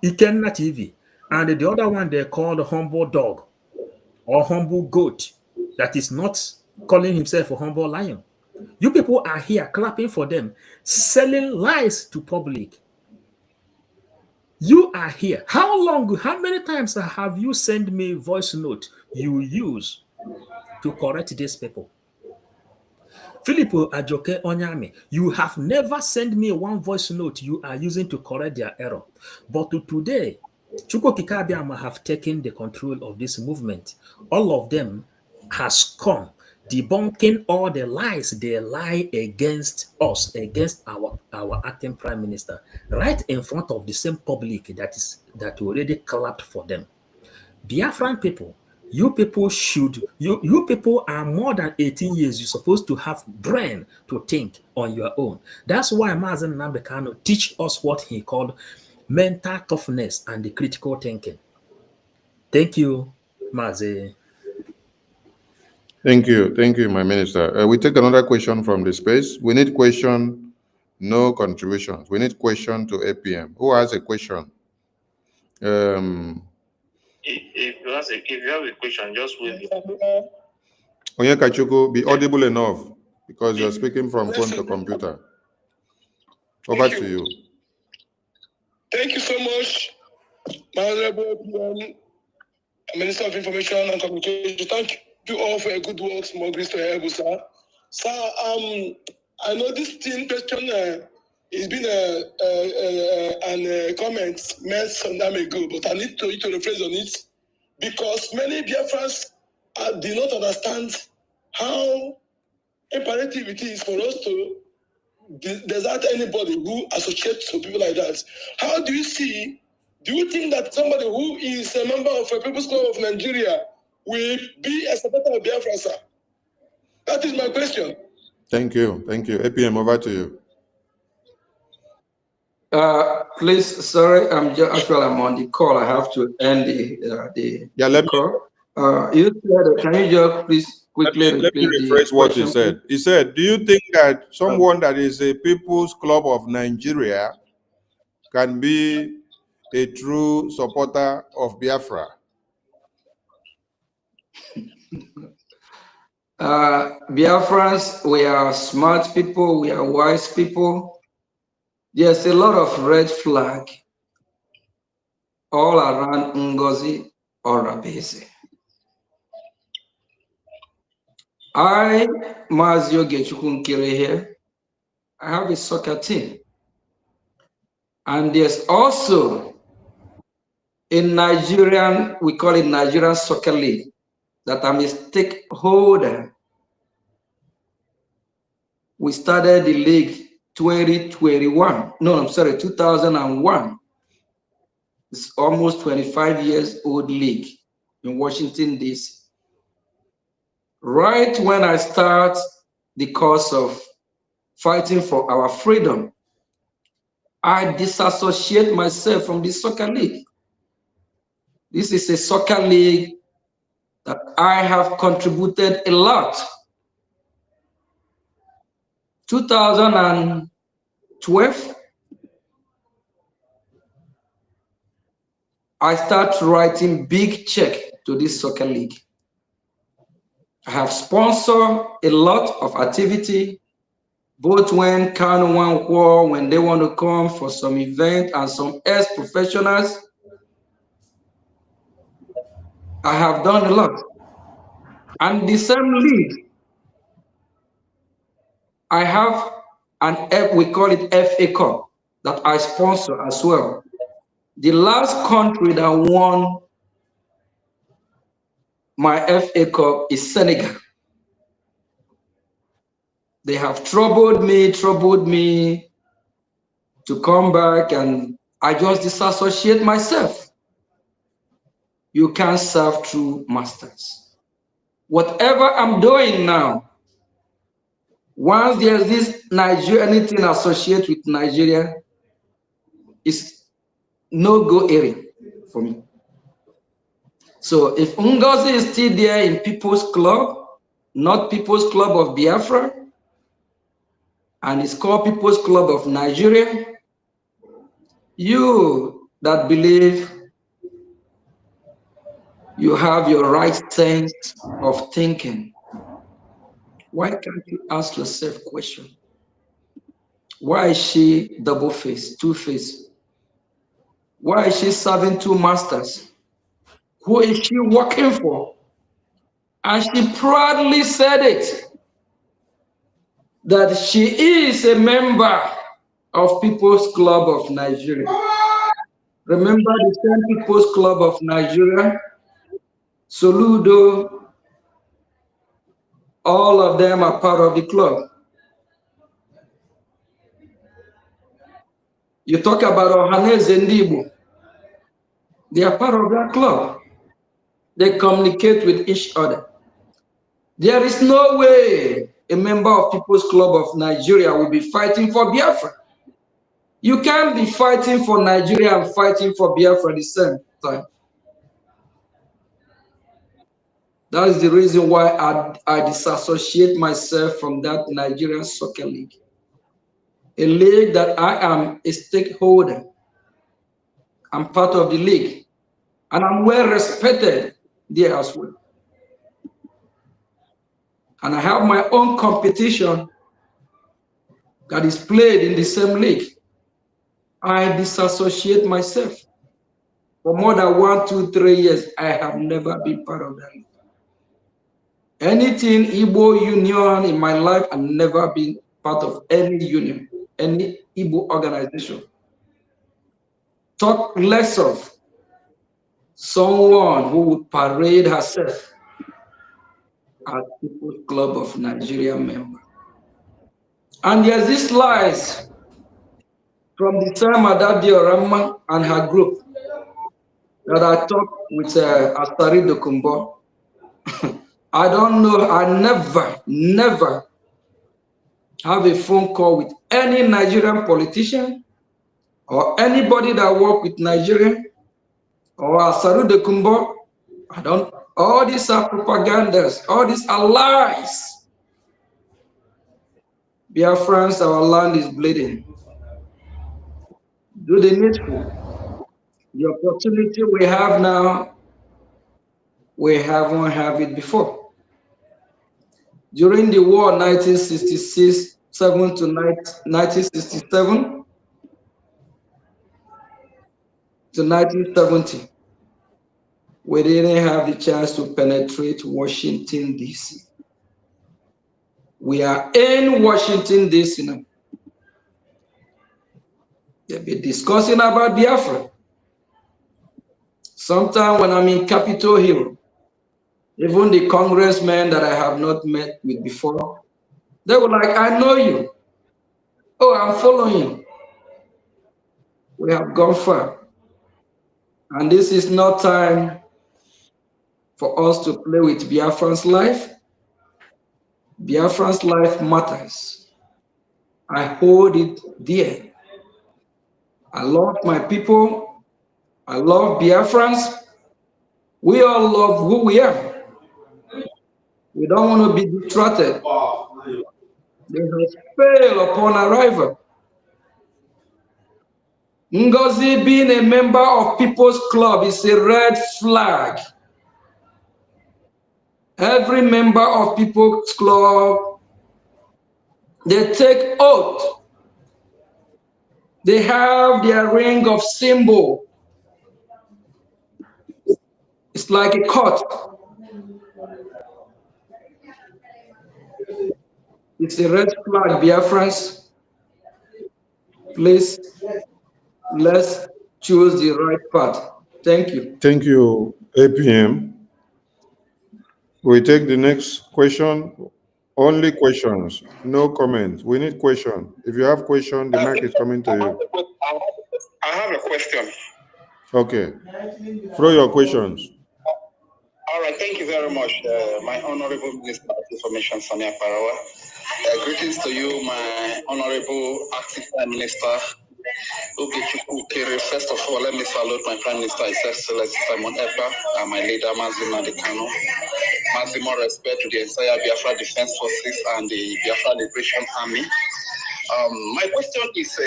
Ikenna TV, and the other one they call the humble dog or humble goat that is not calling himself a humble lion. You people are here clapping for them, selling lies to public. You are here. How many times have you sent me voice note you use to correct these people? Philip Ajoke Onyame, you have never sent me one voice note you are using to correct their error. But today, Chukwokika Abiama have taken the control of this movement. All of them has come debunking all the lies they lie against us, against our acting prime minister, right in front of the same public that already clapped for them. Biafran people, you people are more than 18 years. You're supposed to have brain to think on your own. That's why Mazen Nnamdi Kanu teach us what he called mental toughness and the critical thinking. Thank you, Mazen. Thank you, my minister. We take another question from the space. We need question, no contributions. We need question to APM. Who has a question? If you have a question, just wait. Onyekachuku, be audible enough because you're speaking from phone to computer. Over to you. Thank you so much, my honorable Minister of Information and Communication. Thank you all for your good works. More grace to help, sir. Sir, I know this thing question it's been a comment made some time ago, but I need to rephrase on it because many Biafrans do not understand how imperative it is for us to desert anybody who associates with people like that. How do you see? Do you think that somebody who is a member of a People's Club of Nigeria will be a supporter of Biafra, sir? That is my question. Thank you. Thank you. APM, over to you. Please, sorry, actually I'm on the call. I have to end the call. You said, can you just please quickly let me repeat rephrase the what question? he said. He said, do you think that someone that is a People's Club of Nigeria can be a true supporter of Biafra? Biafrans, we are smart people, we are wise people. There's a lot of red flag all around Ngozi or Rabese. I, Mazio Gechukun here, I have a soccer team. And there's also a Nigerian, we call it Nigerian Soccer League, that I'm a stakeholder. We started the league 2021. No, I'm sorry, 2001. It's almost 25 years old league in Washington, D.C. Right when I start the course of fighting for our freedom, I disassociate myself from the soccer league. This is a soccer league that I have contributed a lot. 2012, I start writing big check to this soccer league. I have sponsored a lot of activity, both when Kano One War, when they want to come for some event, and some ex-professionals. I have done a lot. And the same league, I have we call it FA Cup, that I sponsor as well. The last country that won my FA Cup is Senegal. They have troubled me to come back, and I just disassociate myself. You can't serve true masters. Whatever I'm doing now, once there's this Nigeria, anything associated with Nigeria, is no-go area for me. So if Ngozi is still there in People's Club, not People's Club of Biafra, and it's called People's Club of Nigeria, you that believe you have your right sense of thinking, why can't you ask yourself a question? Why is she double-faced, two-faced? Why is she serving two masters? Who is she working for? And she proudly said it, that she is a member of People's Club of Nigeria. Remember the same People's Club of Nigeria? Soludo, all of them are part of the club. You talk about Ohanes and Ndibo, they are part of that club. They communicate with each other. There is no way a member of People's Club of Nigeria will be fighting for Biafra. You can't be fighting for Nigeria and fighting for Biafra at the same time. That is the reason why I disassociate myself from that Nigerian Soccer League. A league that I am a stakeholder. I'm part of the league. And I'm well respected there as well. And I have my own competition that is played in the same league. I disassociate myself. For more than 1, 2, 3 years, I have never been part of that league. Anything Igbo union in my life, I've never been part of any union, any Igbo organization. Talk less of someone who would parade herself as People's Club of Nigeria member. And there's this lies from the time Adadi Orama and her group that I talked with Astari Dokumbo. I don't know, I never have a phone call with any Nigerian politician or anybody that work with Nigerian or Astari Dokumbo. I don't, all these are propagandas, all these are lies. Biafrans, our land is bleeding. Do the needful. The opportunity we have now, we haven't had it before. During the war 1966, 7 to 1967 to 1970, we didn't have the chance to penetrate Washington, D.C. We are in Washington, D.C. now. They'll be discussing about Biafra. Sometime when I'm in Capitol Hill, even the congressmen that I have not met with before, they were like, I know you. Oh, I'm following you. We have gone far. And this is not time for us to play with Biafran's life. Biafran's life matters. I hold it dear. I love my people. I love Biafrans. We all love who we are. We don't want to be distracted. They have failed upon arrival. Ngozi being a member of People's Club is a red flag. Every member of People's Club, they take oath. They have their ring of symbol. It's like a court. It's a red flag, Biafrans. Please, let's choose the right path. Thank you. Thank you, APM. We take the next question. Only questions, no comments. We need questions. If you have question, the mic is coming to you. I have a question. Okay. Throw your questions. All right, thank you very much, my Honorable Minister of Information, Samia Parawa. Greetings to you, my Honorable Acting Prime Minister, First of all, let me salute my Prime Minister, His Excellency Simon Ekpa, and my leader, Mazima Dekano. Maximum respect to the entire Biafra Defense Forces and the Biafra Liberation Army. My question is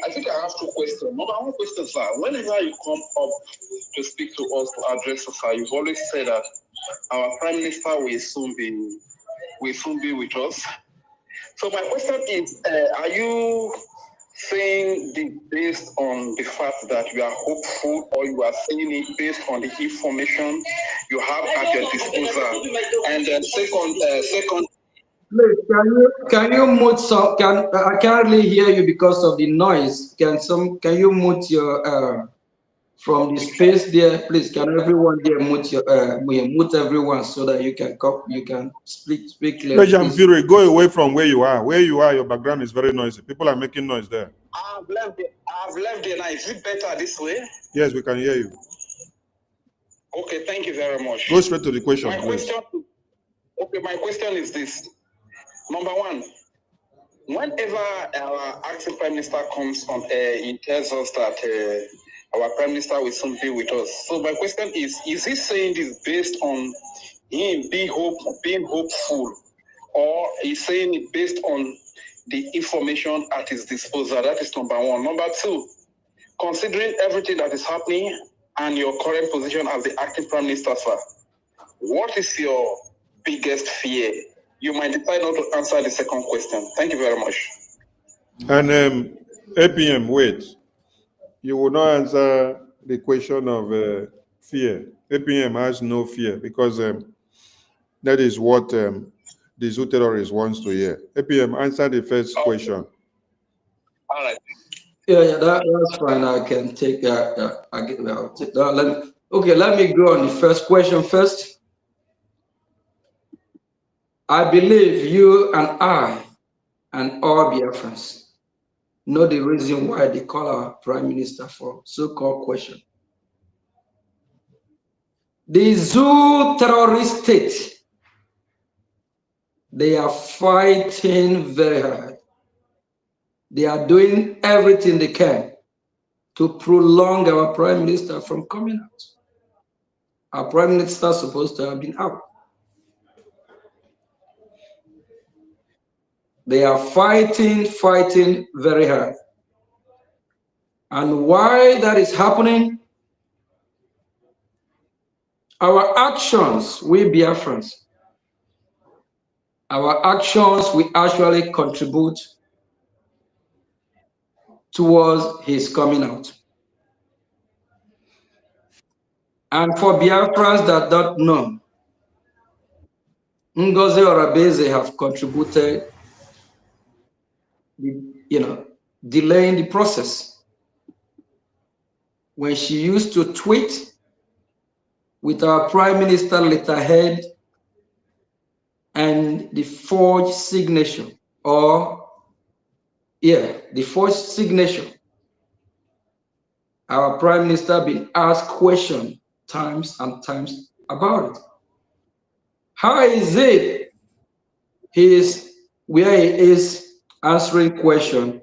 I think I have two questions. Number one question, sir, whenever you come up to speak to us, to address us, sir, you've always said that our Prime Minister will soon be with us. So my question is, are you saying this based on the fact that you are hopeful, or you are saying it based on the information you have at your disposal? And then second. Please, can you mute some? I can't really hear you because of the noise. Can you mute your from the space there, please? Can everyone there mute your mute everyone so that you can speak clearly? Brgie Fury, go away from where you are. Where you are, your background is very noisy. People are making noise there. I've left there now. Is it better this way? Yes, we can hear you. Okay, thank you very much. Go straight to the question, my please. My question is this. Number one, whenever our acting Prime Minister comes on air, he tells us that our Prime Minister will soon be with us. So my question is he saying this based on him being hopeful, or is saying it based on the information at his disposal? That is number one. Number two, considering everything that is happening and your current position as the acting Prime Minister, sir, what is your biggest fear? You might decide not to answer the second question. Thank you very much. And APM, wait. You will not answer the question of fear. APM has no fear because that is what the Zoo terrorist wants to hear. APM, answer the first question. All right. Yeah, that's fine. I can take that. I'll take that. Let me go on the first question first. I believe you and I and all Biafrans know the reason why they call our prime minister for so-called question. The zoo terrorist state, they are fighting very hard. They are doing everything they can to prolong our prime minister from coming out. Our prime minister is supposed to have been out. They are fighting very hard. And why that is happening? Our actions, we Biafrans, our actions will actually contribute towards his coming out. And for Biafrans that don't know, Ngozi Orabeze have contributed, delaying the process. When she used to tweet with our prime minister letterhead and the forged signature, the forged signature, our prime minister been asked questions times and times about it. How is it where he is answering questions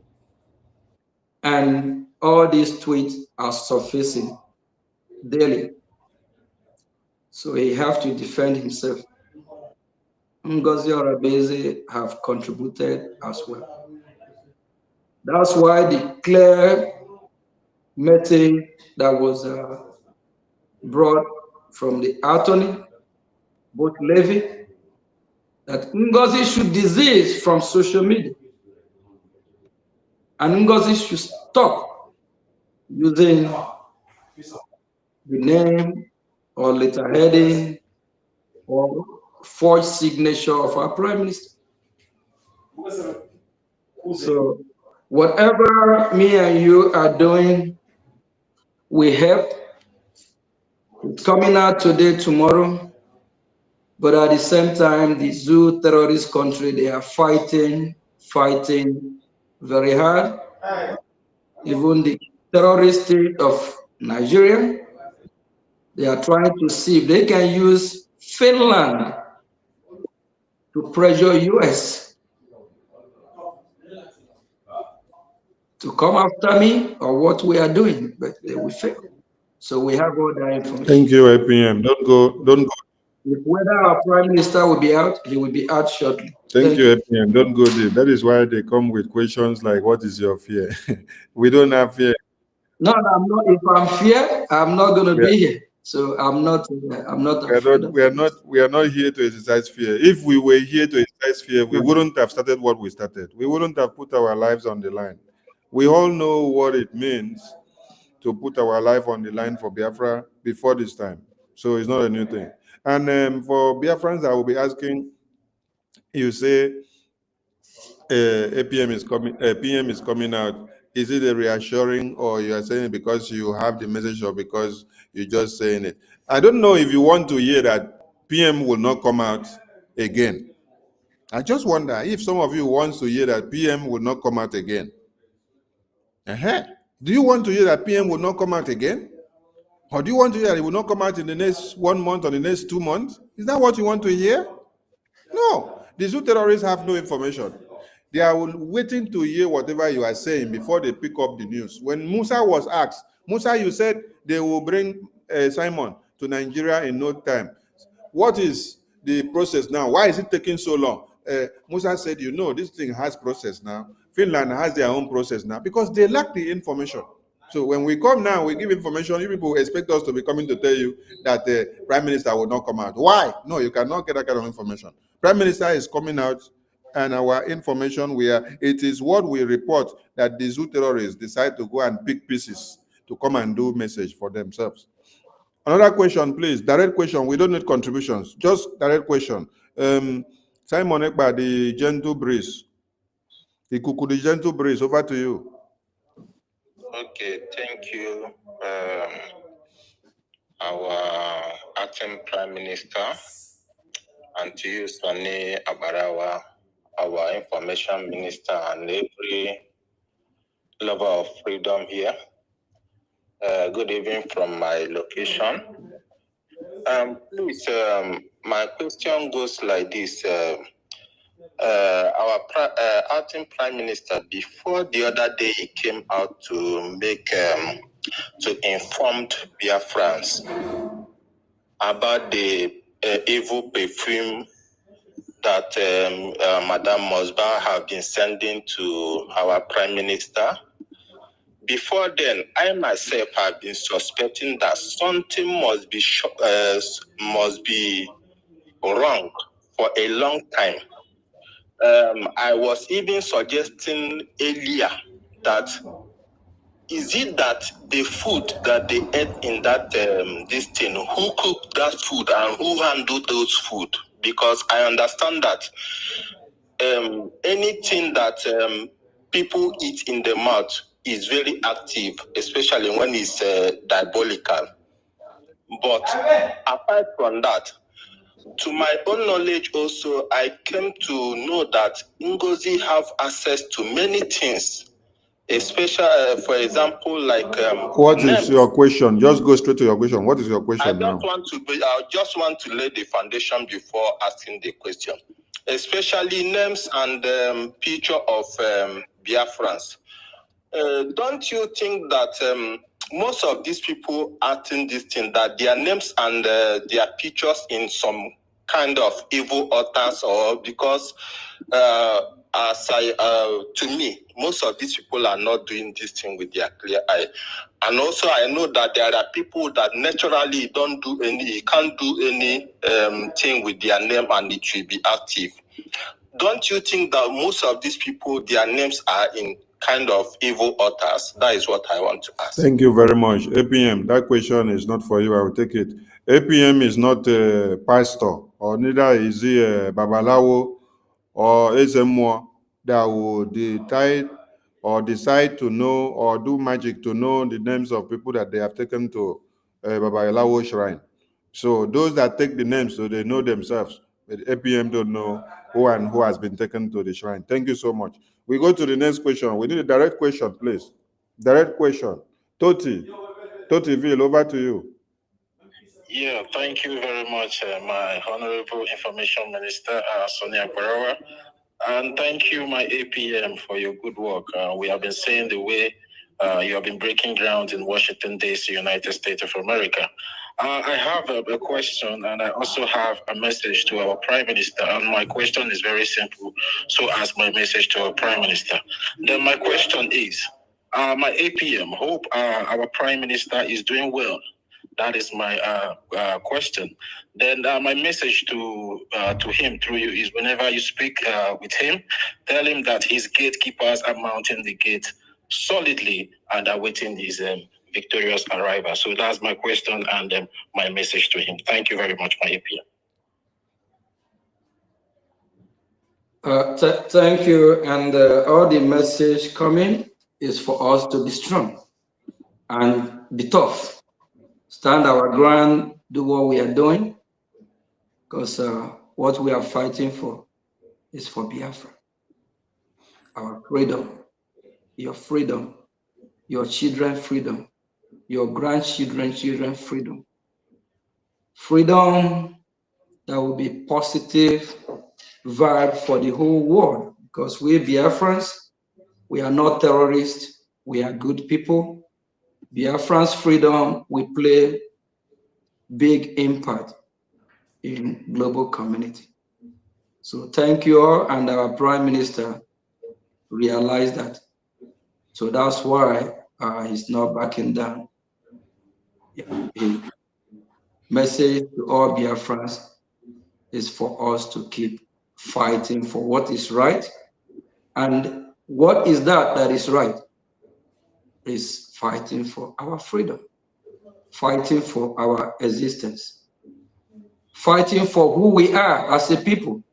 and all these tweets are surfacing daily? So he have to defend himself. Ngozi Orabeze have contributed as well. That's why the clear message that was brought from the attorney, both Levy, that Ngozi should desist from social media. And Ngozi should stop using the name or letterheading or forged signature of our prime minister. So whatever me and you are doing, we help. It's coming out today, tomorrow. But at the same time, the zoo terrorist country, they are fighting very hard. Even the terrorist state of Nigeria, they are trying to see if they can use Finland to pressure US to come after me or what we are doing, but they will fail. So we have all that information. Thank you, APM. Don't go. If whether our prime minister will be out, he will be out shortly. Thank you, APM. Don't go deep. That is why they come with questions like, what is your fear? We don't have fear. No, I'm not. If I'm fear, I'm not going to be here. So I'm not afraid. We are not here to exercise fear. If we were here to exercise fear, we wouldn't have started what we started. We wouldn't have put our lives on the line. We all know what it means to put our life on the line for Biafra before this time. So it's not a new thing. And for Biafrans, I will be asking, you say APM is coming out. Is it a reassuring, or you are saying it because you have the message, or because you're just saying it? I don't know if you want to hear that PM will not come out again. I just wonder if some of you want to hear that PM will not come out again. Do you want to hear that PM will not come out again? Or do you want to hear that it will not come out in the next 1 month or the next 2 months? Is that what you want to hear? No. The zoo terrorists have no information. They are waiting to hear whatever you are saying before they pick up the news. When Musa was asked, Musa, you said they will bring Simon to Nigeria in no time. What is the process now? Why is it taking so long? Musa said, this thing has process now. Finland has their own process now because they lack the information. So when we come now, we give information. You people expect us to be coming to tell you that the prime minister will not come out. Why? No, you cannot get that kind of information. Prime minister is coming out, and our information, it is what we report that the zoo terrorists decide to go and pick pieces to come and do message for themselves. Another question, please. Direct question. We don't need contributions. Just direct question. Simon Ekpa, the gentle breeze. The Kuku, the gentle breeze. Over to you. Okay, thank you, our acting Prime Minister, and to you, Sani Abarawa, our Information Minister, and every lover of freedom here. Good evening from my location. Please, my question goes like this. Our acting Prime Minister, before the other day, he came out to make to inform Biafrans about the evil perfume that Madame Mosba have been sending to our Prime Minister. Before then, I myself have been suspecting that something must be wrong for a long time. I was even suggesting earlier that is it that the food that they ate in that this thing, who cooked that food and who handled those food? Because I understand that anything that people eat in the mouth is very active, especially when it's diabolical. But apart from that, to my own knowledge also, I came to know that Ngozi have access to many things, especially, for example, like... what is your question? Just go straight to your question. What is your question now? I just want to lay the foundation before asking the question, especially names and picture of Biafrans. Don't you think that most of these people acting this thing, that their names and their pictures in some kind of evil altars, or because to me, most of these people are not doing this thing with their clear eye. And also I know that there are people that naturally can't do any thing with their name and it will be active. Don't you think that most of these people, their names are in kind of evil altars? That is what I want to ask. Thank you very much. APM, that question is not for you. I will take it. APM is not a pastor, or neither is he a Babalawo or Ezemo that will decide to know or do magic to know the names of people that they have taken to Babalawo shrine. So those that take the names, so they know themselves. But APM don't know who and who has been taken to the shrine. Thank you so much. We go to the next question. We need a direct question, please. Direct question. Totiville, over to you. Yeah, thank you very much, my Honorable Information Minister, Sonia Barawa. And thank you, my APM, for your good work. We have been seeing the way you have been breaking ground in Washington, D.C., United States of America. I have a question, and I also have a message to our Prime Minister. And my question is very simple, so as my message to our Prime Minister. Then my question is, my APM, hope our Prime Minister is doing well. That is my question. Then my message to him through you is, whenever you speak with him, tell him that his gatekeepers are mounting the gate solidly and are waiting his victorious arrival. So that's my question and my message to him. Thank you very much, my APM. Thank you. And all the message coming is for us to be strong and be tough. Stand our ground, do what we are doing, because what we are fighting for is for Biafra. Our freedom, your children's freedom, your grandchildren's children's freedom. Freedom that will be positive vibe for the whole world, because we Biafrans, we are not terrorists, we are good people. Biafrans' freedom will play big impact in global community. So thank you all, and our Prime Minister realized that. So that's why he's not backing down. His message to all Biafrans is for us to keep fighting for what is right. And what is that is right? Is fighting for our freedom, fighting for our existence, fighting for who we are as a people,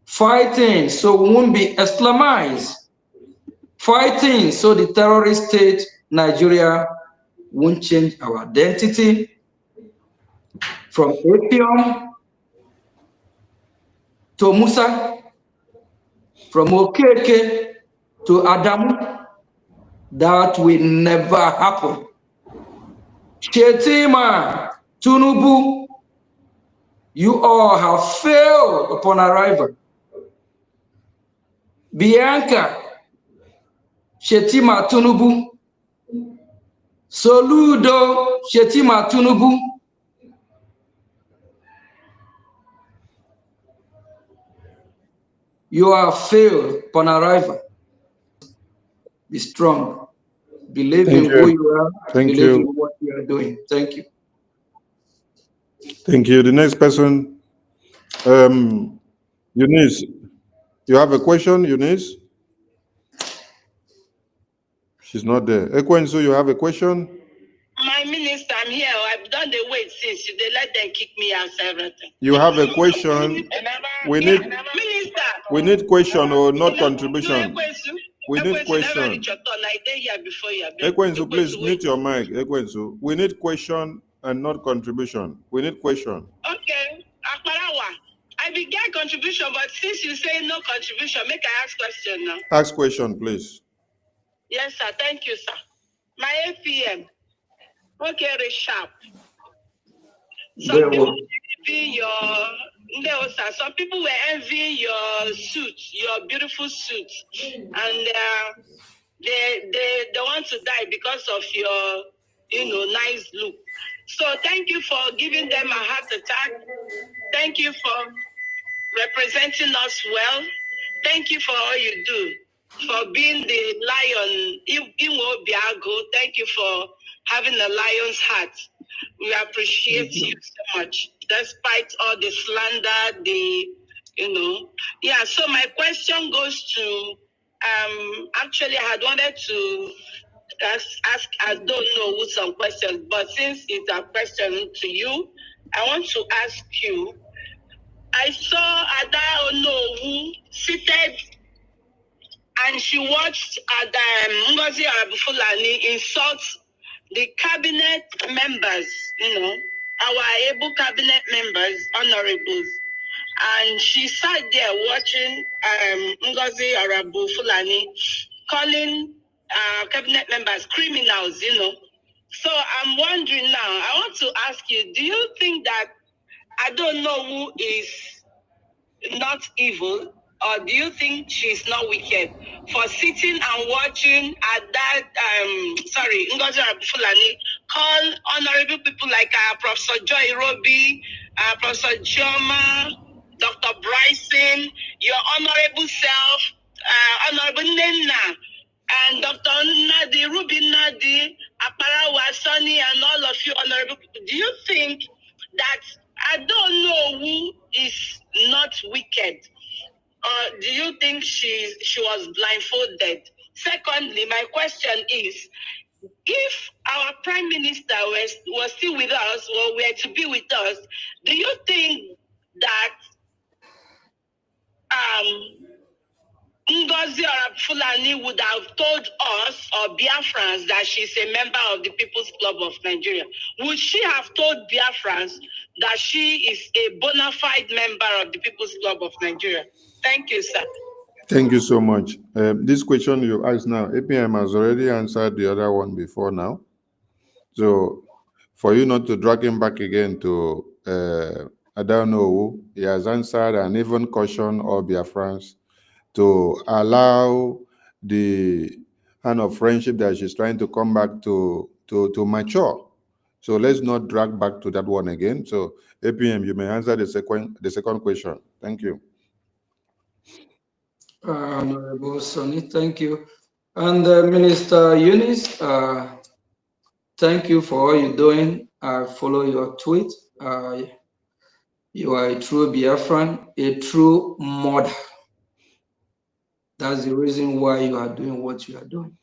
fighting so we won't be Islamized, fighting so the terrorist state Nigeria won't change our identity from Apm to Musa, from Okeke to Adamu. That will never happen. Shetima, Tunubu, you all have failed upon arrival. Bianca, Shetima, Tunubu, Soludo, Shetima, Tunubu, you have failed upon arrival. Be strong. Believe in who you are. Believe in what you are doing. Thank you. Thank you. The next person, Eunice. You have a question, Eunice? She's not there. Ekwensu, you have a question? My minister, I'm here. I've done the wait since they let them kick me out everything. You have a question? We need question or not contribution. We need question. Ekwensu, please mute your mic. Ekwensu, we need question and not contribution. We need question. Okay, Akbarawa. I began contribution, but since you say no contribution, make I ask question now. Ask question, please. Yes, sir. Thank you, sir. My APM. Okay, very sharp. Some people were envying your suit, your beautiful suit, and they want to die because of your, nice look. So thank you for giving them a heart attack. Thank you for representing us well. Thank you for all you do, for being the lion, Ebubeagu. Thank you for having a lion's heart. We appreciate you so much, despite all the slander, Yeah, so my question goes to, actually I had wanted to ask, I don't know who some questions, but since it's a question to you, I want to ask you, I saw Ada Onowu seated and she watched Ngozi Fulani insult the cabinet members, our able cabinet members, honorables. And she sat there watching Ngozi Fulani calling cabinet members criminals, So I'm wondering now, I want to ask you, do you think that I don't know who is not evil, or do you think she's not wicked for sitting and watching at that, Ngozi Fulani call honorable people like Professor Joy Roby, Professor Chioma, Dr. Bryson, your honorable self, Honorable Nena, and Dr. Nadi, Ruby Nadi, Aparawa Sani, and all of you honorable people. Do you think that I don't know who is not wicked? Or do you think she was blindfolded? Secondly, my question is, if our prime minister was still with us or were to be with us, do you think that Ngozi Fulani would have told us or Biafrans that she's a member of the People's Club of Nigeria? Would she have told Biafrans that she is a bona fide member of the People's Club of Nigeria? Thank you, sir. Thank you so much. This question you asked now, APM has already answered the other one before now. So for you not to drag him back again to, I don't know who, he has answered and even cautioned all Biafrans to allow the kind of friendship that she's trying to come back to mature. So let's not drag back to that one again. So APM, you may answer the second question. Thank you. Honorable Sonny, thank you. And Minister Eunice, thank you for all you're doing. I follow your tweet. You are a true Biafran, a true mother. That's the reason why you are doing what you are doing.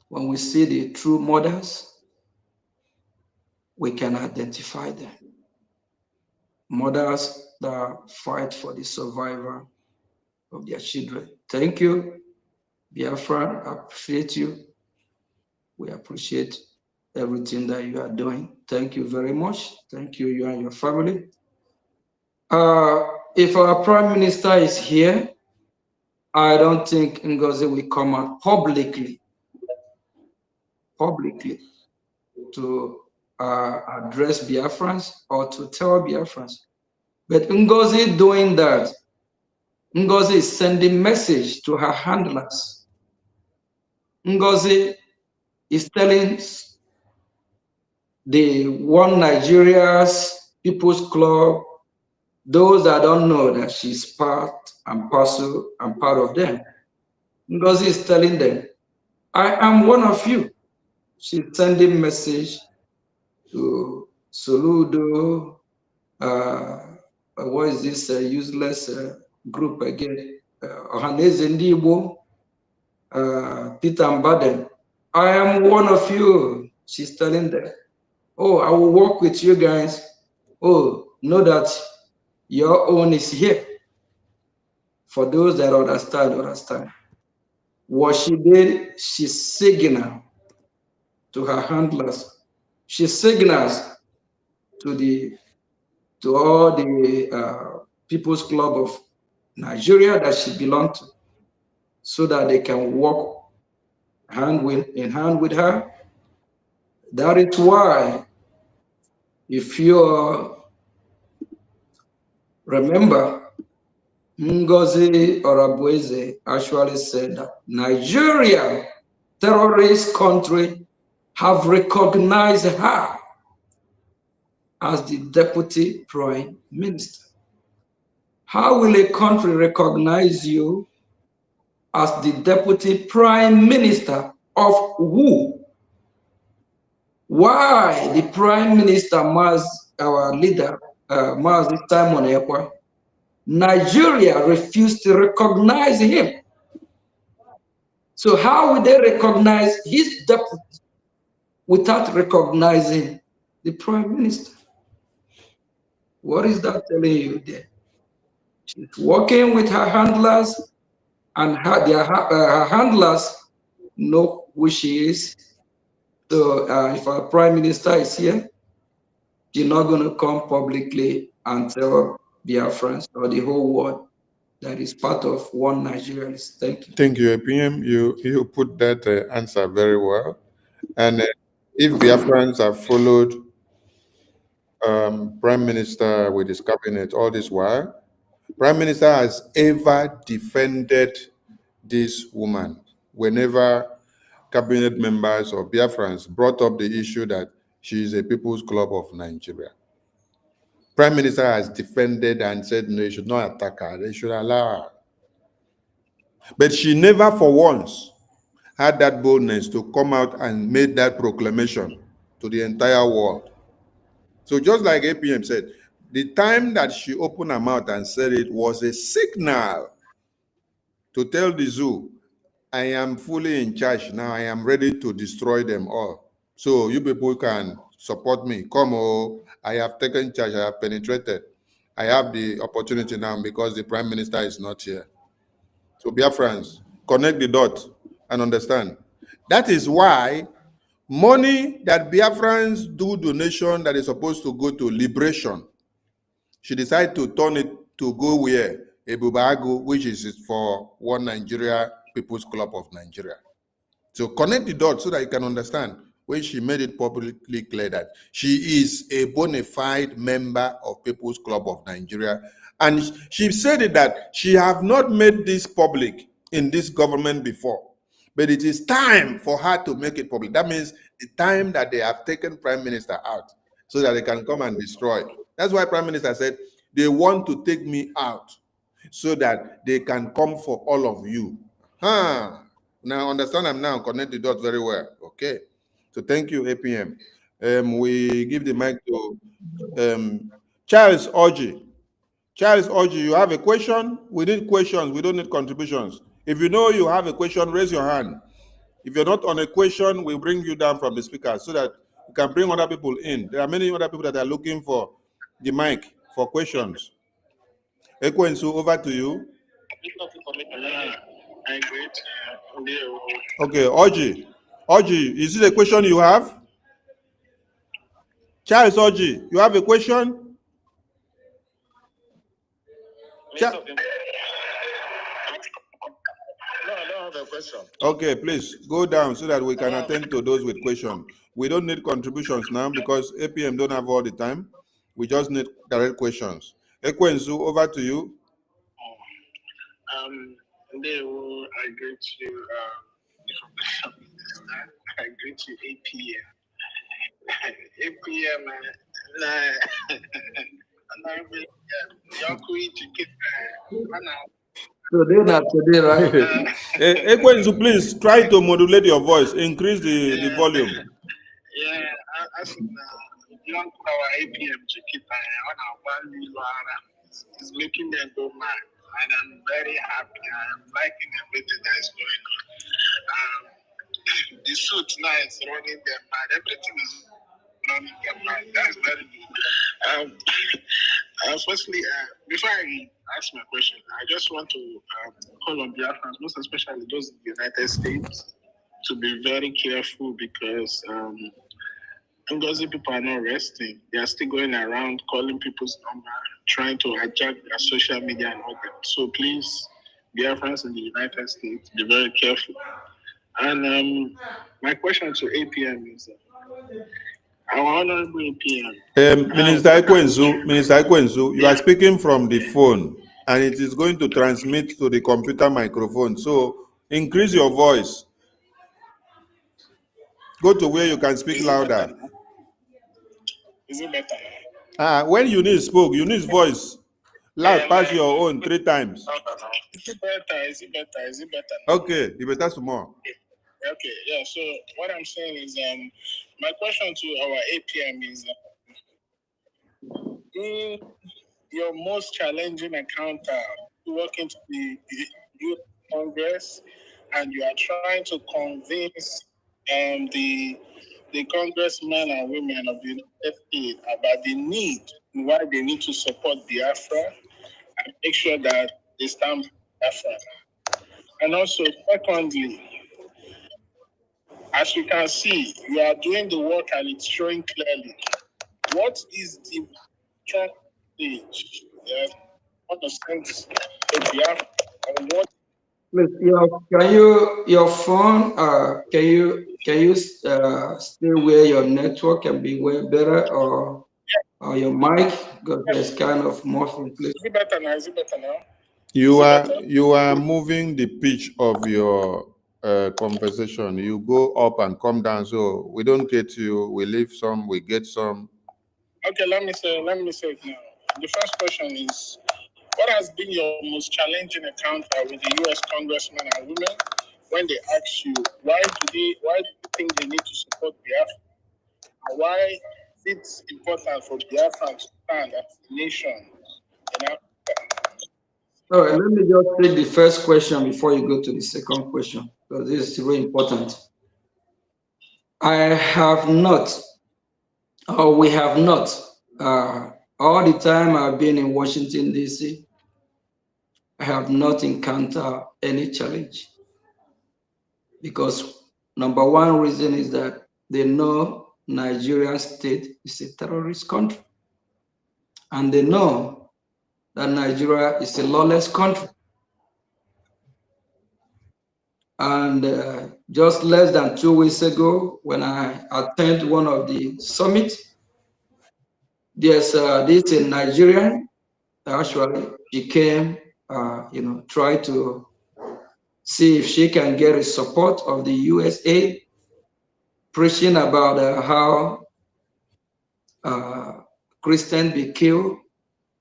When we see the true mothers, we can identify them. Mothers that fight for the survival of their children. Thank you. Biafra, I appreciate you. We appreciate everything that you are doing. Thank you very much. Thank you, you and your family. If our Prime Minister is here, I don't think Ngozi will come out publicly to address Biafrans or to tell Biafrans. But Ngozi doing that, Ngozi is sending message to her handlers. Ngozi is telling the One Nigeria's People's Club, those that don't know that she's part and parcel and part of them. Ngozi is telling them, I am one of you. She's sending message to Soludo, what is this useless group again? Ohaneze Ndị Igbo, Peter Mbaden. I am one of you. She's telling them, oh, I will work with you guys. Oh, know that your own is here. For those that understand. What she did, she signaled to her handlers. She signals to all the People's Club of Nigeria that she belonged to, so that they can work in hand with her. That is why, if you remember, Ngozi Orabueze actually said that Nigeria, terrorist country, have recognized her as the Deputy Prime Minister. How will a country recognize you as the Deputy Prime Minister of who? Why the Prime Minister, our leader, Mazi Simon Ekpa, Nigeria refused to recognize him. So how will they recognize his deputy without recognizing the Prime Minister? What is that telling you there? She's working with her handlers, and her handlers know who she is. So if our Prime Minister is here, she's not going to come publicly and tell Biafrans or the whole world that is part of One Nigeria. Thank you. Thank you, Apm. You put that answer very well. And if Biafrans have followed Prime Minister with his cabinet all this while, Prime Minister has ever defended this woman whenever cabinet members or Biafrans brought up the issue that she is a People's Club of Nigeria. Prime Minister has defended and said, no, you should not attack her. They should allow her. But she never for once had that boldness to come out and make that proclamation to the entire world. So just like APM said, the time that she opened her mouth and said it was a signal to tell the zoo, I am fully in charge now. I am ready to destroy them all. So you people can support me. Come, oh, I have taken charge. I have penetrated. I have the opportunity now because the Prime Minister is not here. So Biafrans, connect the dots and understand. That is why money that Biafrans do donation that is supposed to go to liberation, she decided to turn it to go where? Ebubeagu, which is for One Nigeria, People's Club of Nigeria. So connect the dots so that you can understand when she made it publicly clear that she is a bona fide member of People's Club of Nigeria. And she said it that she have not made this public in this government before, but it is time for her to make it public. That means the time that they have taken Prime Minister out so that they can come and destroy. That's why Prime Minister said, they want to take me out so that they can come for all of you. Now understand, I'm now connect the dots very well. Okay. So thank you, APM. We give the mic to Charles Orji. Charles Orji, you have a question? We need questions. We don't need contributions. If you know you have a question, raise your hand. If you're not on a question, we'll bring you down from the speaker so that you can bring other people in. There are many other people that are looking for the mic for questions. Ekwensu, over to you. I agree. Okay, Oji. Oji, is it a question you have? Charles Oji, you have a question? No, I don't have a question. Okay, please go down so that we can attend to those with questions. We don't need contributions now because APM don't have all the time. We just need direct questions. Ekwensu, over to you. They will agree to I agree to APM. APM, Today, right? Ekwensu, please try to modulate your voice, increase the volume. Yeah, as young our APM to keep is making them go mad, and I'm very happy. I'm liking everything that is going on. The suit now is running them mad. Everything is running them mad. That's very good. Firstly, before I ask my question, I just want to call on Biafrans, most especially those in the United States, to be very careful because Ngozi people are not resting. They are still going around calling people's number, trying to hijack their social media and all that. So please, Biafrans in the United States, be very careful. And my question to APM is, our honorable APM. Minister Ekwensu, you are speaking from the phone and it is going to transmit to the computer microphone. So increase your voice. Go to where you can speak louder. Is it better? When Eunice spoke, Eunice voice loud pass your own 3 times. Is it better? Is it better? Is it better? Okay, you better some more. Okay, yeah. So what I'm saying is, my question to our APM is, in your most challenging encounter, you walk into the U.S. Congress, and you are trying to convince the congressmen and women of the United States about the need and why they need to support Biafra and make sure that they stand for Biafra. And also, secondly, as you can see, you are doing the work and it's showing clearly. What is the strong stage that on the sense of Biafra and what? Please, your phone, can you stay where your network can be way better, or your mic, because there's kind of muffling, please. Is it better now? Is it better now? You are moving the pitch of your conversation. You go up and come down, so we don't get you. We leave some, we get some. Okay, let me say it now. The first question is, what has been your most challenging encounter with the U.S. congressmen and women when they ask you why do you think they need to support Biafra? And why is it important for Biafra to stand as a nation in Africa? All right, let me just take the first question before you go to the second question, because this is really important. I have not, or we have not, all the time I've been in Washington, D.C., I have not encountered any challenge. Because number one reason is that they know Nigeria state is a terrorist country. And they know that Nigeria is a lawless country. And just less than 2 weeks ago, when I attended one of the summits, there's this Nigerian, actually, she came, try to see if she can get the support of the USA, preaching about how Christians be killed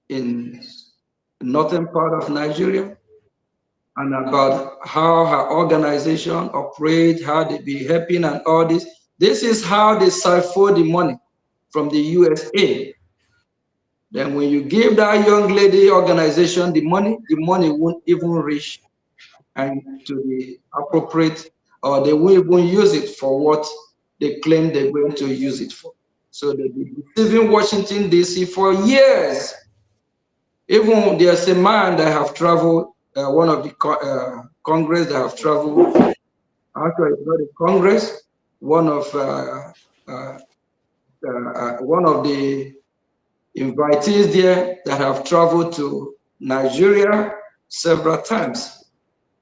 in northern part of Nigeria, and about how her organization operates, how they be helping and all this. This is how they siphon the money from the USA. Then when you give that young lady organization the money won't even reach and to the appropriate, or they won't even use it for what they claim they're going to use it for. So they've been deceiving Washington, D.C. for years. Even there's a man that have traveled one of the Congress that have traveled. Actually, it's not a Congress. One of the invitees there that have traveled to Nigeria several times.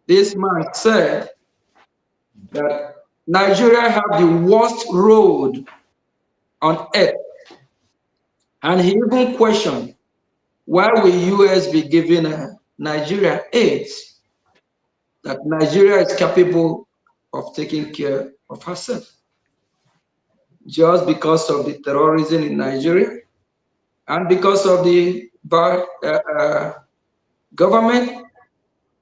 This man said that Nigeria have the worst road on earth. And he even questioned, why will US be giving Nigeria aid? That Nigeria is capable of taking care of herself. Just because of the terrorism in Nigeria and because of the government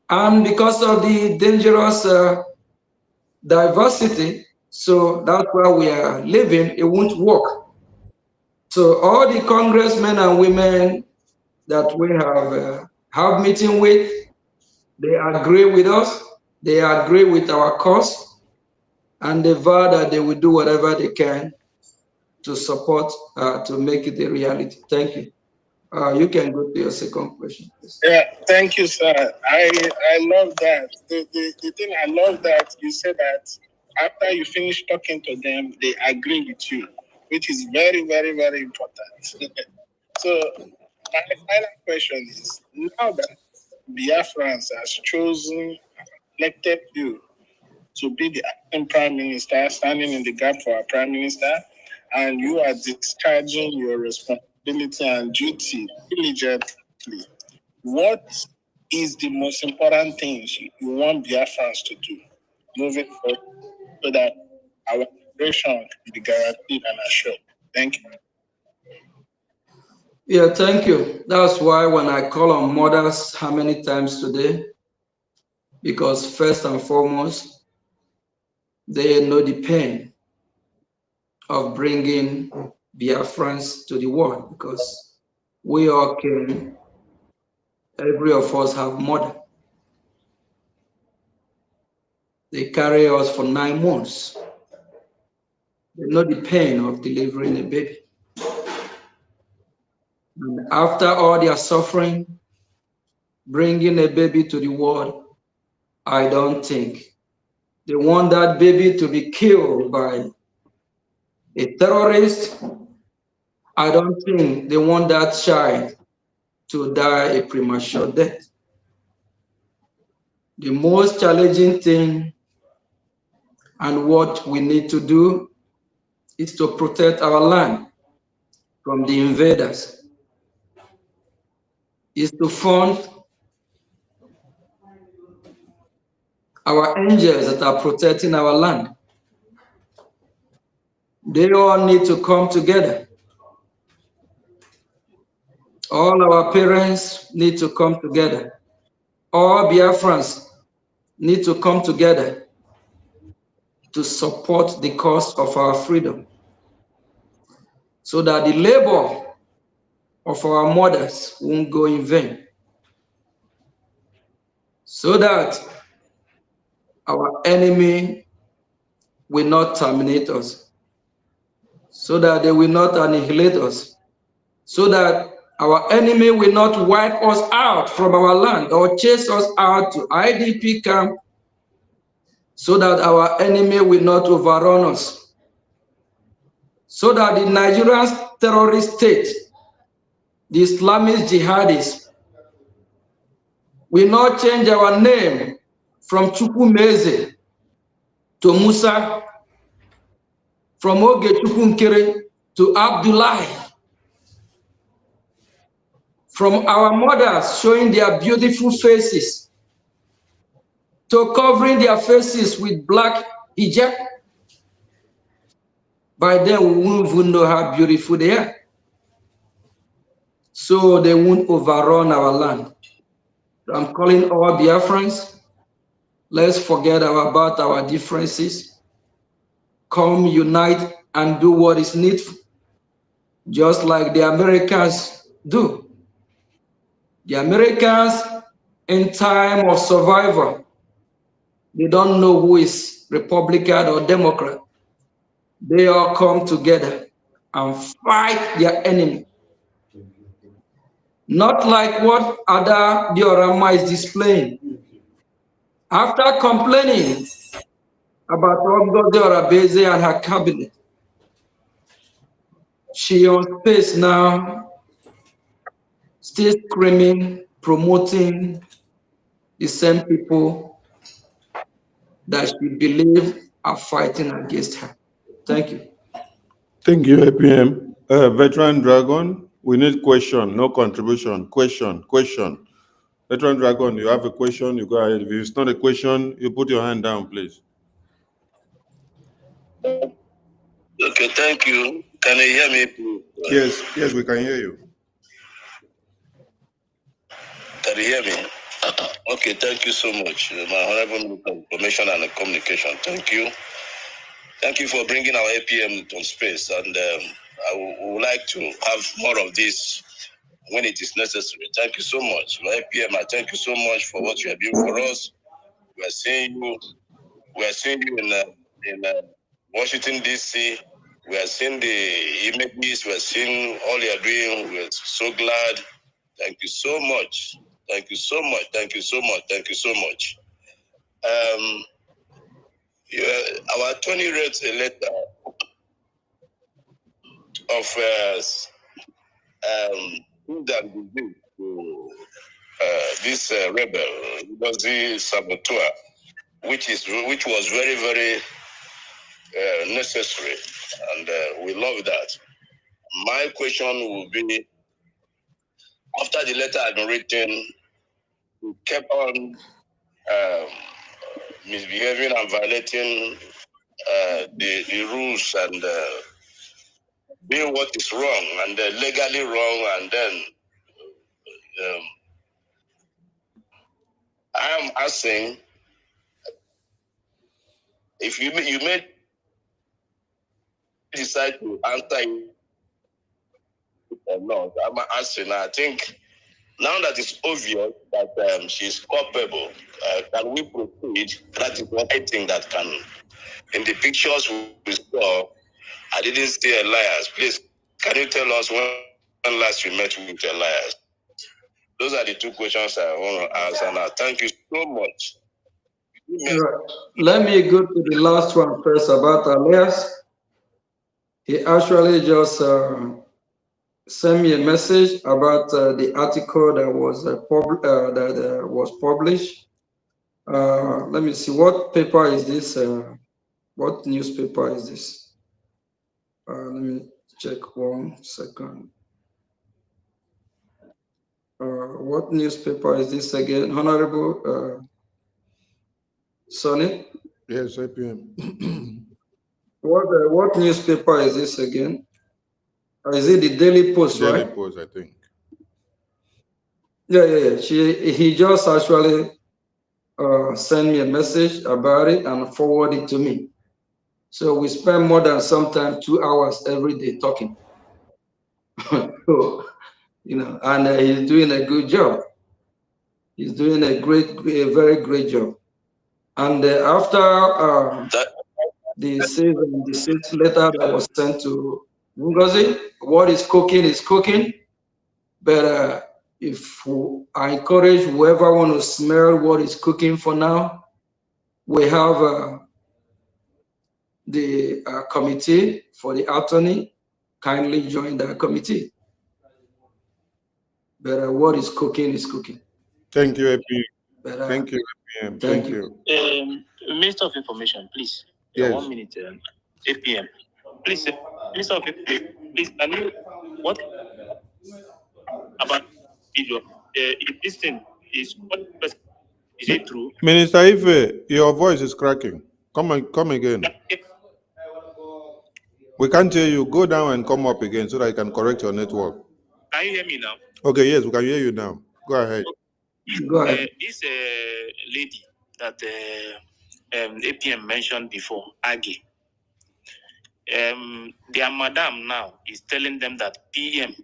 and because of the dangerous diversity. So that's why we are living, it won't work. So all the congressmen and women that we have meeting with, they agree with us, they agree with our cause, and they vow that they will do whatever they can to support, to make it a reality. Thank you. You can go to your second question, please. Yeah, thank you, sir. I love that. The thing I love that you said that after you finish talking to them, they agree with you, which is very, very, very important. So my final question is, now that Biafrans has chosen, elected you to be the acting prime minister, standing in the gap for our prime minister, and you are discharging your responsibility and duty diligently, what is the most important things you want Biafrans to do moving forward so that our liberation can be guaranteed and assured? Thank you. Yeah, thank you. That's why when I call on mothers, how many times today? Because first and foremost, they know the pain of bringing Biafrans to the world, because we all came, every of us have mother. They carry us for 9 months. They know the pain of delivering a baby. And after all their suffering, bringing a baby to the world, I don't think they want that baby to be killed by a terrorist. I don't think they want that child to die a premature death. The most challenging thing and what we need to do is to protect our land from the invaders, is to fund our angels that are protecting our land. They all need to come together. All our parents need to come together. All Biafrans need to come together to support the cause of our freedom, so that the labor of our mothers won't go in vain, so that our enemy will not terminate us, so that they will not annihilate us, so that our enemy will not wipe us out from our land or chase us out to IDP camp, so that our enemy will not overrun us, so that the Nigerian terrorist state, the Islamist jihadists, will not change our name from Chukwumeze to Musa, from Oge Chukwunkere to Abdullahi, from our mothers showing their beautiful faces to covering their faces with black hijab. By then, we won't even know how beautiful they are. So they won't overrun our land. I'm calling all Biafrans, let's forget about our differences. Come unite and do what is needful, just like the Americans do. The Americans, in time of survival, they don't know who is Republican or Democrat. They all come together and fight their enemy. not like what Ada Diorama is displaying. After complaining about Ngozi Orabeze and her cabinet, she on space now, still screaming, promoting the same people that she believes are fighting against her. Thank you. Thank you, APM. Veteran Dragon, we need question, no contribution. Question. Veteran Dragon, you have a question, you go ahead. If it's not a question, you put your hand down, please. Okay, thank you. Can you hear me, please? Yes, we can hear you. Can you hear me? Okay, thank you so much, my Honorable Minister of Information and Communication. Thank you. Thank you for bringing our APM to space, and I would like to have more of this when it is necessary. Thank you so much. My APM, I thank you so much for what you are doing for us. We are seeing you. We are seeing you in Washington, D.C. We are seeing the images. We are seeing all you are doing. We are so glad. Thank you so much. Thank you so much. Thank you so much. Thank you so much. Our attorney wrote a letter of that we did to this rebel, Ngozi Saboteur, which was very, very necessary, and we love that. My question will be: after the letter had been written, we kept on misbehaving and violating the rules and doing what is wrong and legally wrong, and then I am asking if you may decide to answer it or not. I'm asking. I think now that it's obvious that she's culpable, can we proceed? That is what I think that can. In the pictures we saw, I didn't see Elias. Please, can you tell us when last you met with Elias? Those are the two questions I want to answer now. Thank you so much. Right. Let me go to the last one first about Elias. He actually just sent me a message about the article that was published. Let me see, what paper is this? What newspaper is this? Let me check 1 second. What newspaper is this again, Honorable Sonny? Yes, APM. What newspaper is this again? Is it the Daily Post, right? Daily Post, I think. Yeah. He just actually sent me a message about it and forwarded it to me. So we spend more than sometimes 2 hours every day talking. So, and he's doing a good job. He's doing a very great job. And after the sixth letter that was sent to Ngozi, what is cooking is cooking. But I encourage whoever want to smell what is cooking for now, we have the committee for the attorney. Kindly join that committee. But what is cooking is cooking. Thank you, APM. Thank you, APM. Thank you. Minister of Information, please. Yes. 1 minute. APM. Please, Minister of Information, please, can you, what about video? If this thing is, is it true? Minister Ife, your voice is cracking. Come again. We can't hear you. Go down and come up again so that I can correct your network. Can you hear me now? Okay, yes, we can hear you now. Go ahead. Go ahead. This lady that APM mentioned before, Aggie, their madam now is telling them that PM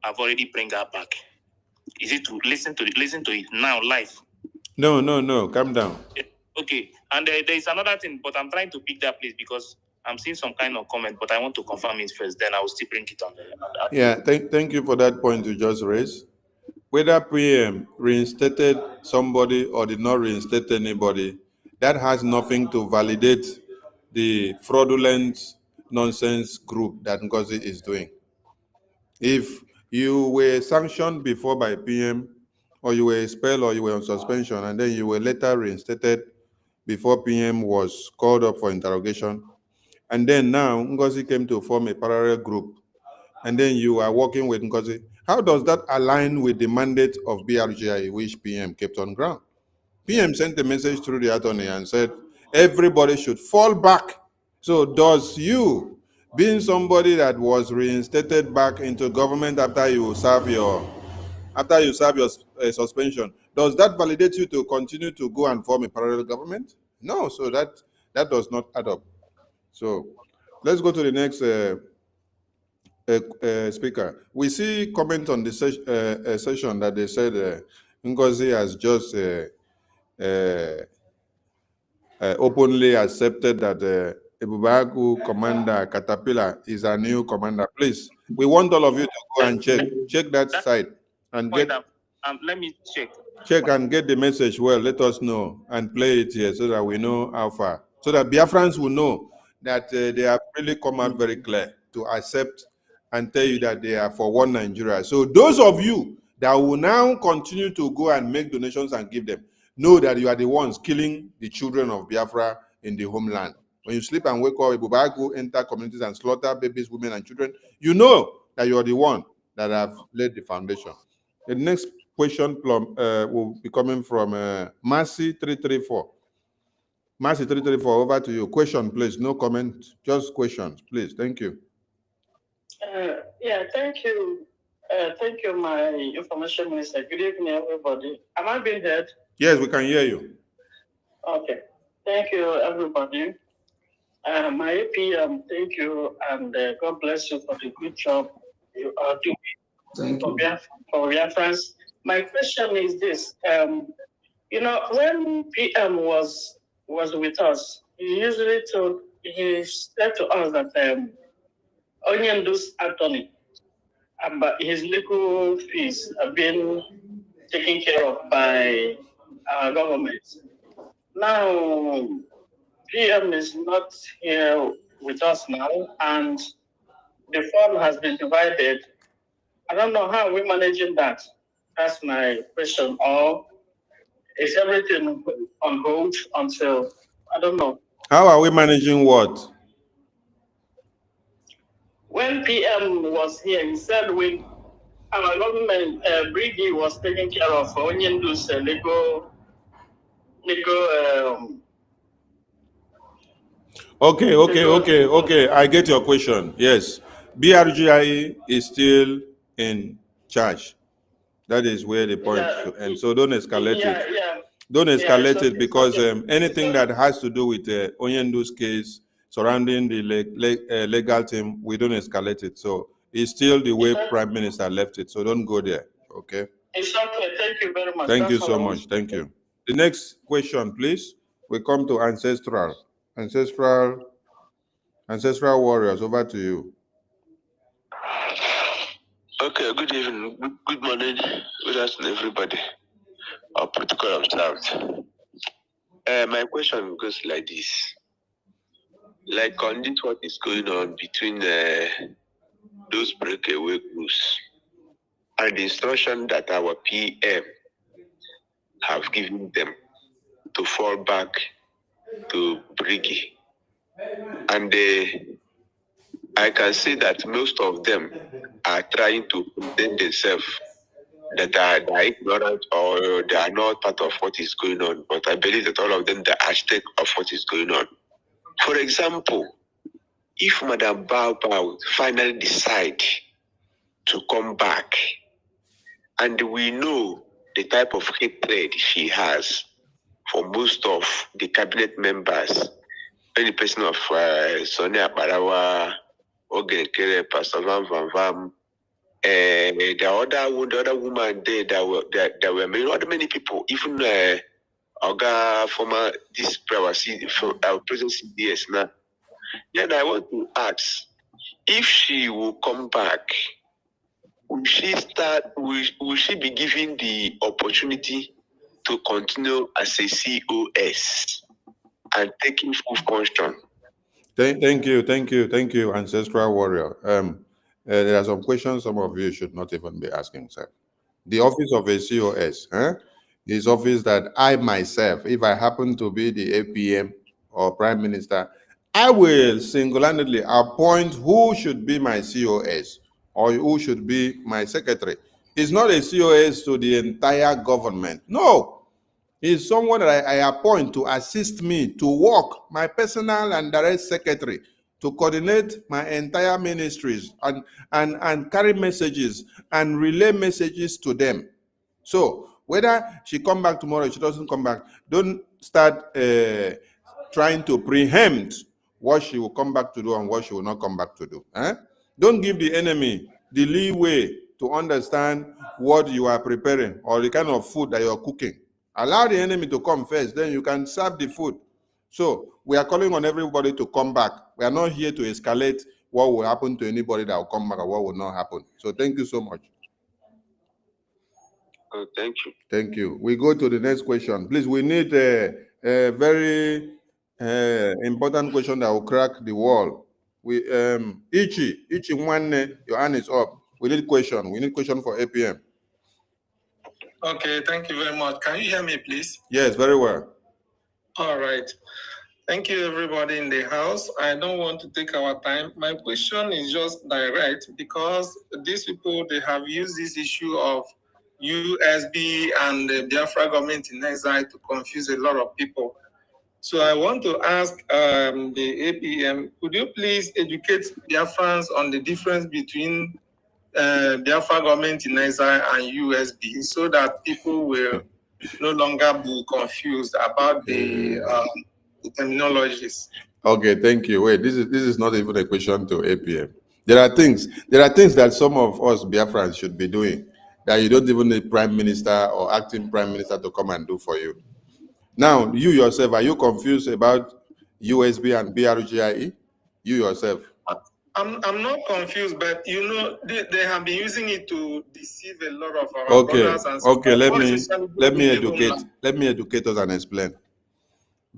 have already bring her back. Is it to listen to it now live? No. Calm down. Okay, and there is another thing, but I'm trying to pick that place because I'm seeing some kind of comment, but I want to confirm it first. Then I will still bring it on. Yeah, thank you for that point you just raised. Whether PM reinstated somebody or did not reinstate anybody, that has nothing to validate the fraudulent nonsense group that Ngozi is doing. If you were sanctioned before by PM, or you were expelled, or you were on suspension, and then you were later reinstated before PM was called up for interrogation, and then now Ngozi came to form a parallel group, and then you are working with Ngozi, how does that align with the mandate of BRGI, which PM kept on ground? PM sent a message through the attorney and said, everybody should fall back. So does you, being somebody that was reinstated back into government after you serve your suspension, does that validate you to continue to go and form a parallel government? No, so that does not add up. So let's go to the next speaker. We see comment on the session that they said Ngozi has just openly accepted that Ebubeagu commander Catapila is a new commander. Please, we want all of you to go and check that site and get. Let me Check and get the message well. Let us know and play it here so that we know how far. So that Biafrans will know that they have really come out very clear to accept and tell you that they are for one Nigeria. So those of you that will now continue to go and make donations and give them, know that you are the ones killing the children of Biafra in the homeland. When you sleep and wake up, Ebubeagu enter communities and slaughter babies, women, and children, you know that you are the one that have laid the foundation. The next question will be coming from Mercy 334. Mercy 334, over to you. Question, please. No comment, just questions, please. Thank you. Yeah, thank you. Thank you, my information minister. Good evening, everybody. Am I being heard? Yes, we can hear you. Okay. Thank you, everybody. My APM, thank you, and God bless you for the good job you are doing. Thank you. For Biafrans. My question is this: you know, when PM was with us, he said to us that Onyendu's attorney, but his legal fees have been taken care of by our government. Now, PM is not here with us now, and the fund has been divided. I don't know how we're managing that. That's my question. Or is everything on hold until, I don't know. How are we managing what? When PM was here, he said when our government, Brgie was taking care of Onyendu's legal. Okay. I get your question. Yes. BRGI is still in charge. That is where the point should end. So don't escalate it. Yeah. Don't escalate it because anything that has to do with Onyendu's case surrounding the legal team, we don't escalate it. So it's still the way Prime Minister left it. So don't go there. Okay. It's okay. Thank you very much. Thank you so much. Thank you. The next question, please. We come to ancestral warriors. Over to you. Okay, good evening, good morning, good afternoon, everybody. Our protocol observed. My question goes like this. Like on this, what is going on between those breakaway groups and the instruction that our PM have given them to fall back to Brgie. And I can see that most of them are trying to contain themselves, that are ignorant or they are not part of what is going on. But I believe that all of them are architect of what is going on. For example, if Madam Bao finally decide to come back, and we know the type of hatred she has for most of the cabinet members, any person of Sonia Barawa, Ogenkere, Pastor Van Vam, the other woman there that were many people, even Oga former this our present CDS now, Then I want to ask, if she will come back, will she be given the opportunity to continue as a COS and taking full function? Thank you, Ancestral Warrior. There are some questions some of you should not even be asking, sir. The office of a COS, is office that I myself, if I happen to be the APM or Prime Minister, I will single-handedly appoint who should be my COS or who should be my secretary. It's not a COS to the entire government. No, is someone that I appoint to assist me to work, my personal and direct secretary, to coordinate my entire ministries and carry messages and relay messages to them. So whether she come back tomorrow, she doesn't come back, don't start trying to preempt what she will come back to do and what she will not come back to do. Don't give the enemy the leeway to understand what you are preparing or the kind of food that you're cooking. Allow the enemy to come first, then you can serve the food. So we are calling on everybody to come back. We are not here to escalate what will happen to anybody that will come back or what will not happen. So thank you so much. Oh, thank you. Thank you. We go to the next question. Please, we need a very important question that will crack the wall. Ichi Nwanne, your hand is up. We need question. We need question for APM. Okay, thank you very much. Can you hear me, please? Yes, very well. All right. Thank you, everybody in the house. I don't want to take our time. My question is just direct because these people, they have used this issue of USB and the Biafra government in exile to confuse a lot of people. So I want to ask the APM, could you please educate Biafrans on the difference between Biafra government in exile and USB so that people will no longer be confused about the terminologies? Okay, thank you. Wait, this is not even a question to APM. There are things that some of us Biafrans should be doing that you don't even need Prime Minister or acting Prime Minister to come and do for you. Now, you yourself, are you confused about USB and BRGIE? You yourself. I'm not confused, but you know they have been using it to deceive a lot of our brothers and sisters. Okay, let me educate us and explain.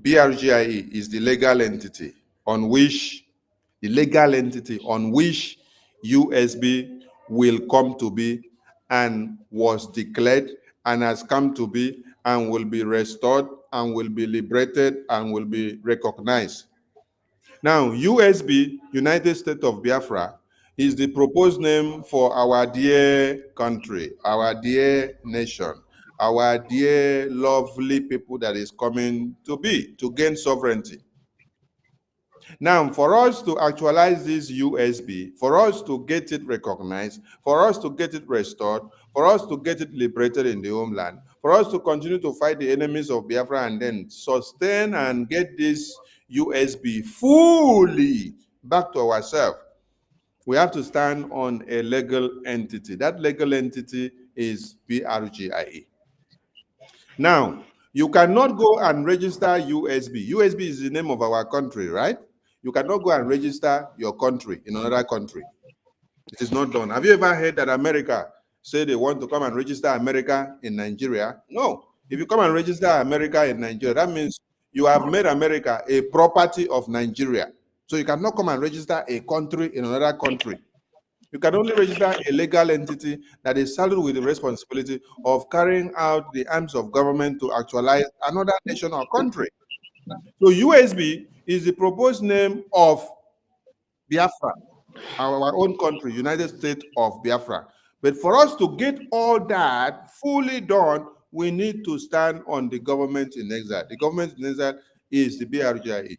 BRGIE is the legal entity on which USB will come to be and was declared and has come to be and will be restored and will be liberated and will be recognized. Now, USB, United States of Biafra, is the proposed name for our dear country, our dear nation, our dear lovely people that is coming to be, to gain sovereignty. Now, for us to actualize this USB, for us to get it recognized, for us to get it restored, for us to get it liberated in the homeland, for us to continue to fight the enemies of Biafra and then sustain and get this USB fully back to ourselves, we have to stand on a legal entity. That legal entity is BRGIE. Now, you cannot go and register USB. USB is the name of our country, right? You cannot go and register your country in another country. It is not done. Have you ever heard that America say they want to come and register America in Nigeria? No. If you come and register America in Nigeria, that means you have made America a property of Nigeria. So you cannot come and register a country in another country. You can only register a legal entity that is saddled with the responsibility of carrying out the arms of government to actualize another nation or country. So USB is the proposed name of Biafra, our own country, United States of Biafra. But for us to get all that fully done, we need to stand on the government in exile. The government in exile is the BRGIE.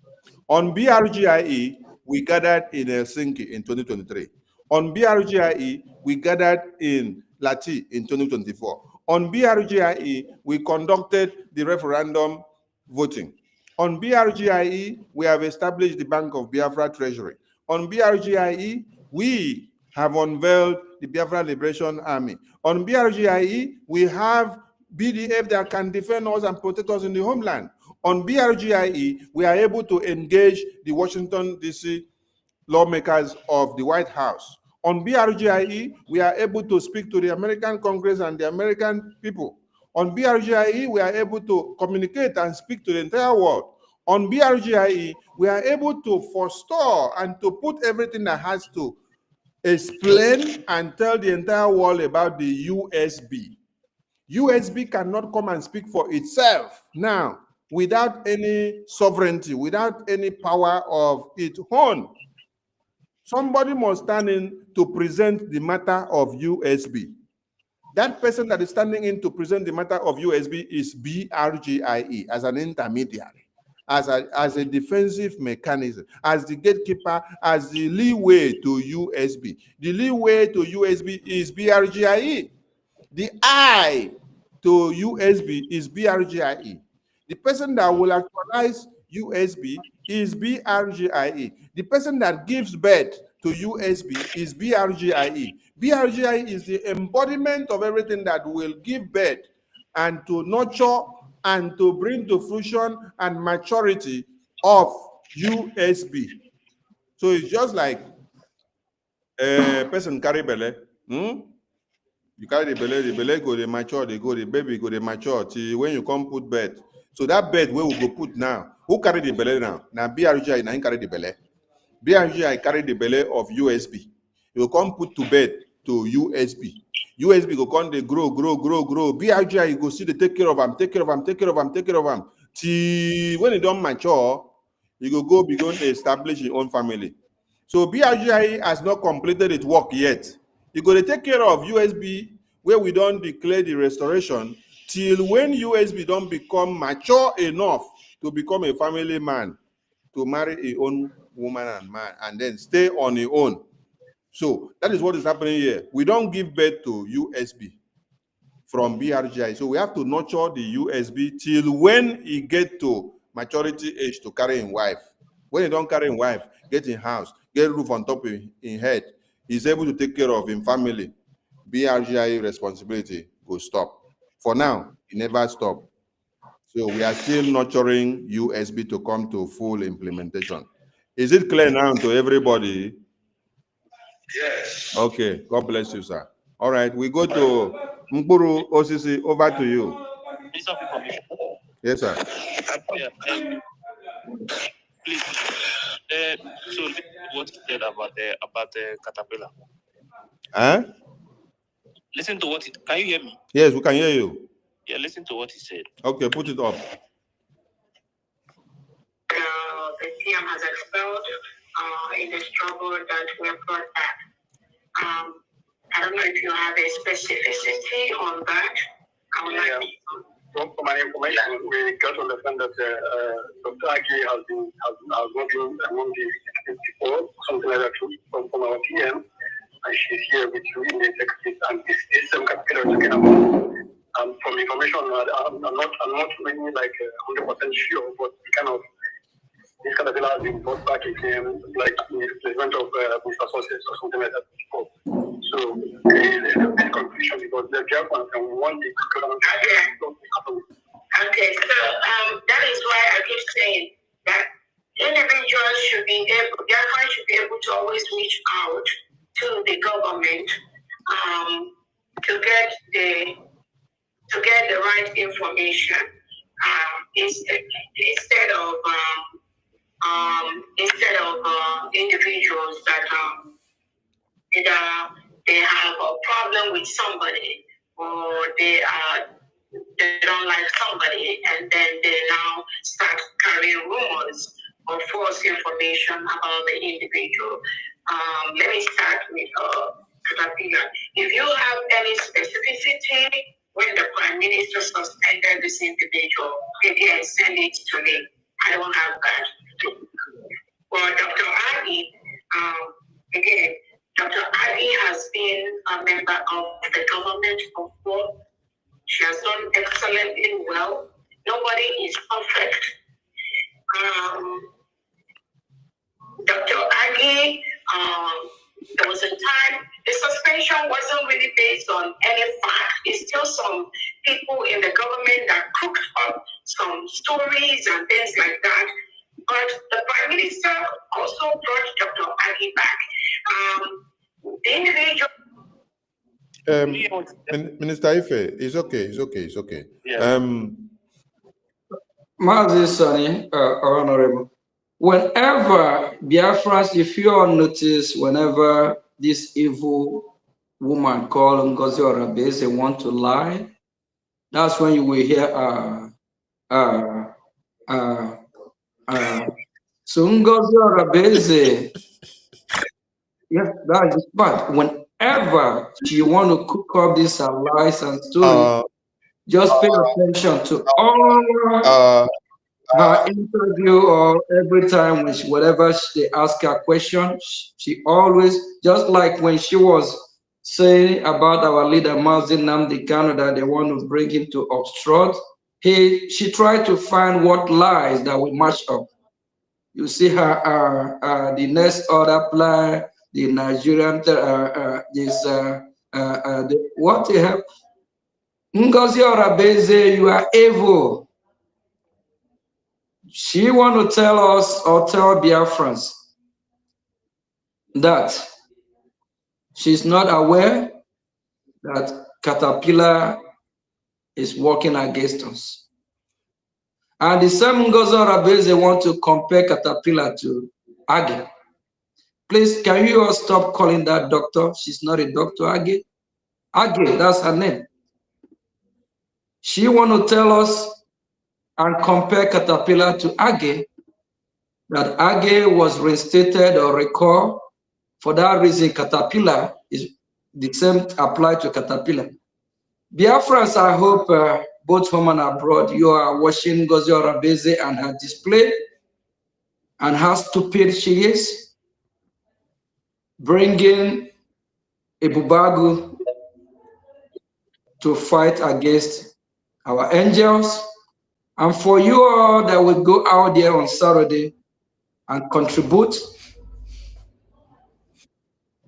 On BRGIE, we gathered in Helsinki in 2023. On BRGIE, we gathered in Lati in 2024. On BRGIE, we conducted the referendum voting. On BRGIE, we have established the Bank of Biafra Treasury. On BRGIE, we have unveiled the Biafra Liberation Army. On BRGIE, we have BDF that can defend us and protect us in the homeland. On BRGIE, we are able to engage the Washington, D.C. lawmakers of the White House. On BRGIE, we are able to speak to the American Congress and the American people. On BRGIE, we are able to communicate and speak to the entire world. On BRGIE, we are able to forestall and to put everything that has to explain and tell the entire world about the USB. USB cannot come and speak for itself now without any sovereignty, without any power of its own. Somebody must stand in to present the matter of USB. That person that is standing in to present the matter of USB is BRGIE as an intermediary, as a defensive mechanism, as the gatekeeper, as the leeway to USB. The leeway to USB is BRGIE. The I to USB is BRGIE. The person that will actualize USB is BRGIE. The person that gives birth to USB is BRGIE. BRGIE is the embodiment of everything that will give birth and to nurture and to bring to fruition and maturity of USB. So it's just like a person carry belly. You carry the belly go, they mature, they go, the baby go, they mature till when you come put bed. So that bed where we go put now, who carry the belly now? Now BRGI now carry the belly. BRGI carry the belly of USB. You come put to bed to USB. USB go come they grow. BRGI go see they take care of them. Till when it don't mature, you go begin to establish your own family. So BRGI has not completed its work yet. You go to take care of USB where we don't declare the restoration till when USB don't become mature enough to become a family man, to marry a own woman and man, and then stay on your own. So that is what is happening here. We don't give birth to USB from BRGI. So we have to nurture the USB till when he get to maturity age to carry his wife. When he don't carry his wife, get in house, get roof on top of his head, he's able to take care of his family. BRGI responsibility will stop. For now, it never stop. So we are still nurturing USB to come to full implementation. Is it clear now to everybody? Yes. Okay, God bless you, sir. All right, we go to Mburu OCC, over to you. Yes, sir. Please, so what he said about the Catapila. Huh? Listen to what can you hear me? Yes, we can hear you. Yeah, listen to what he said. Okay, put it up. The TM has expelled in the struggle that we have brought back. I don't know if you have a specificity on that. I would like From my information, we got to understand that Dr. Agi has been among the 64, something like that, from our TM, and she's here with you in the executive, and this is some Catapila talking about. From information, I'm not really like 100% sure, but kind of this Catapila has been brought back again, like in the replacement of Mr. Sources or something like that before. So there's a big confusion because the Biafran and we want the government to happen. Okay, so that is why I keep saying that individuals should be able, Biafran should be able to always reach out to the government to get the right information instead of individuals that either they have a problem with somebody or they don't like somebody, and then they now start carrying rumors or false information about the individual. Let me start with Catapila. If you have any specificity when the Prime Minister suspended this individual, again, send it to me. I don't have that. For Dr. Agi, again, Dr. Agi has been a member of the government before. She has done excellently well. Nobody is perfect. Dr. Agi, there was a time the suspension wasn't really based on any fact. It's still some people in the government that cooked up some stories and things like that. But the Prime Minister also brought Dr. Agi back. The individual. Minister Ife, it's okay. Yeah. Mazi Sonny, Honorable, whenever Biafrans, if you all notice, whenever this evil woman called Ngozi Orabese want to lie, that's when you will hear so Ngozi Orabese, yeah, that is bad. Whenever she want to cook up this lies and stories, just pay attention to all her interview or every time when whatever they ask her question, she always, just like when she was saying about our leader Mazi Nnamdi Kanu that they want to bring him to obstruct, she tried to find what lies that will match up. You see her the order plan, the Nigerian what they have. Ngozi Orabese, you are evil. She want to tell us or tell Biafrans that she's not aware that Catapila is working against us. And the same Ngozi Orabese want to compare Catapila to Age. Please, can you all stop calling that doctor? She's not a doctor, Age. Age, that's her name. She want to tell us and compare Catapila to Age, that Age was reinstated or recalled. For that reason, Catapila is the same applied to Catapila. Biafrans, I hope both home and abroad, you are watching Ngozi Orabese and her display and how stupid she is, bringing Ebubeagu to fight against our angels. And for you all that will go out there on Saturday and contribute to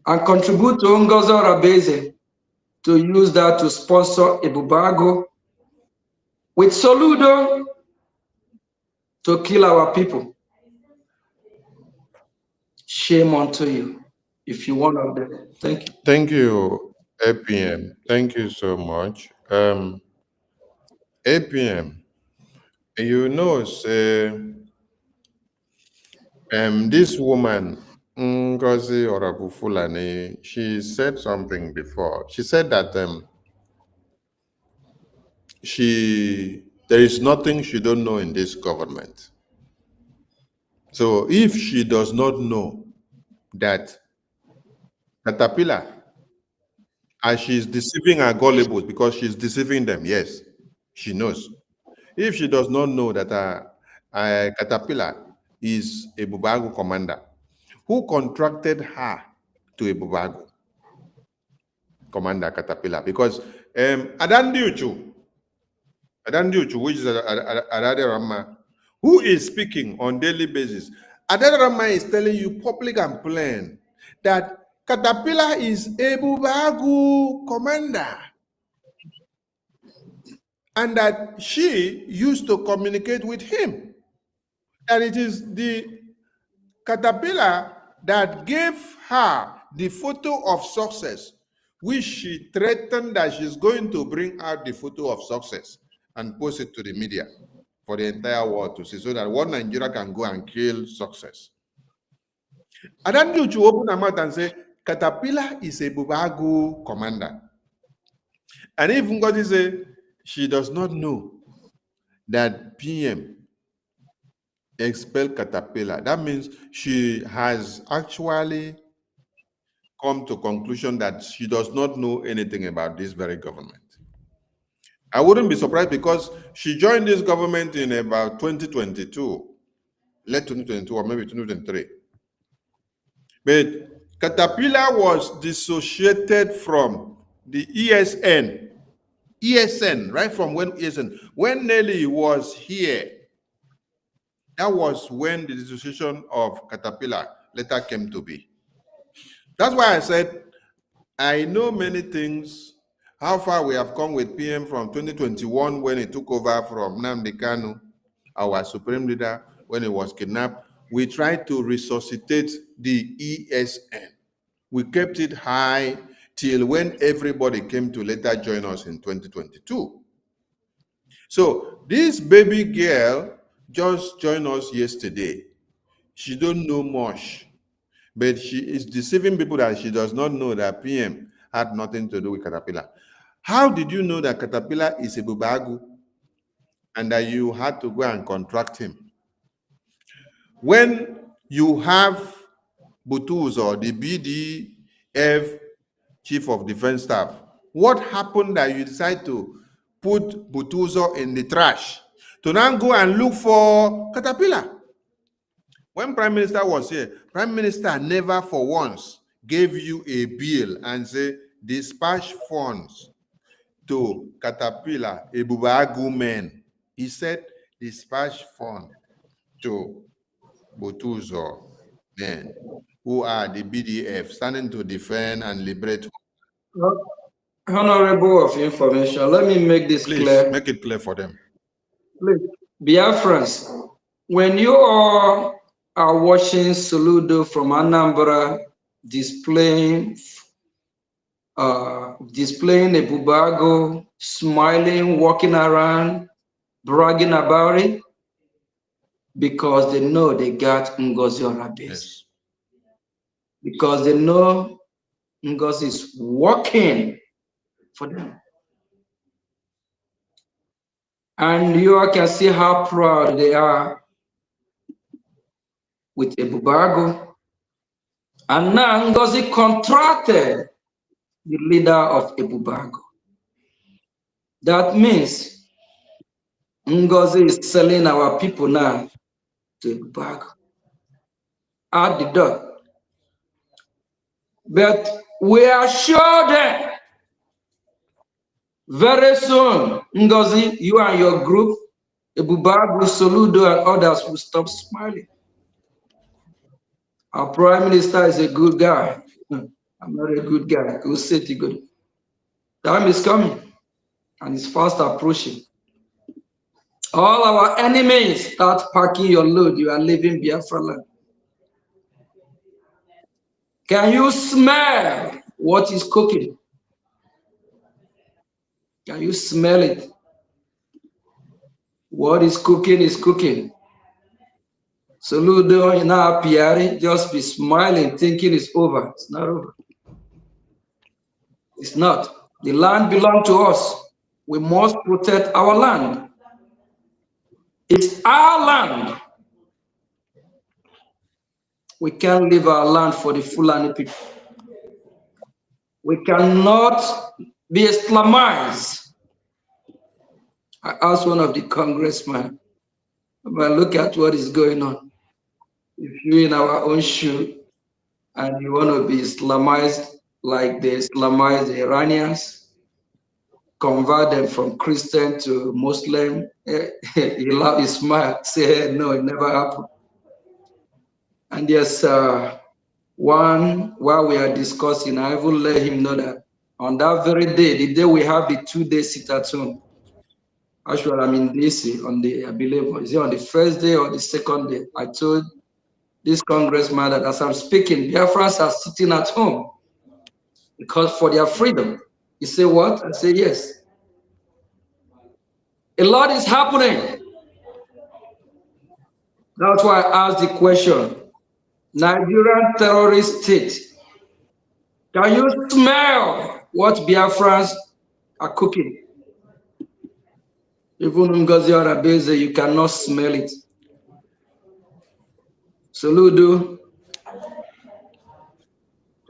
Ngozi Orabese to use that to sponsor Ebubeagu with Soludo to kill our people. Shame unto you if you one of them. Thank you. Thank you, APM. Thank you so much. APM, you know, say, this woman, Ngozi Orabufulani, she said something before. She said that there is nothing she don't know in this government. So if she does not know that Catapila, and she's deceiving her gullibles because she's deceiving them, yes, she knows. If she does not know that Catapila is a Ebubeagu commander, who contracted her to Ebubeagu? Commander Catapila, because Adandiuchu, which is Adaderama, who is speaking on daily basis, Adaderama is telling you public and plain that Catapila is Ebubeagu commander, and that she used to communicate with him, and it is the Catapila that gave her the photo of success, which she threatened that she's going to bring out the photo of success and post it to the media for the entire world to see, so that one Nigeria can go and kill success. And then you open her mouth and say, Catapila is a Ebubeagu commander. And even God is she does not know that PM expelled Catapila. That means she has actually come to conclusion that she does not know anything about this very government. I wouldn't be surprised because she joined this government in about 2022, late 2022 or maybe 2023. But Catapila was dissociated from the ESN, right from when ESN. When Nelly was here, that was when the dissociation of Catapila later came to be. That's why I said, I know many things how far we have come with PM from 2021 when he took over from Nnamdi Kanu, our supreme leader, when he was kidnapped. We tried to resuscitate the ESN. We kept it high till when everybody came to later join us in 2022. So this baby girl just joined us yesterday. She don't know much, but she is deceiving people that she does not know that PM had nothing to do with Catapila. How did you know that Catapila is Ebubeagu and that you had to go and contract him? When you have Butuzo, the BDF Chief of Defense Staff, what happened that you decide to put Butuzo in the trash to now go and look for Catapila? When Prime Minister was here, Prime Minister never for once gave you a bill and say, dispatch funds to Catapila Ebubeagu men. He said, dispatch fund to Butuzo men, who are the BDF, standing to defend and liberate. Honorable of information, let me make this clear. Make it clear for them. Please, Biafrans, when you all are watching Soludo from Anambra displaying Ebubeagu, smiling, walking around, bragging about it, because they know they got Ngozi Orabese. Yes. Because they know Ngozi is working for them. And you all can see how proud they are with Ebubeagu. And now Ngozi contracted the leader of Ebubeagu. That means Ngozi is selling our people now to Ebubeagu at the door. But we are sure that very soon, Ngozi, you and your group, Ebubeagu, Soludo, and others will stop smiling. Our Prime Minister is a good guy. I'm not a good guy. Go sit good. Time is coming, and it's fast approaching. All our enemies start packing your load. You are leaving Biafra land. Can you smell what is cooking? Can you smell it? What is cooking is cooking. Soludo in our Piari, just be smiling, thinking it's over. It's not over. It's not. The land belongs to us. We must protect our land. It's our land. We can't leave our land for the Fulani people. We cannot be Islamized. I asked one of the congressmen, but look at what is going on. If you're in our own shoe and you want to be Islamized like they Islamized the Iranians, convert them from Christian to Muslim, he laughed, he smiled, say, no, it never happened. And yes, while we are discussing, I will let him know that on that very day, the day we have the 2-day sit-at-home, actually, I'm in DC on the, I believe, is it on the first day or the second day? I told this congressman that as I'm speaking, Biafrans are sitting at home because for their freedom. He said, what? I said, yes. A lot is happening. That's why I asked the question, Nigerian terrorist state, can you smell what Biafrans are cooking? Even Ngozi Orabese, you cannot smell it. Soludo,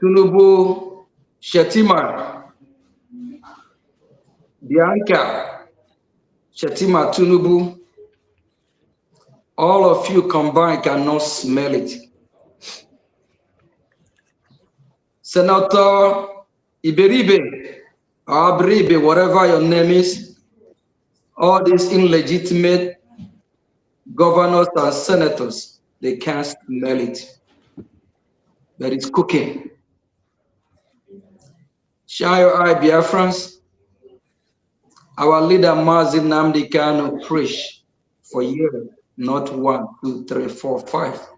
Tinubu, Shetima, Bianca, Shetima, Tinubu, all of you combined cannot smell it. Senator Iberibe, or Abribe, whatever your name is, all these illegitimate governors and senators, they can't smell it. But it's cooking. Shine your eye, Biafrans. Our leader Mazin Nnamdi Kanu preached for years, not 1, 2, 3, 4, 5.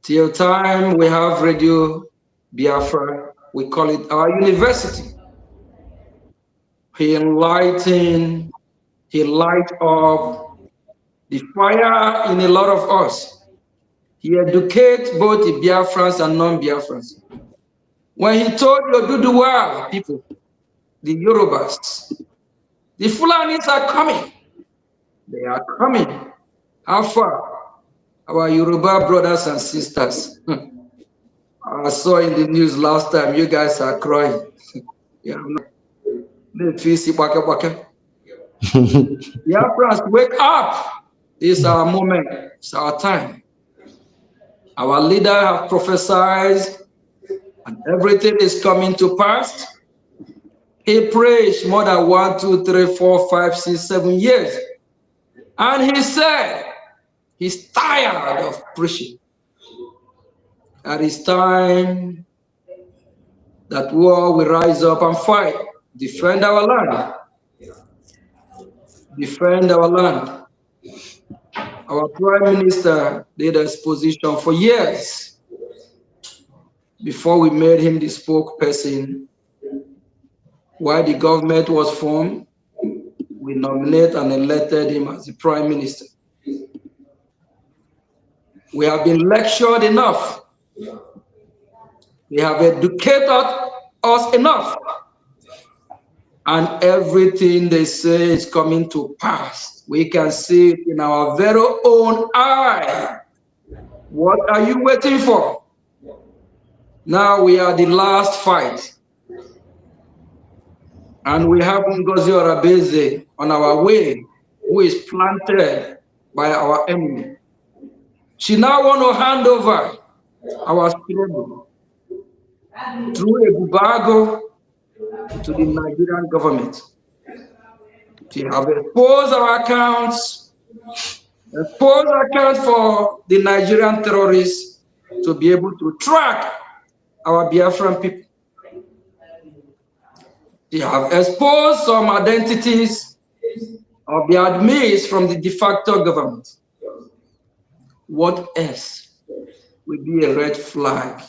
Till time we have Radio Biafra, we call it our university. He enlightened, he light up the fire in a lot of us. He educates both the Biafrans and non-Biafrans. When he told the Oduduwa people, the Yorubas, the Fulanis are coming. They are coming. How far? Our Yoruba brothers and sisters. I saw in the news last time, you guys are crying. Yeah, Biafrans, wake up. This is our moment. It's our time. Our leader have prophesied and everything is coming to pass. He preached more than 1, 2, 3, 4, 5, 6, 7 years. And he said, he's tired of preaching. That it's time that war will rise up and fight, defend our land. Defend our land. Our prime minister did a exposition for years before we made him the spokesperson. While the government was formed, we nominated and elected him as the prime minister. We have been lectured enough. They have educated us enough. And everything they say is coming to pass. We can see it in our very own eye. What are you waiting for? Now we are the last fight. And we have Ngozi Orabeze on our way, who is planted by our enemy. She now wants to hand over our struggle through Ebubeagu to the Nigerian government. She have exposed our accounts, for the Nigerian terrorists to be able to track our Biafran people. They have exposed some identities of the admins from the de facto government. What else would be a red flag?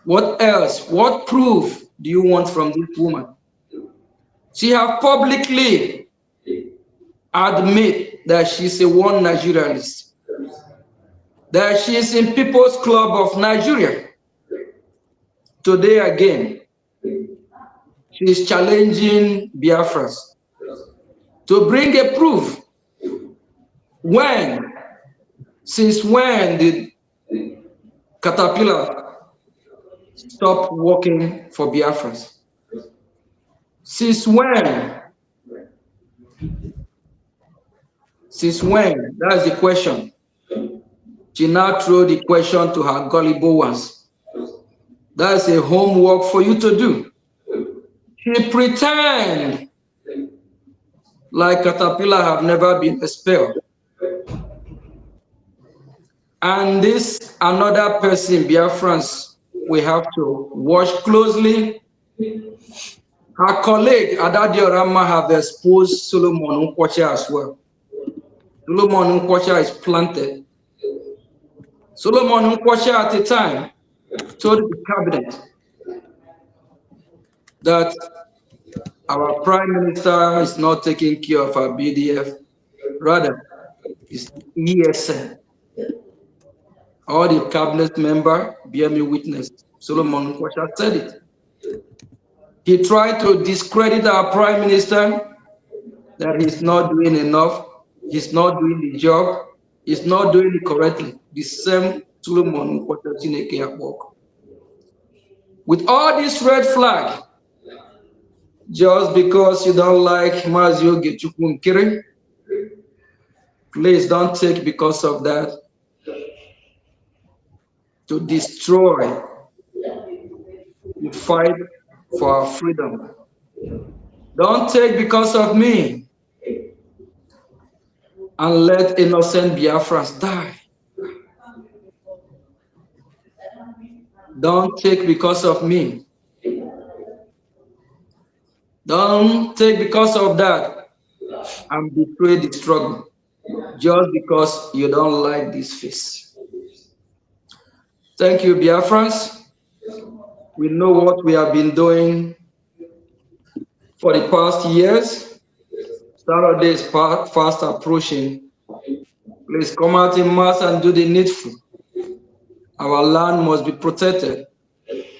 What else? What proof do you want from this woman? She has publicly admitted that she's a one Nigerianist, that she is in People's Club of Nigeria. Today again, she is challenging Biafras to bring a proof. Since when did Catapila stop working for Biafrans? Since when? Since when? That's the question. She now threw the question to her gullible ones. That's a homework for you to do. She pretend like Catapila have never been expelled. And this another person, Biafrans, we have to watch closely. Her colleague, Adadi Orama, have exposed Solomon Nkwacha as well. Solomon Nkwacha is planted. Solomon Nkwacha at the time told the cabinet that our prime minister is not taking care of our BDF, rather, it's ESN. All the cabinet member bear me witness. Solomon Nkwacha said it. He tried to discredit our prime minister, that he's not doing enough, he's not doing the job, he's not doing it correctly. The same Solomon Nkwacha Chineke at work. With all this red flag, just because you don't like Mazio Gechukwu Nkiri, please don't take because of that to destroy the fight for our freedom. Don't take because of me and let innocent Biafrans die. Don't take because of me Don't take because of that and betray the struggle just because you don't like this face. Thank you, Biafrans. We know what we have been doing for the past years. Saturday is fast approaching. Please come out in mass and do the needful. Our land must be protected.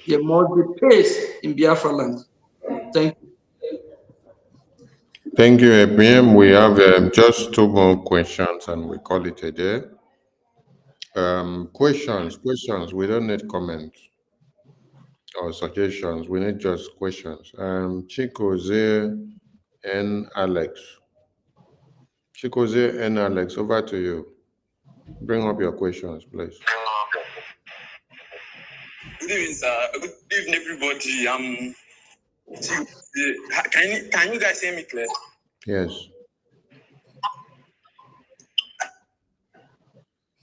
There must be peace in Biafra land. Thank you. Thank you, Apm. We have just 2 more questions and we call it a day. Questions. We don't need comments or suggestions. We need just questions. Chikoze and Alex. Chikoze and Alex, over to you. Bring up your questions, please. Good evening, sir. Good evening, everybody. Can you guys hear me clear? Yes.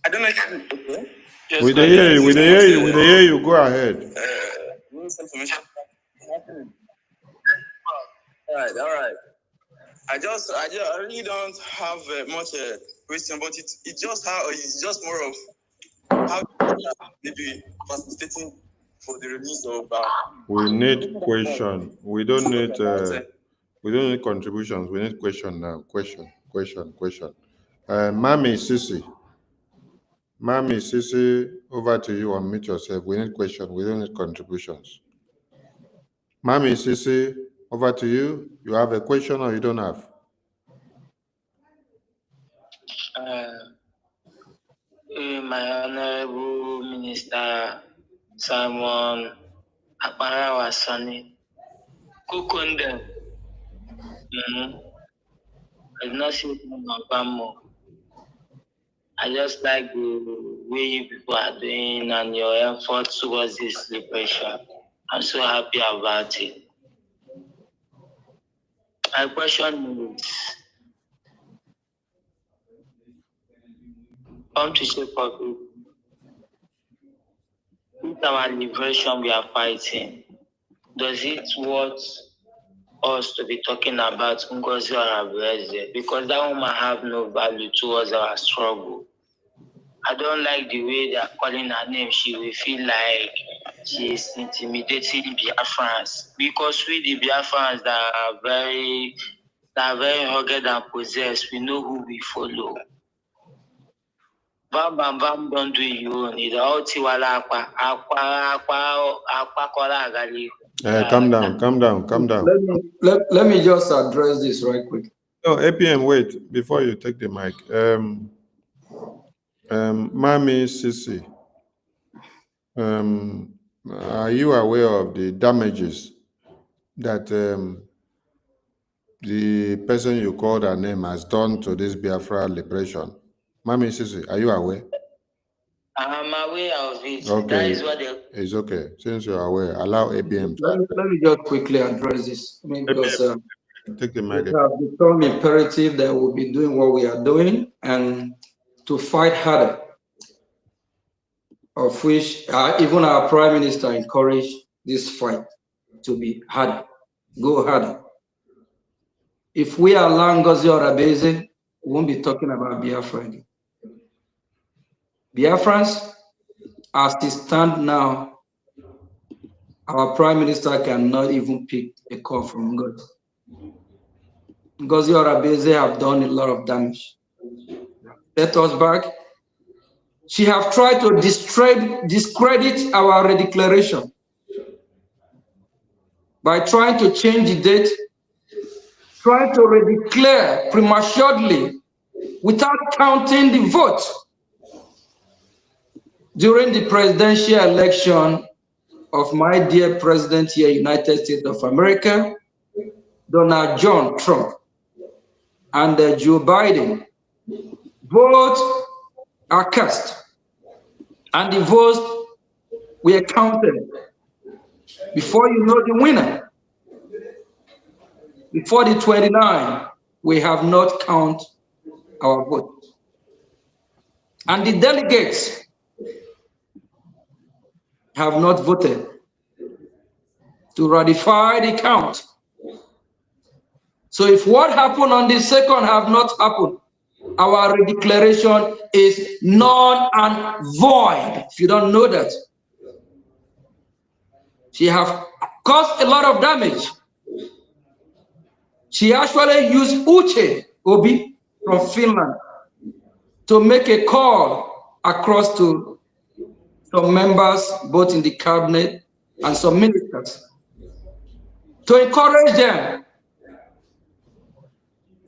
I don't know if you okay. Yes, We dey hear you. We dey hear you. Go ahead. Misinformation. All right. I really don't have much question, but it's just more of how maybe facilitating for the release of. We need question. We don't need contributions. We need question now. Question. Mami Sisi, over to you. Unmute yourself. We need question. We don't need contributions. Mami Sisi, over to you. You have a question or you don't have? My Honorable Minister Simon Akparawa Sani, Kukunde, I did not see Bamo. I just like the way you people are doing and your efforts towards this liberation. I'm so happy about it. My question is, come to say public, with our liberation we are fighting, does it worth us to be talking about Ngozi Orabueze? Because that woman have no value towards our struggle. I don't like the way they are calling her name. She will feel like she is intimidating Biafrans. Because we the Biafrans that are very rugged and possessed, we know who we follow. Bam bam bam, don't do you own it. Calm down. Let me just address this right quick. No, APM, wait before you take the mic. Mami Sisi, are you aware of the damages that the person you called her name has done to this Biafra liberation? Mami Sisi, are you aware? I'm aware of it. Okay. That is what It's okay. Since you're aware, allow ABM to Let me just quickly address this. Because take the mic. it has become imperative that we'll be doing what we are doing and to fight harder, of which even our Prime Minister encouraged this fight to be harder, go harder. If we allow Ngozi Orabueze, we won't be talking about Biafra again. Biafrans, as it stands now, our Prime Minister cannot even pick a call from Ngozi. Ngozi Orabueze have done a lot of damage. Set us back. She have tried to discredit our declaration by trying to change the date, trying to redeclare prematurely without counting the vote. During the presidential election of my dear president here, United States of America, Donald John Trump and Joe Biden, both are cast and the votes were counted. Before you know the winner, before the 29, we have not counted our votes. And the delegates have not voted to ratify the count. So if what happened on the 2nd have not happened, our declaration is null and void. If you don't know that, she have caused a lot of damage. She actually used Uche Obi from Finland to make a call across to some members, both in the cabinet and some ministers, to encourage them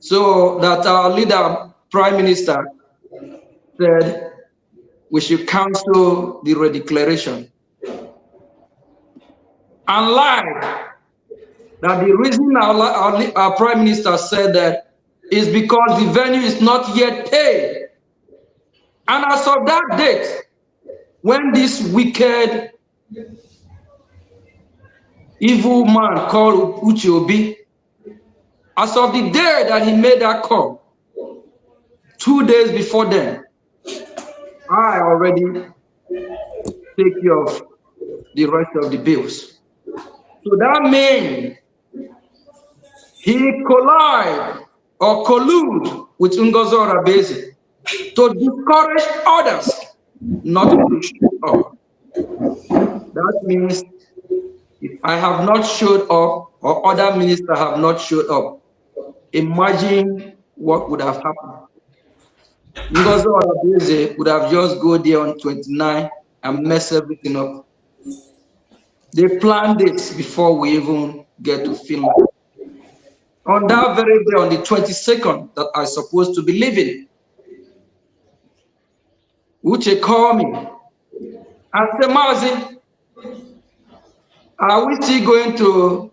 so that our leader, Prime Minister, said we should cancel the redeclaration. And lied that the reason our Prime Minister said that is because the venue is not yet paid. And as of that date, when this wicked, evil man called Uche Obi, as of the day that he made that call, 2 days before then, I already take care of the rest of the bills. So that means he collide or collude with Ngozi Orebeze to discourage others not to show up. That means if I have not showed up or other ministers have not showed up, imagine what would have happened. Ngozi Orebeze would have just go there on 29 and mess everything up. They planned this before we even get to Finland. On that very day, on the 22nd, that I supposed to be leaving, Uche called me and said, Mazi, are we still going to,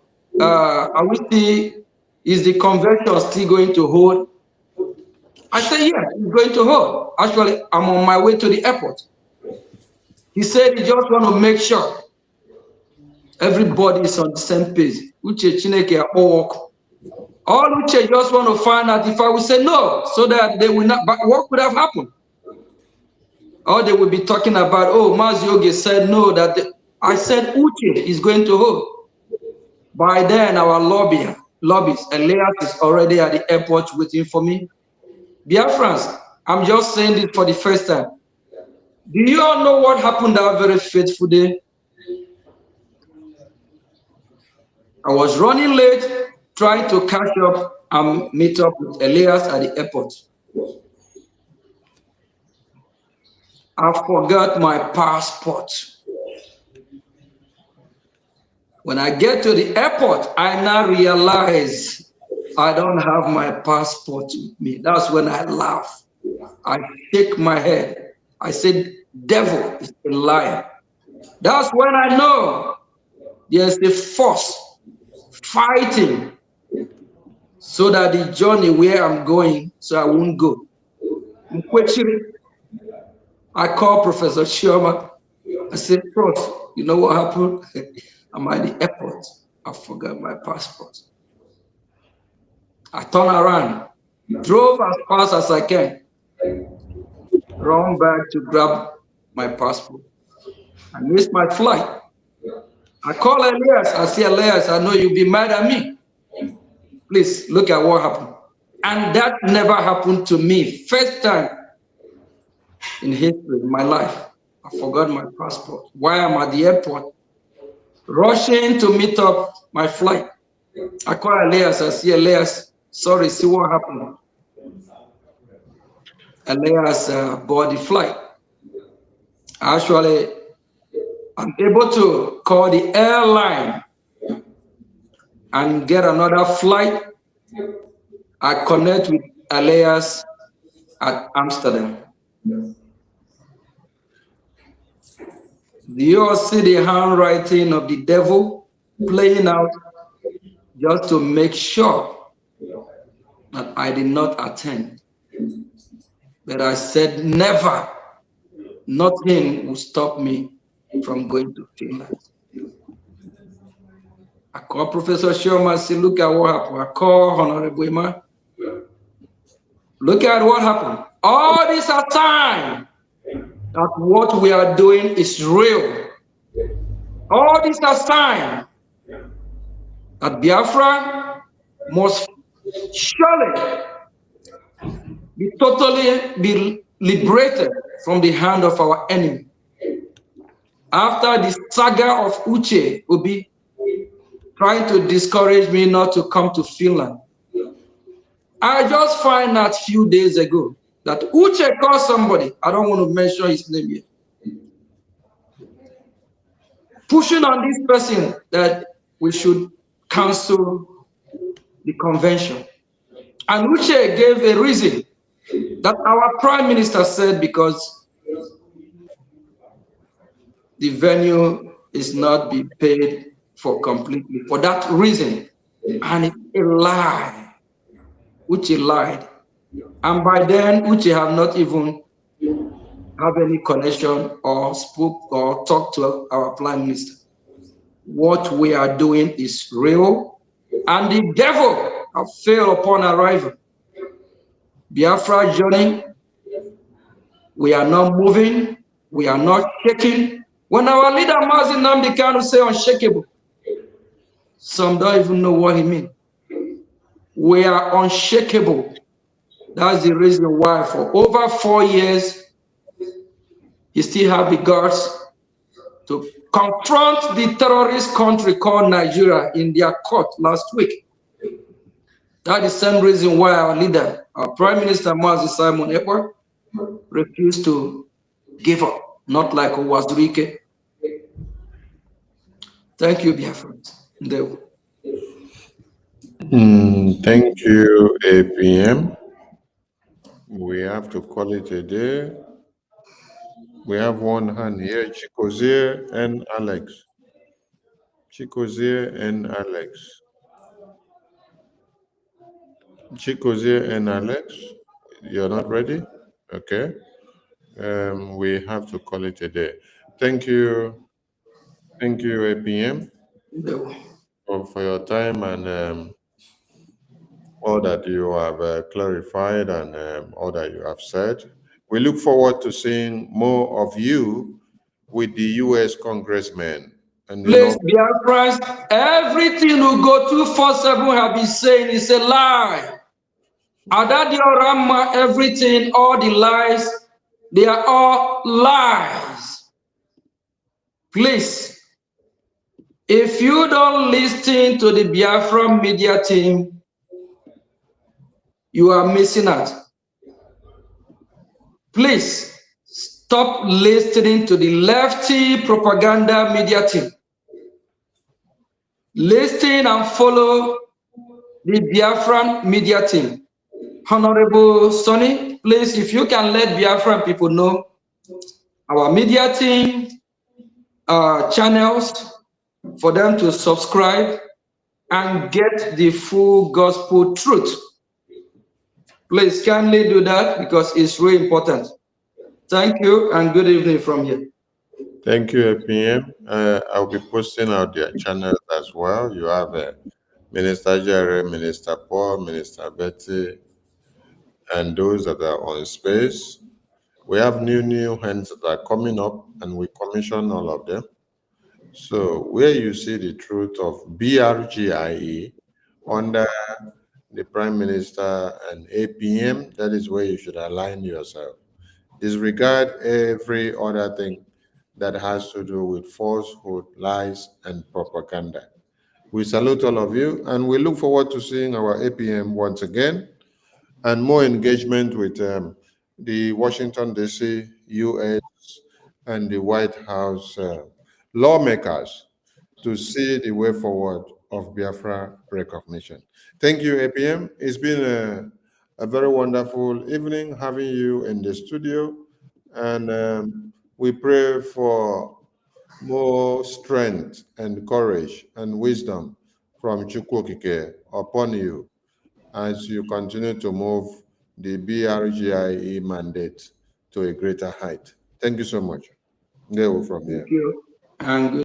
is the convention still going to hold? I said, yeah, it's going to hold. Actually, I'm on my way to the airport. He said he just want to make sure everybody is on the same page. Uche Chineke Akpowoko. All Uche just want to find out if I will say no, so that they will not, but what could have happened? Or they will be talking about, oh, Mazi Oge said no, I said Uche is going to hold. By then, our lobbies, Elias is already at the airport waiting for me. Biafrans, I'm just saying this for the first time. Do you all know what happened that very fateful day? I was running late, trying to catch up and meet up with Elias at the airport. I forgot my passport. When I get to the airport, I now realize I don't have my passport with me. That's when I laugh. I shake my head. I said, devil is a liar. That's when I know there's a force fighting so that the journey where I'm going, so I won't go. I called Professor Sherman. I said, Prof, you know what happened? I'm at the airport. I forgot my passport. I turned around, drove as fast as I can, run back to grab my passport. I missed my flight. I call Elias. I say, Elias, I know you'll be mad at me. Please look at what happened. And that never happened to me. First time in history, in my life, I forgot my passport. While I'm at the airport, rushing to meet up my flight. I call Elias. I say, Elias, sorry, see what happened. Elias board the flight. Actually, I'm able to call the airline and get another flight. I connect with Elias at Amsterdam. Do you all see the handwriting of the devil playing out just to make sure that I did not attend? But I said never, nothing will stop me from going to Finland. I call Professor Sherman, say, look at what happened. I call Honorable Emma. Look at what happened. All these are time that what we are doing is real. All these are signs that Biafra must surely be liberated from the hand of our enemy. After the saga of Uche Obi trying to discourage me not to come to Finland, I just find out a few days ago that Uche called somebody, I don't want to mention his name yet, pushing on this person that we should cancel the convention. And Uche gave a reason that our prime minister said because the venue is not being paid for completely for that reason. And it's a lie. Uche lied. And by then, Uche have not even have any connection or spoke or talked to our prime minister. What we are doing is real, and the devil have failed upon arrival. Biafra journey, we are not moving, we are not shaking. When our leader Mazi Nnamdi Kanu say unshakable, some don't even know what he means. We are unshakable. That's the reason why for over 4 years, he still have the guts to confront the terrorist country called Nigeria in their court last week. That is the same reason why our leader, our Prime Minister Mazi Simon Ekpa, refused to give up, not like Owazurike. Thank you, Biafrans. Thank you, APM. We have to call it a day. We have one hand here, Chikozie and Alex. Chikozie and Alex. Chikozie and Alex, you're not ready? Okay. We have to call it a day. Thank you. Thank you, APM, for your time and all that you have clarified and all that you have said. We look forward to seeing more of you with the U.S. congressmen. And Please, Biafrans, everything you go 247 have been saying is a lie. Adadiorama, everything, all the lies, they are all lies. Please, if you don't listen to the Biafra media team, you are missing out. Please, stop listening to the lefty propaganda media team. Listen and follow the Biafran media team. Honorable Sonny, please, if you can let Biafran people know our media team, channels, for them to subscribe and get the full gospel truth. Please kindly do that because it's really important. Thank you and good evening from here. Thank you, APM. I'll be posting out their channels as well. You have Minister Jerry, Minister Paul, Minister Betty, and those that are on space. We have new hands that are coming up, and we commission all of them. So where you see the truth of BRGIE under the Prime Minister and APM, that is where you should align yourself. Disregard every other thing that has to do with falsehood, lies, and propaganda. We salute all of you, and we look forward to seeing our APM once again, and more engagement with the Washington, D.C., U.S., and the White House lawmakers to see the way forward of Biafra recognition. Thank you, APM. It's been a very wonderful evening having you in the studio, and we pray for more strength and courage and wisdom from Chukwokike upon you as you continue to move the BRGIE mandate to a greater height. Thank you so much. From here. Thank you and good